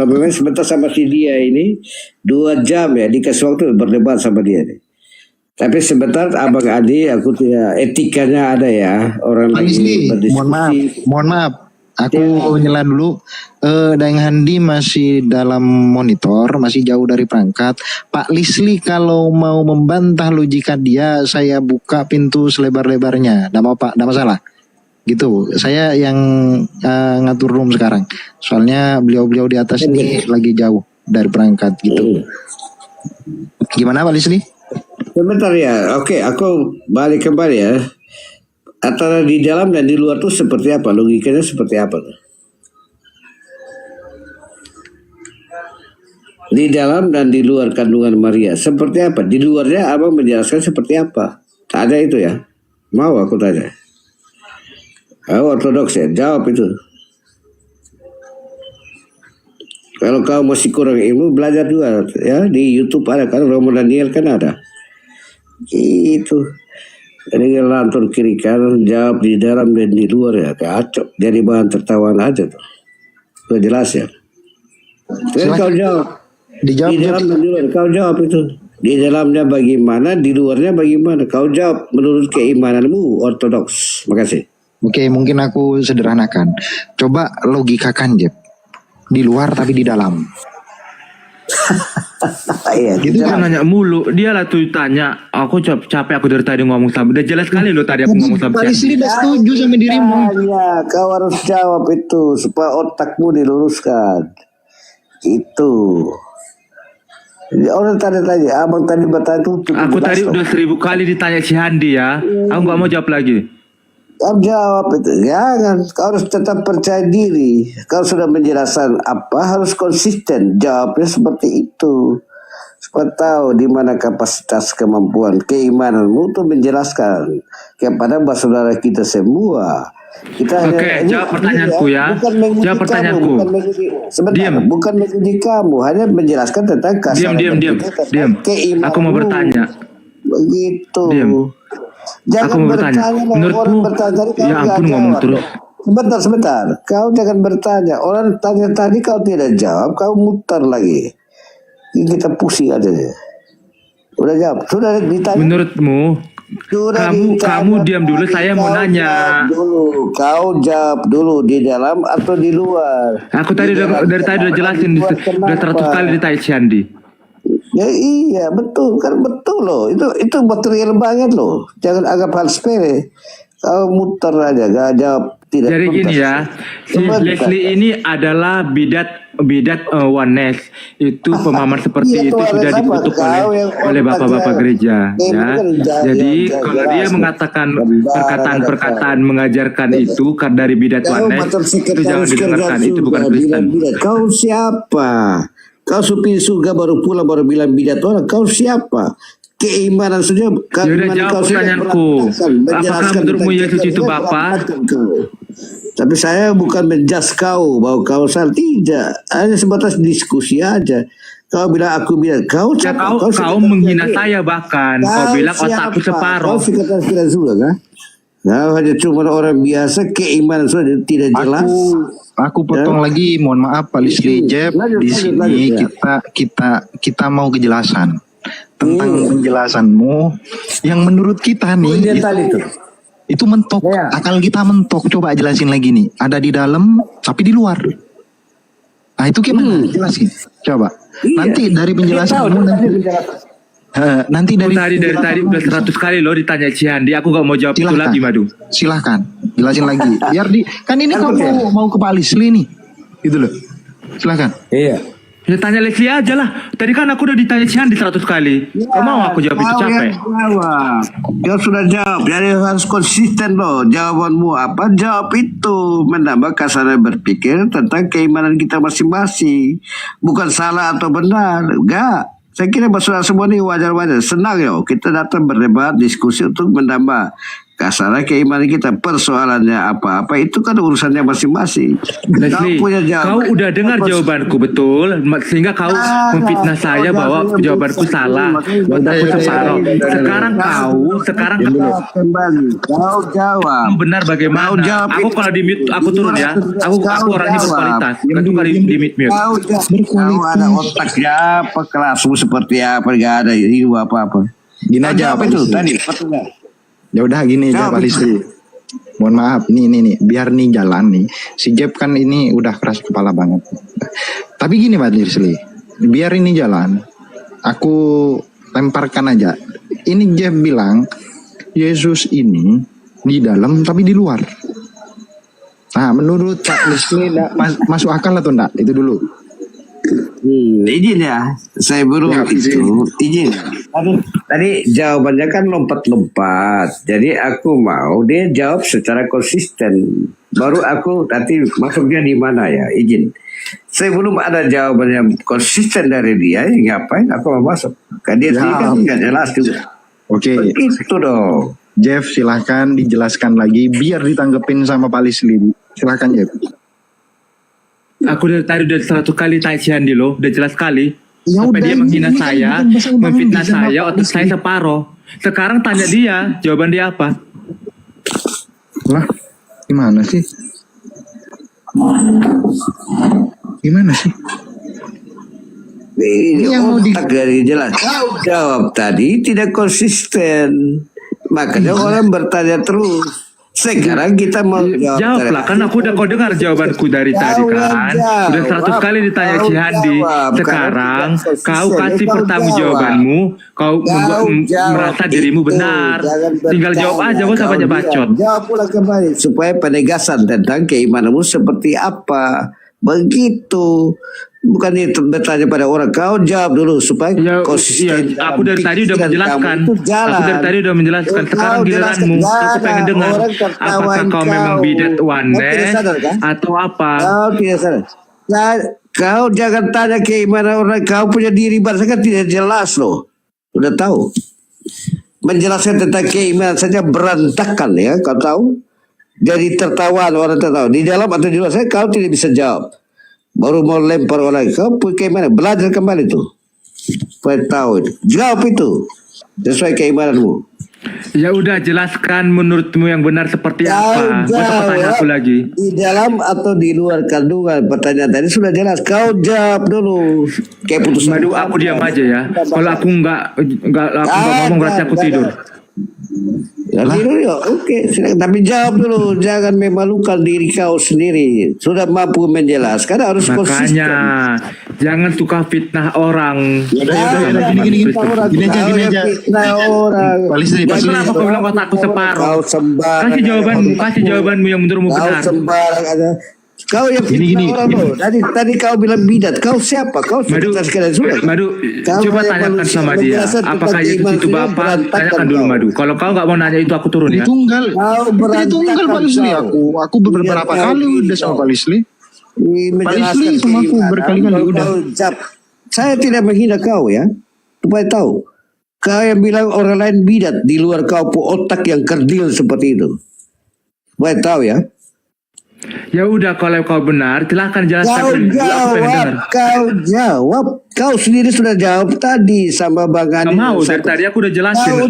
memang sebentar sama si dia ini 2 jam ya dikasih waktu berdebat sama dia nih. Tapi sebentar Abang Adi, aku tidak etikanya ada ya orang Pak Lisli, mohon maaf. Aku nyela dulu. Dang Handi masih dalam monitor, masih jauh dari perangkat. Pak Lisli kalau mau membantah logika dia, saya buka pintu selebar-lebarnya. Nggak masalah. Gitu. Saya yang ngatur room sekarang. Soalnya beliau-beliau di atas ini lagi jauh dari perangkat gitu. Gimana Pak Lisli? Sebentar ya. Oke, aku balik kembali ya. Antara di dalam dan di luar tuh seperti apa? Logikanya seperti apa tuh? Di dalam dan di luar kandungan Maria seperti apa? Di luarnya Abang menjelaskan seperti apa? Ada itu ya? Mau aku tanya. Ortodoks ya, jawab itu. Kalau kau masih kurang ilmu, belajar juga ya, di YouTube ada kan, Romo Daniel kan ada. Itu. Jadi lantur kiri kanan, jawab di dalam dan di luar ya, kacau. Jadi bahan tertawaan aja tuh. Sudah jelas ya. Jadi kau jawab. Di dalam dan di luar, kau jawab itu. Di dalamnya bagaimana, di luarnya bagaimana. Kau jawab menurut keimananmu ortodoks. Makasih. Oke, mungkin aku sederhanakan. Coba logikakan Jeb. Di luar tapi di dalam. Iya, Gitu kan nanya mulu. Dia lah tuh tanya. Aku capek aku dari tadi ngomong sama. Udah jelas sekali lo tadi aku ngomong sama Pak Lisli udah setuju sama dirimu. Ya, kau harus jawab itu supaya otakmu diluruskan. Itu. Orang tanya, Abang tadi bertanya itu. Aku tadi udah 1000 kali ditanya si Handi ya. Aku gak mau jawab lagi. Kau jawab itu. Jangan. Kau harus tetap percaya diri. Kau sudah menjelaskan apa, harus konsisten. Jawabnya seperti itu. Supaya tahu di mana kapasitas kemampuan keimananmu itu menjelaskan kepada saudara kita semua. Kita Oke, jawab pertanyaanku ya. Jawab pertanyaanku. Bukan menguji kamu, hanya menjelaskan tentang kasar. Diam. Aku mau bertanya. Begitu. Diam. Jangan aku mau bertanya. Menurutmu, ya ampun ngomong terus. Sebentar. Kau jangan bertanya. Orang tanya tadi kau tidak jawab, kau muter lagi. Ini kita pusing aja deh. Udah jawab. Sudah ditanya. Menurutmu, kamu diam dulu. Saya mau nanya. Kau jawab dulu di dalam atau di luar. Aku tadi dari tadi udah jelasin. Udah 100 kali ditanya si Andi. Ya iya betul loh. Itu material banget loh. Jangan anggap hal sepele. Kau muter aja, gak jawab. Tidak. Jadi gini ya, si Leslie ini adalah bidat oneness. Itu pemahaman seperti itu sudah dikutuk oleh bapak-bapak gereja. Ya. Jadi kalau dia mengatakan perkataan mengajarkan itu dari bidat oneness, itu jangan didengarkan. Itu bukan Kristen. Kau siapa? Kau supir surga baru pulang baru bilang bidat orang. Kau siapa? Keimanan saja. Sudah jawab pertanyaanku. Apakah menurutmu Yesus itu Bapa? Tapi saya bukan menjas kau bahwa kau salah, tidak. Hanya sebatas diskusi aja. Kau bilang aku bilang kau ya, kau menghina saya bahkan. Kau bilang otakku separuh. Kau sikatan surga kan? Kau hanya cuma orang biasa, keimanan sudah tidak jelas. Aku potong lagi, mohon maaf Pak Lisli Jeb. Lanjut, Di lanjut, sini lanjut, ya. kita mau kejelasan tentang penjelasanmu yang menurut kita nih Dia tadi tuh. itu mentok, Ya. akal kita mentok. Coba jelasin lagi nih. Ada di dalam tapi di luar. Nah itu gimana? Jelasin. Coba. Iya. Nanti dari penjelasanmu nanti dari Dari tadi udah 100 kali loh ditanya Cihandi, aku gak mau jawab itu Silahkan. lagi, Madu. Silahkan jelasin lagi. Biar kan ini kamu mau ke Pak Lisli nih, gitu loh. Silahkan. Iya. Ya tanya Leslie aja lah. Tadi kan aku udah ditanya Cihandi 100 kali. Kau mau aku jawab itu capek? Jawab. Kau sudah jawab. Jadi harus konsisten loh. Jawabanmu apa? Jawab itu. Menambah kasaran berpikir tentang keimanan kita masing-masing. Bukan salah atau benar. Enggak. Saya kira saudara semua ini wajar-wajar. Senang ya. Kita datang berdebat, diskusi untuk menambah kasaran keimanan kita. Persoalannya apa-apa itu kan urusannya masing-masing. Leslie, Kau punya jawaban. kau udah dengar jawabanku betul, sehingga kau memfitnah saya bahwa jawabanku salah. Buat aku separuh. Sekarang Jawab kembali. Kau jawab. kamu benar bagaimana? Kau jawab Aku itu. kalau di mute aku turun ya. Aku orangnya jawab. berkualitas. Kan kali di mute. Kau ada otaknya apa, kelasmu seperti apa, gak ada ilmu apa-apa. Gini aja Jawab Pak itu Lisli. tadi. Betul nggak? Ya udah gini aja Jawab Pak Lisli. Mohon maaf nih biar nih jalan nih. Si Jeb kan ini udah keras kepala banget. Tapi gini Pak Lisli, biar ini jalan. Aku lemparkan aja. Ini Jeb bilang Yesus ini di dalam tapi di luar. Nah, menurut Pak Lisli masuk akal atau enggak? Itu dulu. Izin ya, saya baru izin. Tadi jawabannya kan lompat-lompat. Jadi aku mau dia jawab secara konsisten. Baru aku nanti masuknya di mana ya, izin. Saya belum ada jawaban yang konsisten dari dia, ngapain aku mau masuk? Kan dia sendiri kan nggak jelas juga. Oke. Begitu dong. Jeff silahkan dijelaskan lagi biar ditanggepin sama Pak Lisli. Silahkan Jeff. Aku dari tadi udah 100 kali tanya Cihandi loh, udah jelas sekali. Ya Sampai udah, dia ini menghina kan saya, bukan bahasa umum, memfitnah bisa saya, Pak otak saya separoh. Sekarang tanya dia, jawaban dia apa? Lah, gimana sih? Gimana sih? Ini yang mau otak dari jelas. Kau jawab tadi tidak konsisten. Makanya orang bertanya terus. Sekarang kita mau Jawablah, kan aku udah kau dengar jawabanku dari tadi kan. Udah 100 kali ditanya Cihandi. Sekarang kau kasih pertanggungjawabanmu, kau merasa dirimu benar. Tinggal jawab aja, gak usah banyak bacot. Jawab pula kembali supaya penegasan tentang keimananmu seperti apa. Begitu. Bukan itu bertanya pada orang, kau jawab dulu supaya konsisten. Aku dari tadi udah menjelaskan. Aku dari tadi udah menjelaskan. Sekarang giliranmu. Aku pengen dengar. Apakah kau memang bidat oneness atau apa? Kau tidak sadar. Kau jangan tanya keimanan orang. Kau punya diri berdasarkan tidak jelas loh. Udah tahu. Menjelaskan tentang keimanan saja berantakan ya. Kau tahu. Jadi tertawa orang tertawa. Di dalam atau di luar saya kau tidak bisa jawab. Baru mau lempar orang. Kau keimanan. Belajar kembali tuh. Supaya tahu itu. Jawab itu. Sesuai keimananmu. Ya udah, jelaskan menurutmu yang benar seperti apa. Gak usah pertanyaan aku lagi. Di dalam atau di luar kandungan. Pertanyaan tadi sudah jelas. Kau jawab dulu. Kayak putusan. Madu, aku diam aja ya. Kalau aku nggak ngomong berarti aku tidur. Ya tidur ya, oke. Tapi jawab dulu, jangan memalukan diri kau sendiri. Sudah mampu menjelaskan, harus konsisten. Makanya jangan suka fitnah orang. Gini aja. Fitnah orang. Pak Lisli, Kenapa kau bilang otakku separuh? Kau sembarang. Kasih jawabanmu yang menurutmu Kau benar. sembarang aja. Kau yang fitnah orang loh. Tadi kau bilang bidat. Kau siapa? Kau sudah sekalian sudah. Madu, Kau coba yang tanyakan manusia, sama dia. menjelaskan Apakah tentang Yesus itu iman Bapa? berantakan Tanyakan dulu kau. Madu. Kalau kau nggak mau nanya itu, aku turun ya. Tunggal. Kau Tunggal Pak Lisli. Aku beberapa kali udah sama Pak Lisli. Pak Lisli sama aku berkali-kali udah. Saya tidak menghina kau ya. Supaya tahu. Kau yang bilang orang lain bidat. Di luar kau otak yang kerdil seperti itu. Supaya tahu ya. Ya udah, kalau kau benar, silakan jelaskan. Kau dulu. Aku pengen dengar. jawab. Kau sendiri sudah jawab tadi sama Bang Gak Andi. mau, dari tadi aku udah jelasin. Kau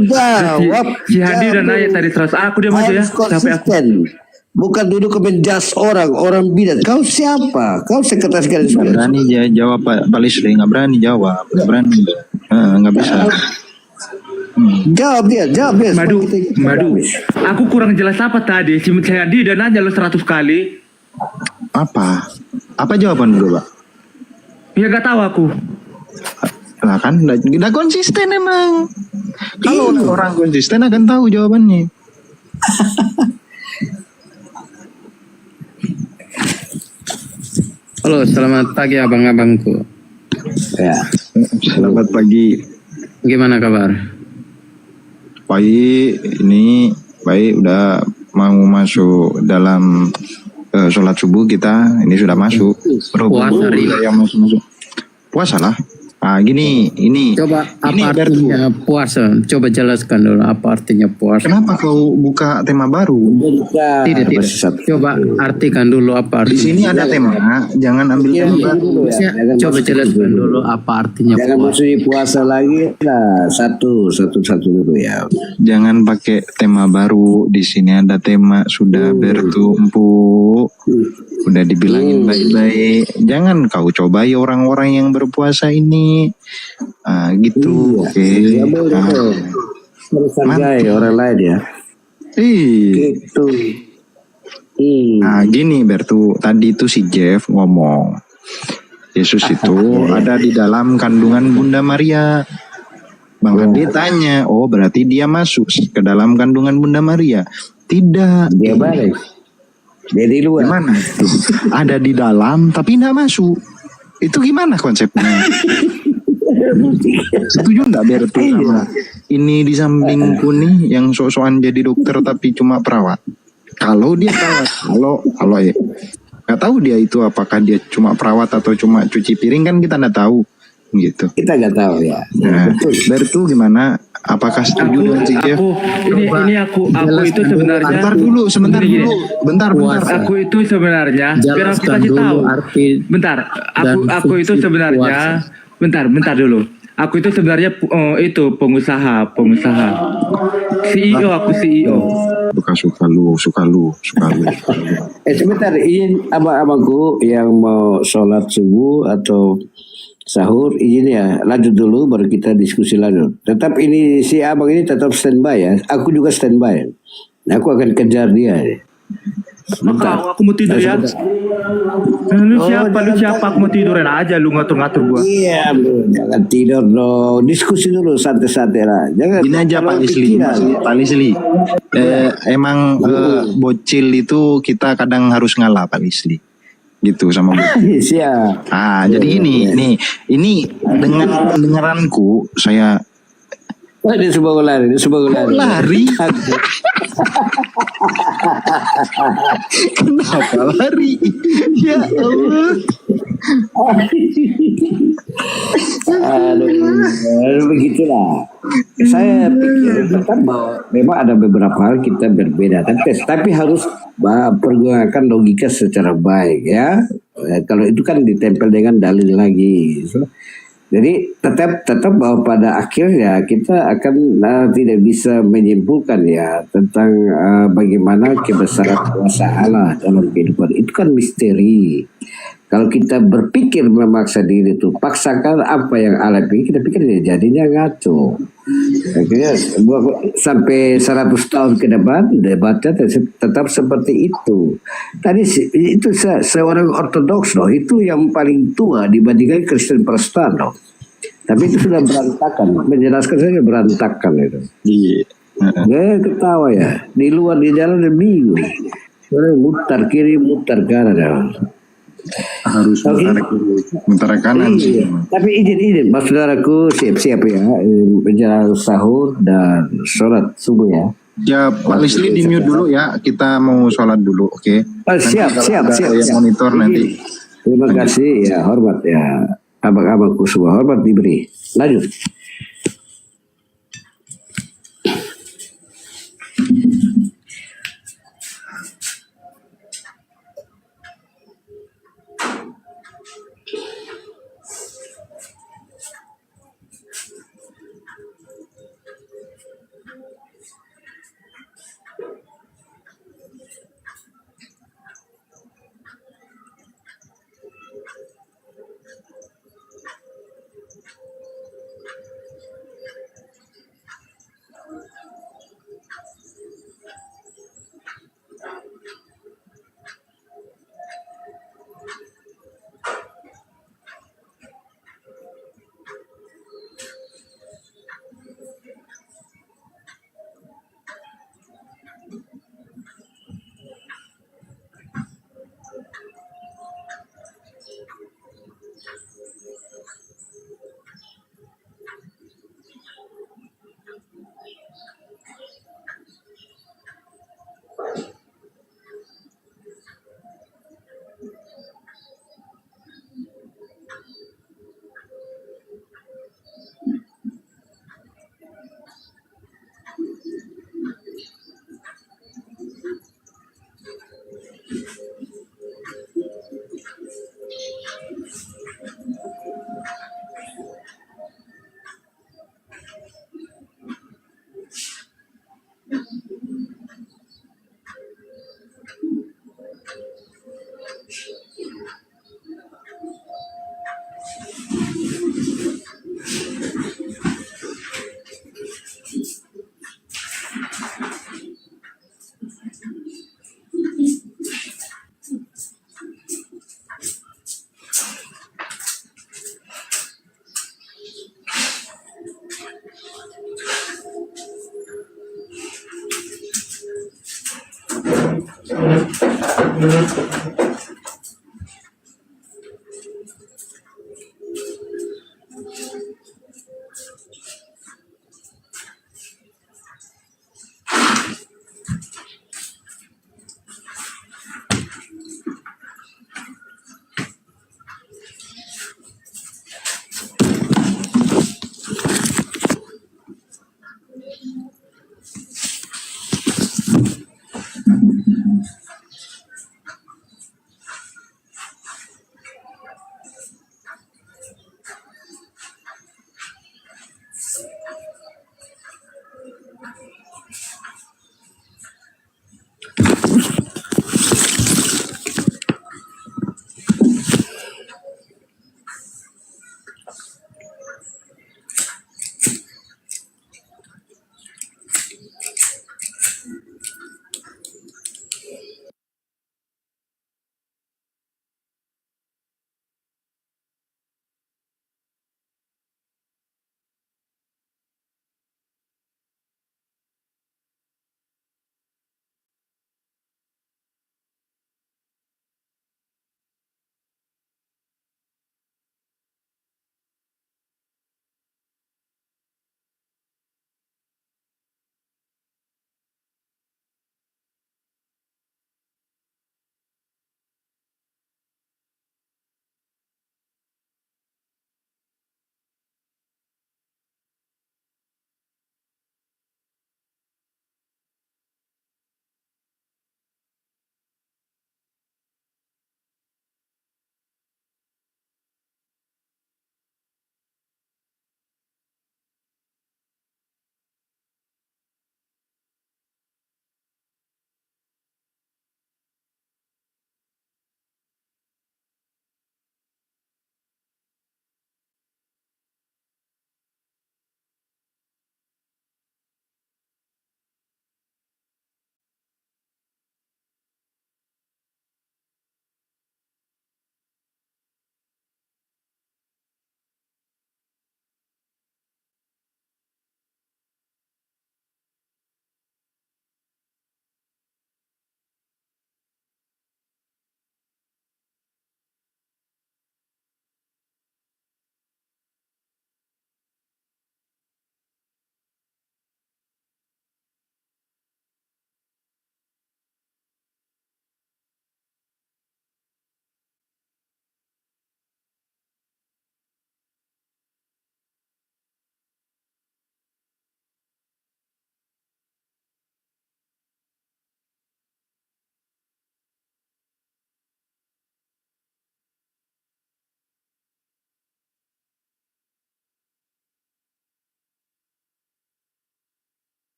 jawab. Si Hadi udah nanya tadi terus. Aku diam aja ya. Harus Sampai aku. konsisten. Bukan duduk ke menjas orang bidat. Kau siapa? Kau sekretaris garis Nggak berani dia jawab Pak Lisli, nggak berani jawab, nggak berani, nggak bisa. Jawab dia. Madu, Kita- Madu. Aku kurang jelas apa tadi? Si Hadi udah nanya lo 100 kali. Apa jawaban dulu Pak? Ya gak tahu aku. Lah kan, nggak konsisten emang. Kalau orang konsisten akan tahu jawabannya. Halo, selamat pagi abang-abangku. Ya. Selamat pagi. Gimana kabar? Baik, ini baik udah mau masuk dalam sholat subuh kita. Ini sudah masuk. Puasa, Ri. Yang masuk. Puasa lah. Ah gini, ini. Coba ini apa Bertu. artinya puasa? Coba jelaskan dulu apa artinya puasa. Kenapa kau buka tema baru? Tidak. Coba artikan dulu apa Di artinya. sini ada tema, jangan ambil tema baru. Coba jelaskan dulu apa artinya Jangan puasa. musuhi puasa lagi lah. Satu dulu ya. Jangan pakai tema baru. Di sini ada tema sudah bertumpu. Udah dibilangin baik-baik. Jangan kau cobai orang-orang yang berpuasa ini. Gitu. Oke. Ya boleh. Harus hargai orang lain ya. Gitu. Nah gini Bertu, tadi itu si Jeff ngomong Yesus itu ada di dalam kandungan Bunda Maria. Bang Andi tanya, oh berarti dia masuk ke dalam kandungan Bunda Maria? Tidak. Dia balik. Dia di luar. Gimana? Ada di dalam tapi tidak masuk. Itu gimana konsepnya? Setuju enggak Bertu sama ini di sampingku nih yang sok-sokan jadi dokter tapi cuma perawat? Kalau dia perawat, kalau ya nggak tahu dia itu apakah dia cuma perawat atau cuma cuci piring kan kita nggak tahu gitu. Kita nggak tahu ya. Nah, Bertu gimana? Apakah setuju dengan si Jeff? Aku itu sebenarnya. Sebentar Gini. dulu. Bentar. Aku itu sebenarnya. Biar aku kasih tahu. Bentar. Aku itu sebenarnya. Bentar dulu. Aku itu sebenarnya itu pengusaha. CEO aku CEO. Suka lu. Sebentar, izin abang-abangku yang mau sholat subuh atau sahur, izin ya, lanjut dulu baru kita diskusi lanjut. Tetap ini si abang ini tetap standby ya. Aku juga standby. Aku akan kejar dia. Bentar. Aku mau tidur ya. Lu siapa? Aku mau tidurin aja. Lu ngatur-ngatur gua. Iya, bro. Jangan tidur dong. Diskusi dulu santai-santai lah. Jangan. Gini aja Pak Lisli. Emang bocil itu kita kadang harus ngalah Pak Lisli. Gitu sama bocil. Siap. Jadi gini, ini dengan pendengaranku saya. Oh, dia sebuah lari. Lari. Kenapa lari? Ya Allah. Aduh, begitulah. Saya pikir tetap bahwa memang ada beberapa hal kita berbeda, tapi harus pergunakan logika secara baik ya. Kalau itu kan ditempel dengan dalil lagi. Jadi tetap bahwa pada akhirnya kita akan tidak bisa menyimpulkan ya tentang bagaimana kebesaran kuasa Allah dalam kehidupan. Itu kan misteri. Kalau kita berpikir memaksa diri itu, paksakan apa yang Allah pikir, kita pikir ya jadinya ngaco. Akhirnya sampai 100 tahun ke depan debatnya tetap seperti itu. Tadi itu seorang ortodoks loh, itu yang paling tua dibandingkan Kristen Protestan loh. Tapi itu sudah berantakan, menjelaskan saja berantakan itu. Iya. Ketawa ya, di luar di jalan dia bingung. Mutar kiri, mutar kanan. Harus mutar kanan sih. Tapi izin mas saudaraku siap-siap ya menjelang sahur dan sholat subuh ya. Ya Pak Lisli di mute dulu ya, kita mau sholat dulu, oke? Siap. Yang monitor nanti. Terima kasih ya, hormat ya abang-abangku semua, hormat diberi. Lanjut.